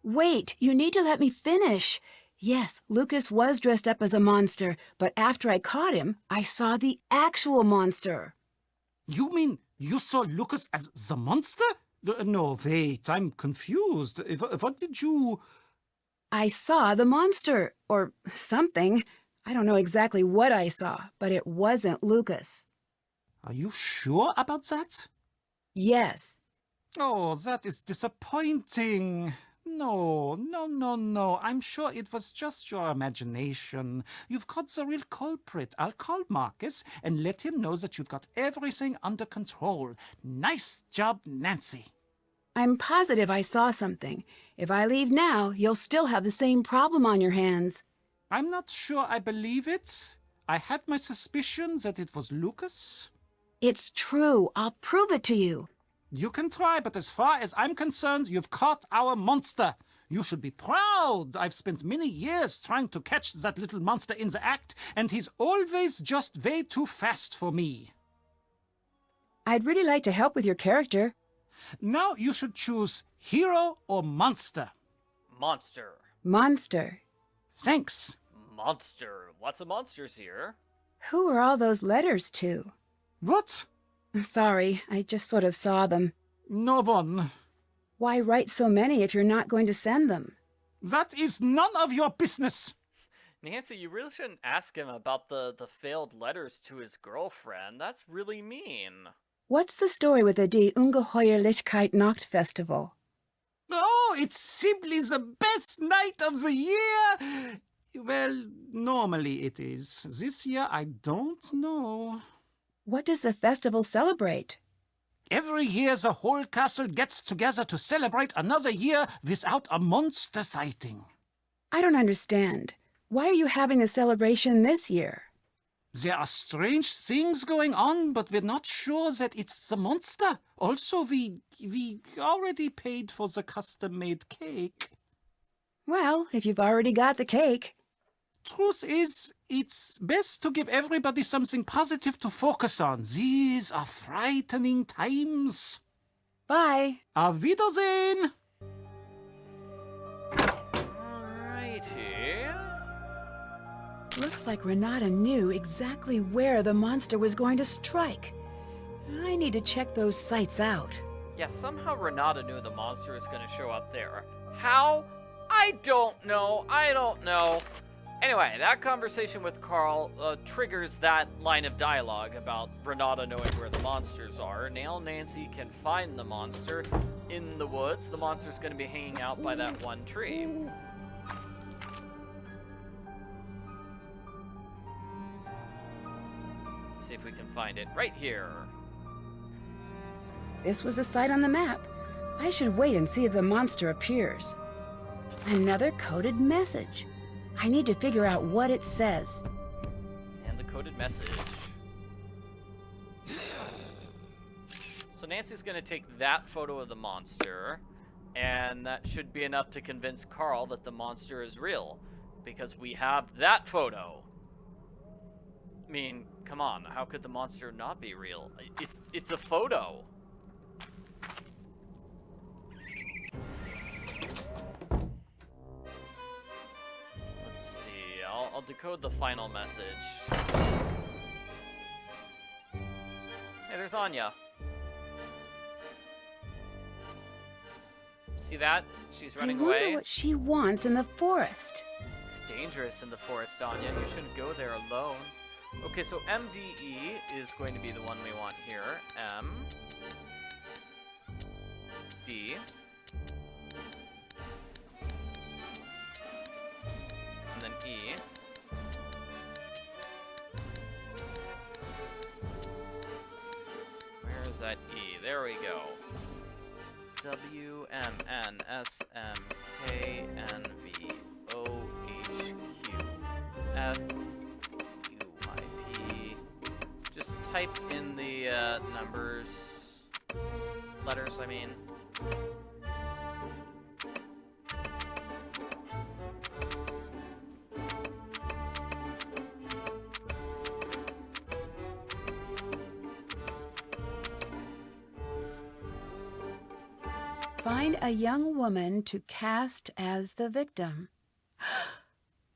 Wait, you need to let me finish. Yes, Lucas was dressed up as a monster, but after I caught him, I saw the actual monster. You mean you saw Lucas as the monster? No, wait, I'm confused. What did you... I saw the monster, or something. I don't know exactly what I saw, but it wasn't Lucas. Are you sure about that? Yes. Oh, that is disappointing. No. I'm sure it was just your imagination. You've caught the real culprit. I'll call Marcus and let him know that you've got everything under control. Nice job, Nancy. I'm positive I saw something. If I leave now, you'll still have the same problem on your hands. I'm not sure I believe it. I had my suspicions that it was Lucas. It's true. I'll prove it to you. You can try, but as far as I'm concerned, you've caught our monster. You should be proud. I've spent many years trying to catch that little monster in the act, and he's always just way too fast for me. I'd really like to help with your character. Now you should choose hero or monster. Monster. Monster. Thanks. Monster. Lots of monsters here. Who are all those letters to? What? Sorry, I just sort of saw them. No one. Why write so many if you're not going to send them? That is none of your business. Nancy, you really shouldn't ask him about the failed letters to his girlfriend. That's really mean. What's the story with the Die Ungeheuerlichkeit Nacht Festival? Oh, it's simply the best night of the year. Well, normally it is. This year, I don't know. What does the festival celebrate? Every year, the whole castle gets together to celebrate another year without a monster sighting. I don't understand. Why are you having a celebration this year? There are strange things going on, but we're not sure that it's the monster. Also, we already paid for the custom-made cake. Well, if you've already got the cake. Truth is, it's best to give everybody something positive to focus on. These are frightening times. Bye. Auf Wiedersehen. Alrighty. Looks like Renata knew exactly where the monster was going to strike. I need to check those sites out. Yeah, somehow Renata knew the monster was going to show up there. How? I don't know. Anyway, that conversation with Carl triggers that line of dialogue about Renata knowing where the monsters are. Now Nancy can find the monster in the woods. The monster's going to be hanging out by that one tree. Let's see if we can find it right here. This was the site on the map. I should wait and see if the monster appears. Another coded message. I need to figure out what it says. And the coded message. So Nancy's going to take that photo of the monster, and that should be enough to convince Carl that the monster is real, because we have that photo. I mean, come on, how could the monster not be real? It's a photo. I'll decode the final message. Hey, there's Anya. See that? She's running away. I wonder what she wants in the forest. It's dangerous in the forest, Anya. You shouldn't go there alone. Okay, so MDE is going to be the one we want here. M. D. And then E. Where is that E? There we go. W, M, N, S, M, K, N, V, O, H, Q, F, U, I, P. Just type in the letters, I mean. Find a young woman to cast as the victim.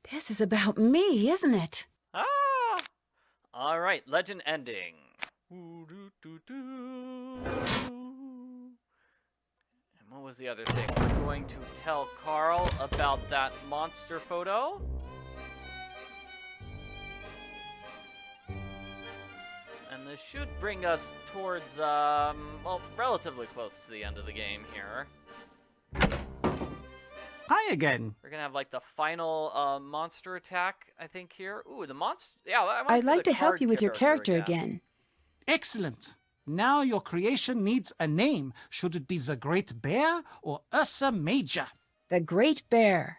This is about me, isn't it? Ah! Alright, legend ending. And what was the other thing? We're going to tell Carl about that monster photo. And this should bring us towards, well, relatively close to the end of the game here. Hi again. We're gonna have, like, the final, monster attack, I think, here. Ooh, the monster... Yeah, I I'd like to help you with your character again. Excellent. Now your creation needs a name. Should it be the Great Bear or Ursa Major? The Great Bear.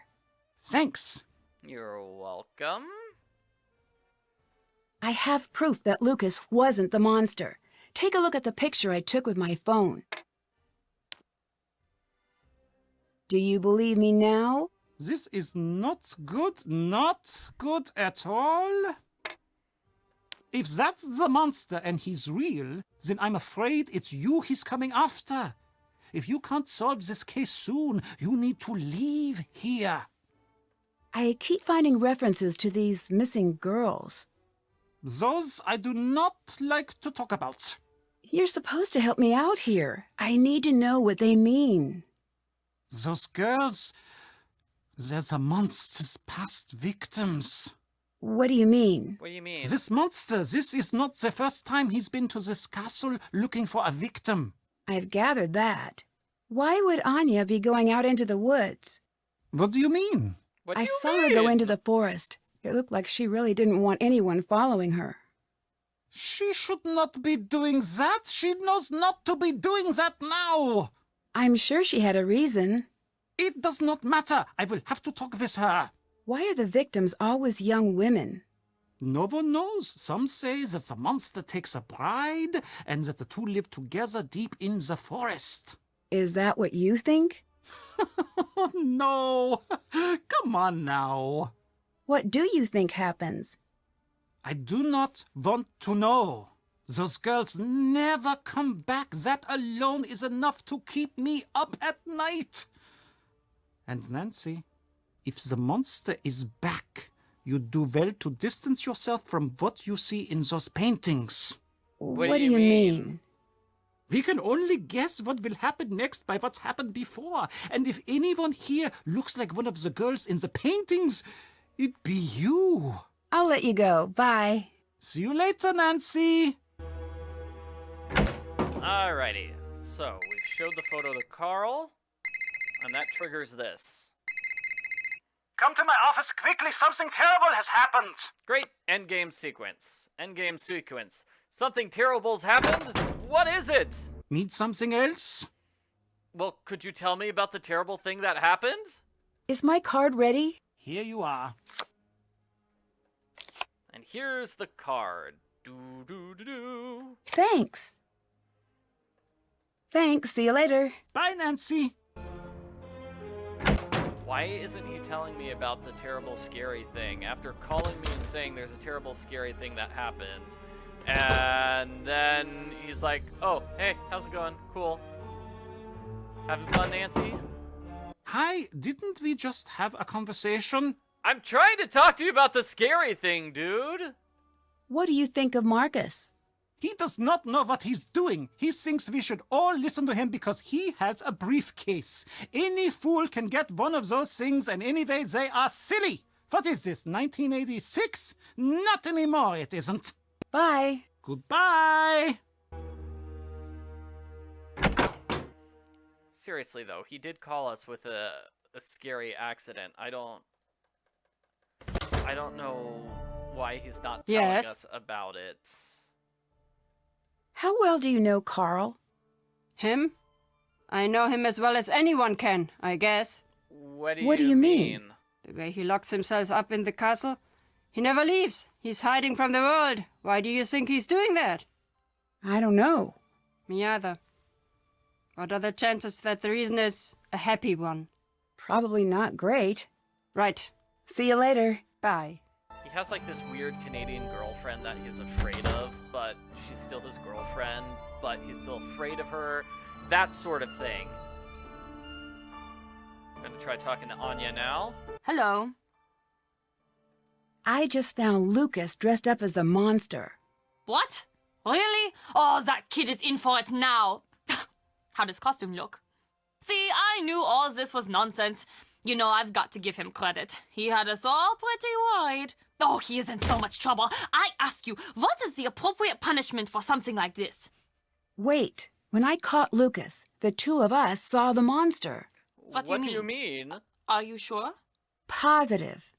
Thanks. You're welcome. I have proof that Lucas wasn't the monster. Take a look at the picture I took with my phone. Do you believe me now? This is not good at all. If that's the monster and he's real, then I'm afraid it's you he's coming after. If you can't solve this case soon, you need to leave here. I keep finding references to these missing girls. Those I do not like to talk about. You're supposed to help me out here. I need to know what they mean. Those girls, they're the monster's past victims. What do you mean? What do you mean? This monster, this is not the first time he's been to this castle looking for a victim. I've gathered that. Why would Anya be going out into the woods? What do you mean? I saw her go into the forest. It looked like she really didn't want anyone following her. She should not be doing that. She knows not to be doing that now. I'm sure she had a reason. It does not matter. I will have to talk with her. Why are the victims always young women? No one knows. Some say that the monster takes a bride and that the two live together deep in the forest. Is that what you think? No. Come on now. What do you think happens? I do not want to know. Those girls never come back. That alone is enough to keep me up at night. And Nancy, if the monster is back, you do well to distance yourself from what you see in those paintings. What do you mean? We can only guess what will happen next by what's happened before. And if anyone here looks like one of the girls in the paintings, it'd be you. I'll let you go. Bye. See you later, Nancy. Alrighty. So, we've showed the photo to Carl, and that triggers this. Come to my office quickly, something terrible has happened. Great. Endgame sequence. Endgame sequence. Something terrible's happened? What is it? Need something else? Well, could you tell me about the terrible thing that happened? Is my card ready? Here you are. And here's the card. Do-do-do-do. Thanks. Thanks. See you later. Bye, Nancy. Why isn't he telling me about the terrible, scary thing after calling me and saying there's a terrible, scary thing that happened? And then he's like, oh, hey, how's it going? Cool. Having fun, Nancy? Hi, didn't we just have a conversation? I'm trying to talk to you about the scary thing, dude. What do you think of Marcus? He does not know what he's doing. He thinks we should all listen to him because he has a briefcase. Any fool can get one of those things, and anyway, they are silly. What is this, 1986? Not anymore, it isn't. Bye. Goodbye. Seriously, though, he did call us with a scary accident. I don't know why he's not telling us about it. How well do you know Carl? Him? I know him as well as anyone can, I guess. What do you mean? The way he locks himself up in the castle. He never leaves. He's hiding from the world. Why do you think he's doing that? I don't know. Me either. What are the chances that the reason is a happy one? Probably not great. Right. See you later. Bye. He has like this weird Canadian girlfriend that he's afraid of, but she's still his girlfriend, but he's still afraid of her. That sort of thing. I'm gonna try talking to Anya now. Hello. I just found Lucas dressed up as the monster. What? Really? Oh, that kid is in for it now. How does costume look? See, I knew all this was nonsense. You know, I've got to give him credit. He had us all pretty worried. Oh, he is in so much trouble. I ask you, what is the appropriate punishment for something like this? Wait, when I caught Lucas, the two of us saw the monster. What do you mean? Are you sure? Positive.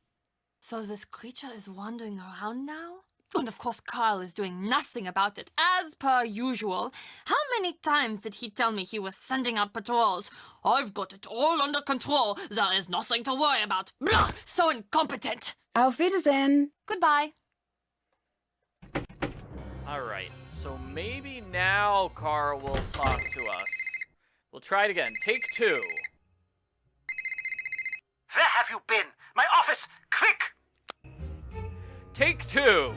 So this creature is wandering around now? And of course Carl is doing nothing about it, as per usual. How many times did he tell me he was sending out patrols? I've got it all under control. There is nothing to worry about. Blah! So incompetent. Auf Wiedersehen. Goodbye. Alright, so maybe now Carl will talk to us. We'll try it again. Take 2. Where have you been? My office! Quick! Take 2.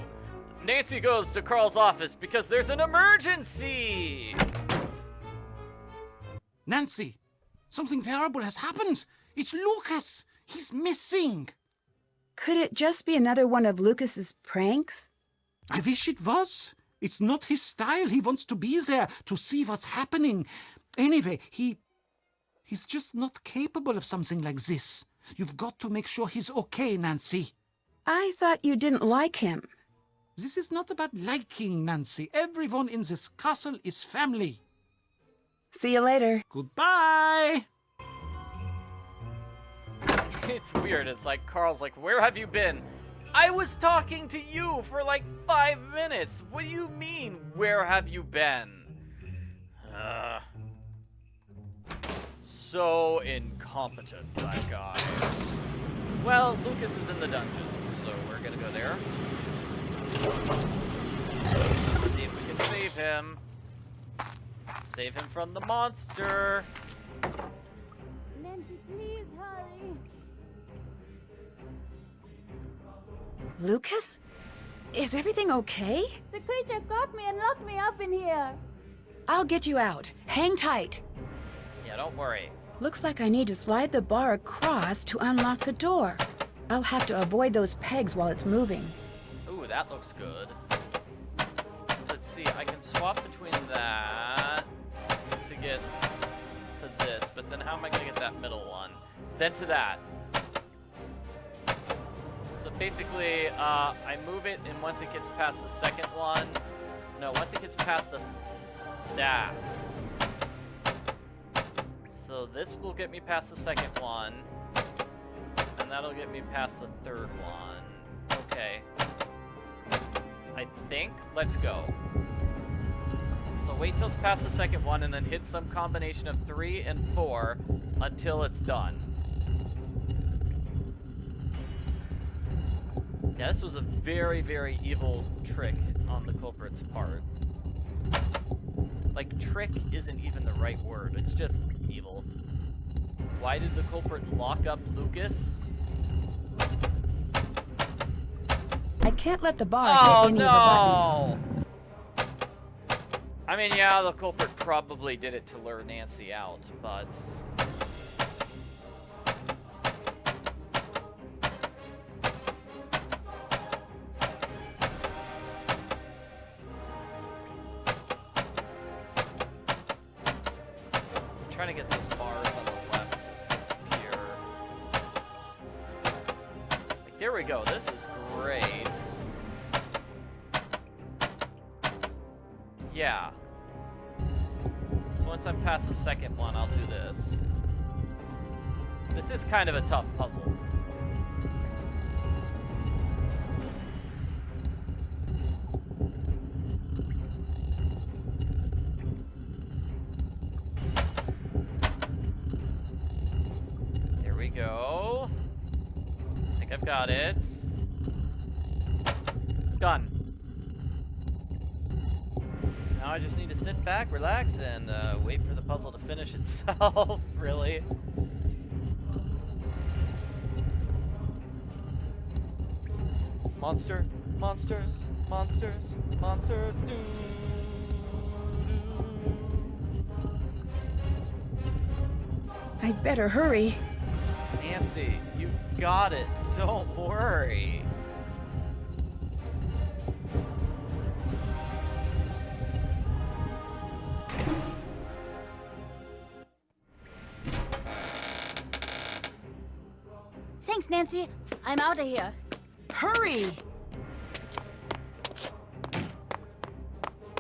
Nancy goes to Carl's office because there's an emergency! Nancy, something terrible has happened. It's Lucas. He's missing. Could it just be another one of Lucas's pranks? I wish it was. It's not his style. He wants to be there to see what's happening. Anyway, he's just not capable of something like this. You've got to make sure he's okay, Nancy. I thought you didn't like him. This is not about liking, Nancy. Everyone in this castle is family. See you later. Goodbye. It's weird. It's like Carl's like, where have you been? I was talking to you for like 5 minutes. What do you mean, where have you been? So incompetent, that guy. Well, Lucas is in the dungeons, so we're gonna go there. See if we can save him. Save him from the monster. Nancy, please hurry. Lucas? Is everything okay? The creature got me and locked me up in here. I'll get you out. Hang tight. Yeah, don't worry. Looks like I need to slide the bar across to unlock the door. I'll have to avoid those pegs while it's moving. Ooh, that looks good. So let's see, I can swap between that to get to this, but then how am I gonna get that middle one? Then to that. So basically, I move it, and once it gets past the second one, no, once it gets past that. So this will get me past the second one, and that'll get me past the third one. Okay. I think, let's go. So wait till it's past the second one, and then hit some combination of 3 and 4 until it's done. Yeah, this was a very, very evil trick on the culprit's part. Like, trick isn't even the right word. It's just evil. Why did the culprit lock up Lucas? I can't let the bar hit any of the buttons. I mean, yeah, the culprit probably did it to lure Nancy out, but... trying to get those bars on the left to disappear. Like, there we go. This is great. Yeah. So once I'm past the second one, I'll do this. This is kind of a tough puzzle. Go. I think I've got it. Done. Now I just need to sit back, relax, and wait for the puzzle to finish itself, really. Monster, monsters, monsters, monsters, do. I better hurry. Nancy, you've got it. Don't worry. Thanks, Nancy. I'm out of here. Hurry!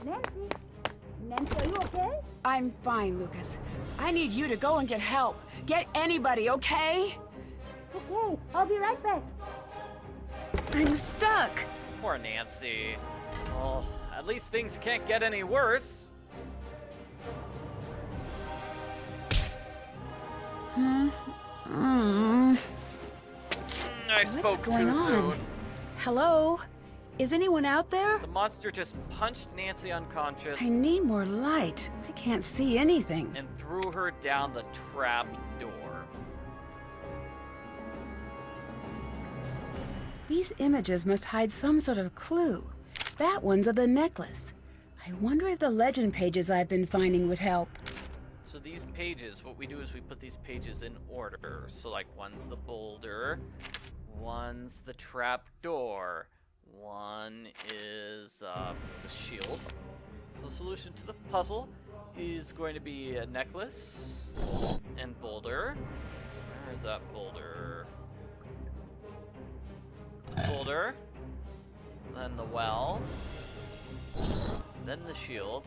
Nancy? Nancy, are you okay? I'm fine, Lucas. I need you to go and get help. Get anybody, okay? Okay, I'll be right back. I'm stuck. Poor Nancy. Well, at least things can't get any worse. I spoke too soon. Hello? Is anyone out there? The monster just punched Nancy unconscious I need more light. I can't see anything. and threw her down the trap door. These images must hide some sort of clue. That one's of the necklace. I wonder if the legend pages I've been finding would help. So these pages, what we do is we put these pages in order. So like one's the boulder, one's the trap door, one is the shield. So the solution to the puzzle is going to be a necklace and boulder. Where is that boulder? Boulder. Then the well. Then the shield.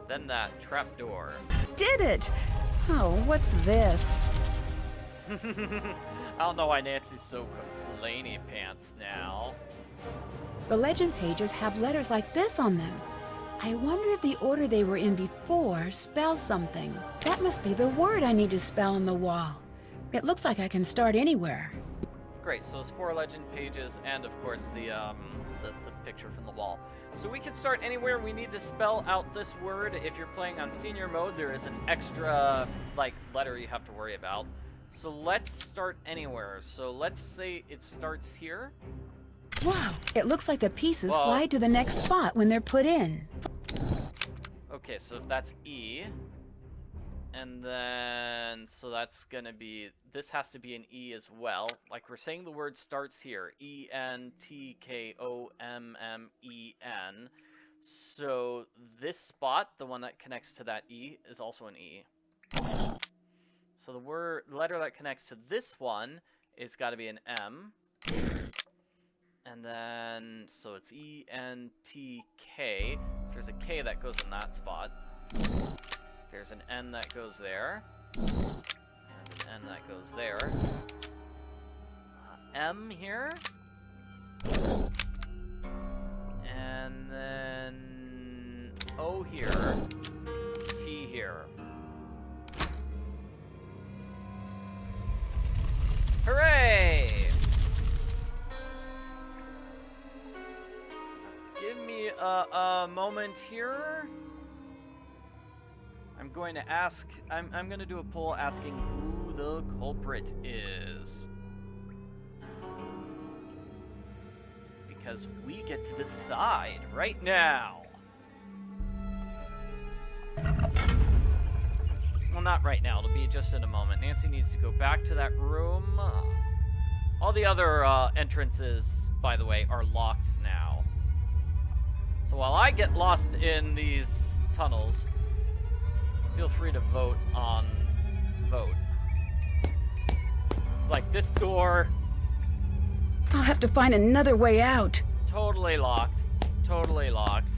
Then that trap door. Did it! Oh, what's this? I don't know why Nancy's so complainy pants now. The legend pages have letters like this on them. I wonder if the order they were in before spells something. That must be the word I need to spell on the wall. It looks like I can start anywhere. Great, so it's 4 legend pages and of course the picture from the wall. So we can start anywhere. We need to spell out this word. If you're playing on senior mode, there is an extra letter you have to worry about. So let's start anywhere. So let's say it starts here. Wow, it looks like the pieces slide to the next spot when they're put in. Okay, so if that's E, and then, so that's gonna be, this has to be an E as well. Like we're saying the word starts here, E-N-T-K-O-M-M-E-N. So this spot, the one that connects to that E, is also an E. So the letter that connects to this one is gotta be an M. And then, so it's E-N-T-K. So there's a K that goes in that spot. There's an N that goes there. And an N that goes there. M here. And then O here. T here. Hooray! Give me a moment here. I'm going to ask, I'm going to do a poll asking who the culprit is. Because we get to decide right now. Well, not right now. It'll be just in a moment. Nancy needs to go back to that room. All the other entrances, by the way, are locked now. So while I get lost in these tunnels, feel free to vote on vote. It's like this door. I'll have to find another way out. Totally locked. Totally locked.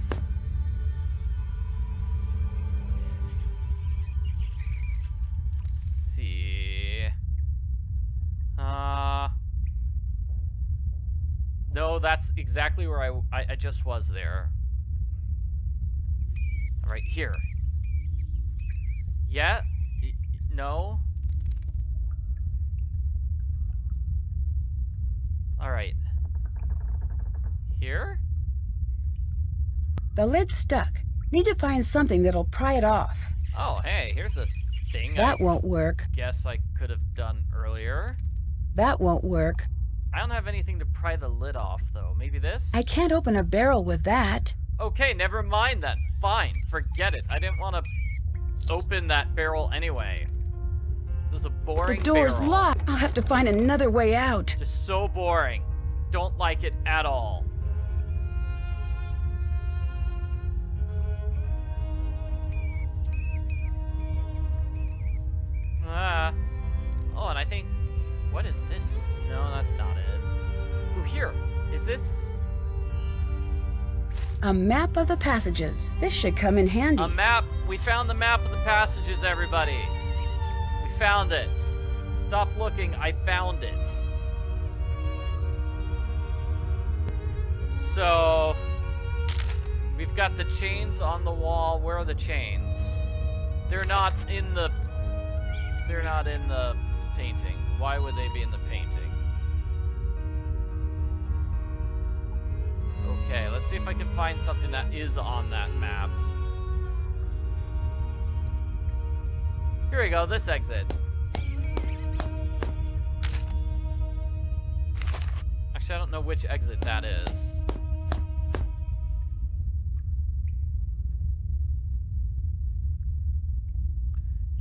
Let's see. No, that's exactly where I just was there. Right here. Yeah? No? Alright. Here? The lid's stuck. Need to find something that'll pry it off. Oh, hey, here's a thing That won't work. Guess I could have done earlier. That won't work. I don't have anything to pry the lid off, though. Maybe this? I can't open a barrel with that. Okay, never mind then. Fine, forget it. I didn't want to open that barrel anyway. This is a boring The door's barrel. locked. I'll have to find another way out. Just so boring. Don't like it at all. Oh, and I think... What is this? No, that's not it. Ooh, here. Is this... A map of the passages. This should come in handy. A map. We found the map of the passages, everybody. We found it. Stop looking. I found it. So, we've got the chains on the wall. Where are the chains? They're not in the painting. Why would they be in the painting? Okay, let's see if I can find something that is on that map. Here we go, this exit. Actually, I don't know which exit that is.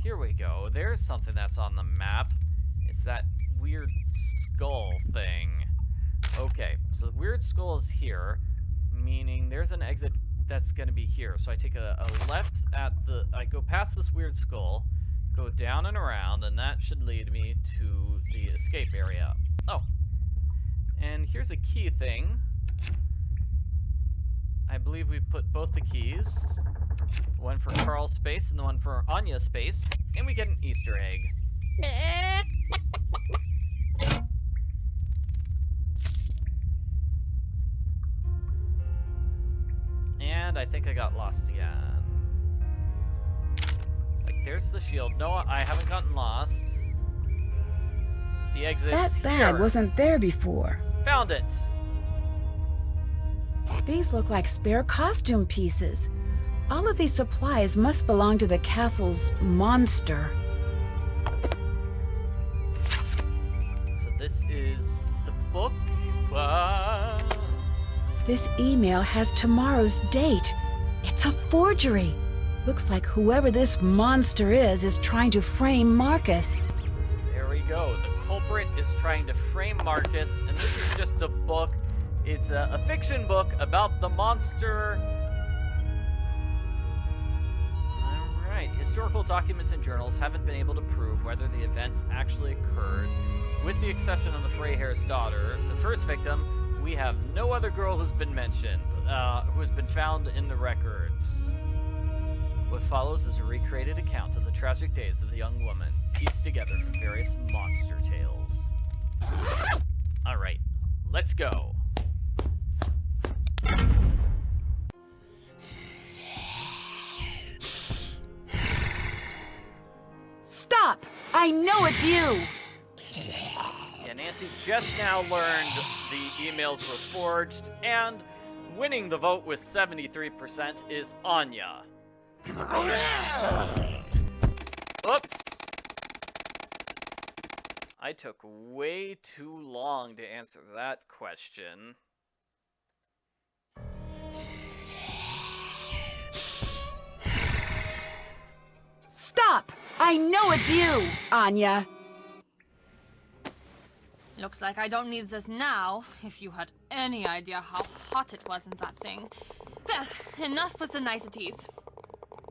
here we go. There's something that's on the map. It's that weird skull thing. Okay, so the weird skull is here, meaning there's an exit that's going to be here. So I take a left at the... I go past this weird skull, go down and around, and that should lead me to the escape area. Oh. And here's a key thing. I believe we put both the keys. The one for Carl's space and the one for Anya's space. And we get an Easter egg. And I think I got lost again. Like, there's the shield. No, I haven't gotten lost. The exit's That bag here. wasn't there before. Found it. These look like spare costume pieces. All of these supplies must belong to the castle's monster. So this is the book. This email has tomorrow's date. It's a forgery. Looks like whoever this monster is trying to frame Marcus. So there we go. The culprit is trying to frame Marcus, and this is just a book. It's a fiction book about the monster. Alright, historical documents and journals haven't been able to prove whether the events actually occurred. With the exception of the Freyhair's daughter, the first victim, we have no other girl who's been mentioned, who has been found in the records. What follows is a recreated account of the tragic days of the young woman, pieced together from various monster tales. Alright, let's go. Stop! I know it's you! Yeah, Nancy just now learned the emails were forged, and winning the vote with 73% is Anya. Oops! I took way too long to answer that question. Stop! I know it's you, Anya. Looks like I don't need this now. If you had any idea how hot it was in that thing. Well, enough with the niceties.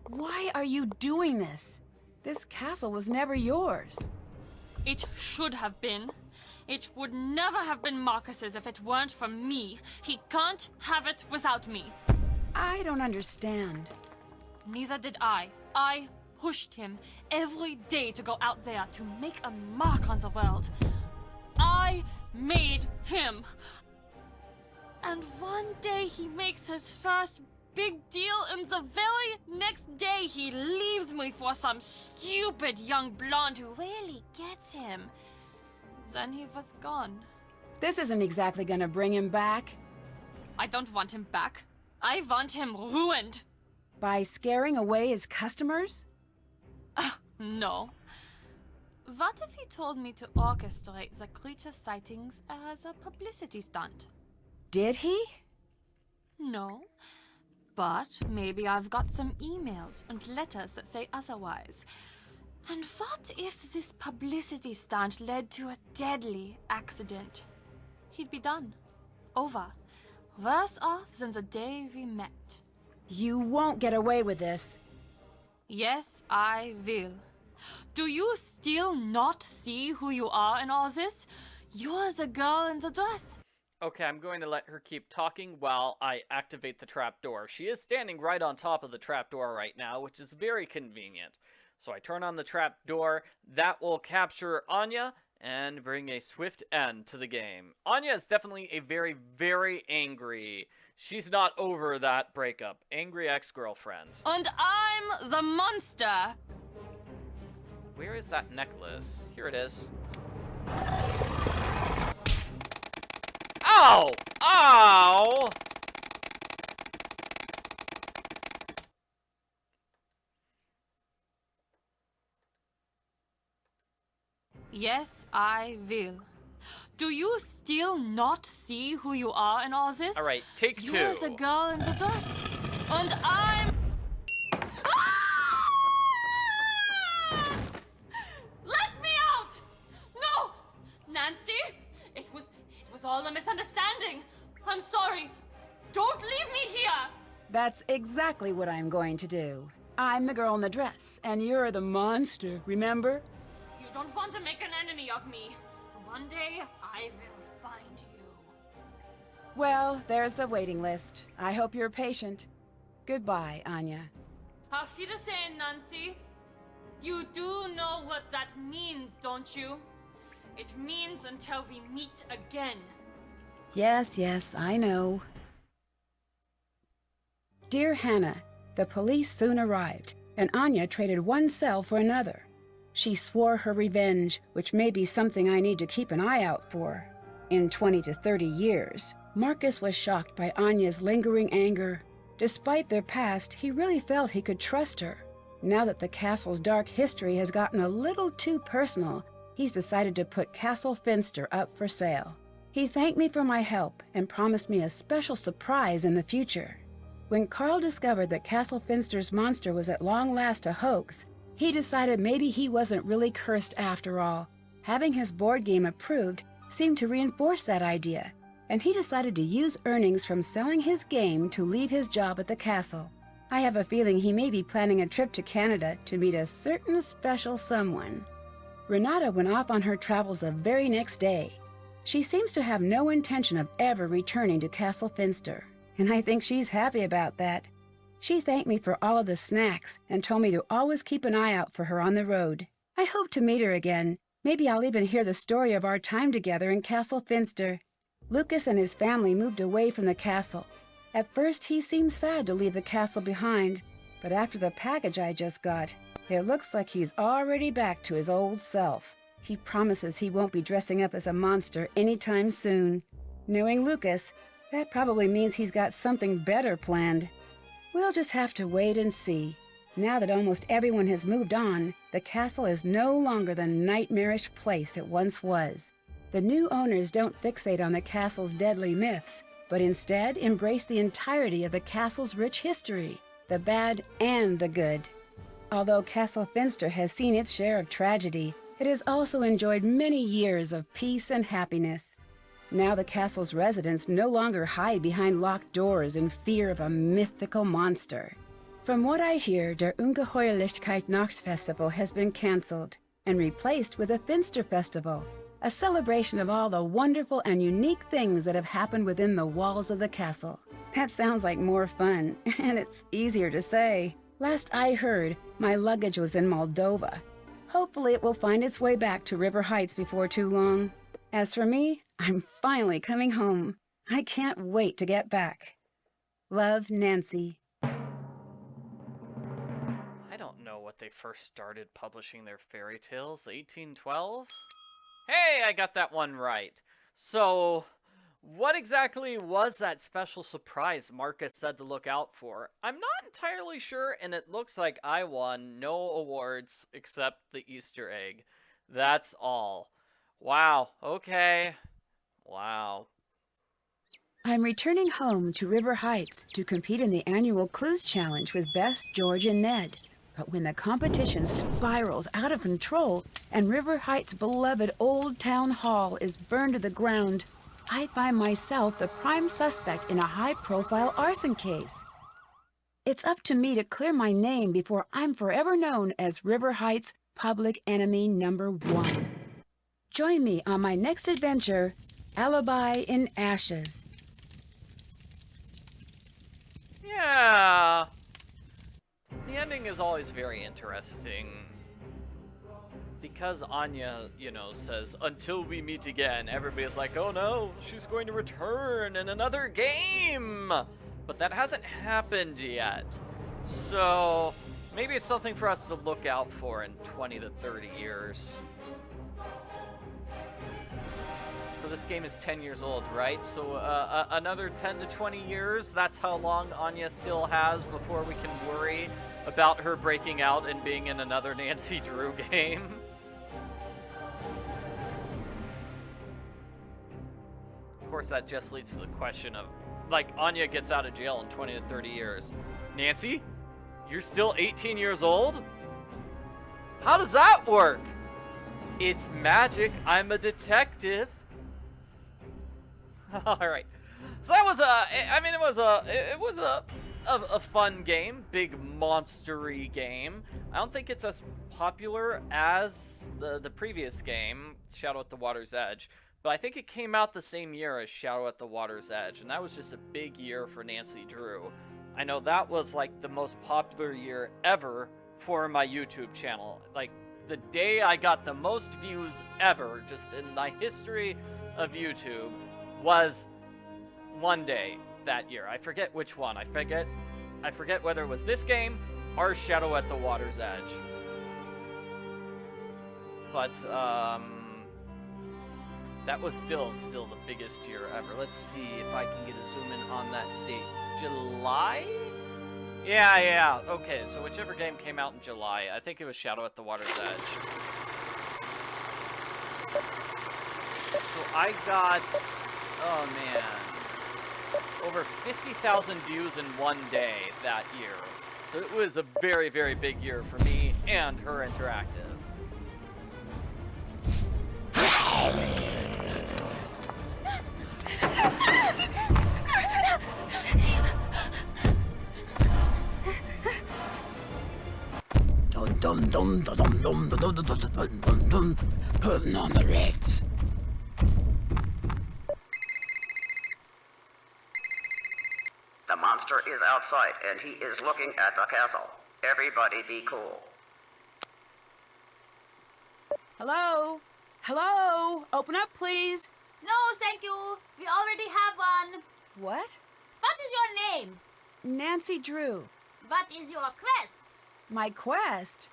Why are you doing this? This castle was never yours. It should have been. It would never have been Marcus's if it weren't for me. He can't have it without me. I don't understand. Neither did I. I pushed him every day to go out there to make a mark on the world. I made him. And one day he makes his first big deal, and the very next day he leaves me for some stupid young blonde who rarely gets him. Then he was gone. This isn't exactly gonna bring him back. I don't want him back. I want him ruined. By scaring away his customers? No. What if he told me to orchestrate the creature sightings as a publicity stunt? Did he? No. But maybe I've got some emails and letters that say otherwise. And what if this publicity stunt led to a deadly accident? He'd be done. Over. Worse off than the day we met. You won't get away with this. Yes, I will. Do you still not see who you are in all this? You're the girl in the dress. Okay, I'm going to let her keep talking while I activate the trapdoor. She is standing right on top of the trapdoor right now, which is very convenient. So I turn on the trapdoor. That will capture Anya and bring a swift end to the game. Anya is definitely a very, very angry. She's not over that breakup. Angry ex-girlfriend. And I'm the monster. Where is that necklace? Here it is. Ow! Ow! Yes, I will. Do you still not see who you are in all this? All right, take two. You're the girl in the dress. And I'm... all a misunderstanding. I'm sorry. Don't leave me here! That's exactly what I'm going to do. I'm the girl in the dress, and you're the monster, remember? You don't want to make an enemy of me. One day, I will find you. Well, there's the waiting list. I hope you're patient. Goodbye, Anya. Auf Wiedersehen, Nancy. You do know what that means, don't you? It means until we meet again. Yes, I know. Dear Hannah, the police soon arrived, and Anya traded one cell for another. She swore her revenge, which may be something I need to keep an eye out for. In 20 to 30 years, Marcus was shocked by Anya's lingering anger. Despite their past, he really felt he could trust her. Now that the castle's dark history has gotten a little too personal, he's decided to put Castle Finster up for sale. He thanked me for my help and promised me a special surprise in the future. When Carl discovered that Castle Finster's monster was at long last a hoax, he decided maybe he wasn't really cursed after all. Having his board game approved seemed to reinforce that idea, and he decided to use earnings from selling his game to leave his job at the castle. I have a feeling he may be planning a trip to Canada to meet a certain special someone. Renata went off on her travels the very next day. She seems to have no intention of ever returning to Castle Finster, and I think she's happy about that. She thanked me for all of the snacks and told me to always keep an eye out for her on the road. I hope to meet her again. Maybe I'll even hear the story of our time together in Castle Finster. Lucas and his family moved away from the castle. At first, he seemed sad to leave the castle behind, but after the package I just got, it looks like he's already back to his old self. He promises he won't be dressing up as a monster anytime soon. Knowing Lucas, that probably means he's got something better planned. We'll just have to wait and see. Now that almost everyone has moved on, the castle is no longer the nightmarish place it once was. The new owners don't fixate on the castle's deadly myths, but instead embrace the entirety of the castle's rich history, the bad and the good. Although Castle Finster has seen its share of tragedy, it has also enjoyed many years of peace and happiness. Now the castle's residents no longer hide behind locked doors in fear of a mythical monster. From what I hear, der Ungeheuerlichkeit Nachtfestival has been cancelled and replaced with a Finster Festival, a celebration of all the wonderful and unique things that have happened within the walls of the castle. That sounds like more fun, and it's easier to say. Last I heard, my luggage was in Moldova. Hopefully it will find its way back to River Heights before too long. As for me, I'm finally coming home. I can't wait to get back. Love, Nancy. I don't know what they first started publishing their fairy tales, 1812? Hey, I got that one right. So, what exactly was that special surprise Marcus said to look out for? I'm not entirely sure, and it looks like I won no awards except the Easter egg. That's all. Wow, okay. Wow. I'm returning home to River Heights to compete in the annual Clues Challenge with Bess, George, and Ned. But when the competition spirals out of control and River Heights' beloved Old Town Hall is burned to the ground, I find myself the prime suspect in a high-profile arson case. It's up to me to clear my name before I'm forever known as River Heights' public enemy #1. Join me on my next adventure, Alibi in Ashes. Yeah. The ending is always very interesting. Because Anya, says, until we meet again, everybody's like, oh no, she's going to return in another game! But that hasn't happened yet. So, maybe it's something for us to look out for in 20 to 30 years. So this game is 10 years old, right? So another 10 to 20 years, that's how long Anya still has before we can worry about her breaking out and being in another Nancy Drew game. Of course, that just leads to the question of, Anya gets out of jail in 20 to 30 years. Nancy, you're still 18 years old? How does that work? It's magic. I'm a detective. All right. So that was I mean, it was a fun game, big monstery game. I don't think it's as popular as the previous game, Shadow at the Water's Edge, but I think it came out the same year as Shadow at the Water's Edge, and that was just a big year for Nancy Drew. I know that was like the most popular year ever for my YouTube channel. Like, the day I got the most views ever, just in my history of YouTube, was one day that year. I forget which one. I forget whether it was this game or Shadow at the Water's Edge. But that was still the biggest year ever. Let's see if I can get a zoom in on that date. July? Yeah. Okay, so whichever game came out in July, I think it was Shadow at the Water's Edge. So I got, oh man, over 50,000 views in one day that year. So it was a very, very big year for me and Her Interactive. Putting on the Ritz. The monster is outside and he is looking at the castle. Everybody be cool. Hello? Hello? Open up, please. No, thank you. We already have one. What? What is your name? Nancy Drew. What is your quest? My quest?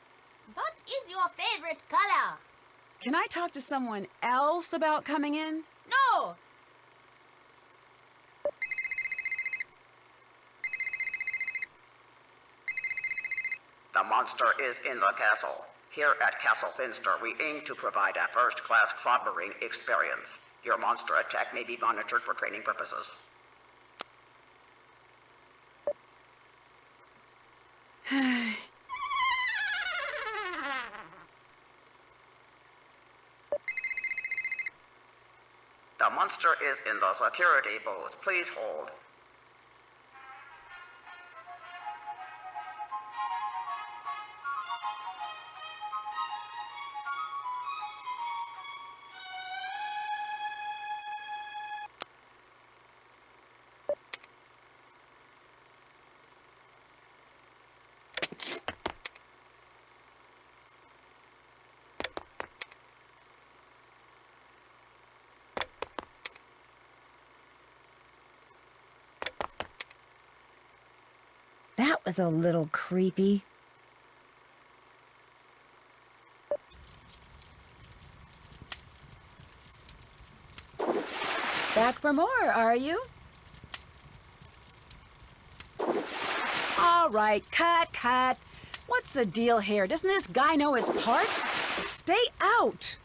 What is your favorite color? Can I talk to someone else about coming in? No. The monster is in the castle. Here at Castle Finster, we aim to provide a first-class clobbering experience. Your monster attack may be monitored for training purposes. The monster is in the security booth. Please hold. That was a little creepy. Back for more, are you? All right, cut. What's the deal here? Doesn't this guy know his part? Stay out!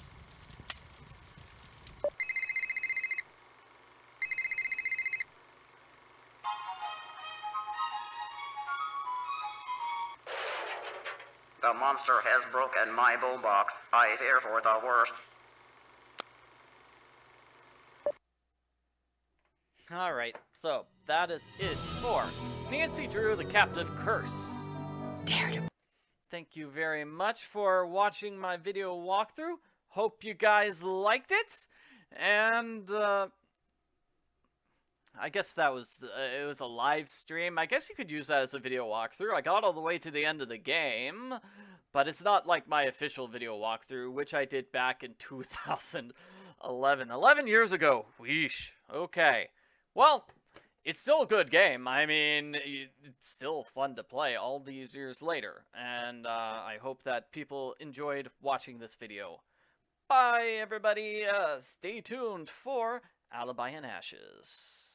The monster has broken my boombox. I fear for the worst. Alright, so that is it for Nancy Drew, the Captive Curse. Thank you very much for watching my video walkthrough. Hope you guys liked it. And, I guess that was, it was a live stream. I guess you could use that as a video walkthrough. I got all the way to the end of the game, but it's not like my official video walkthrough, which I did back in 2011. 11 years ago. Weesh. Okay. Well, it's still a good game. I mean, it's still fun to play all these years later. And I hope that people enjoyed watching this video. Bye, everybody. Stay tuned for Alibi and Ashes.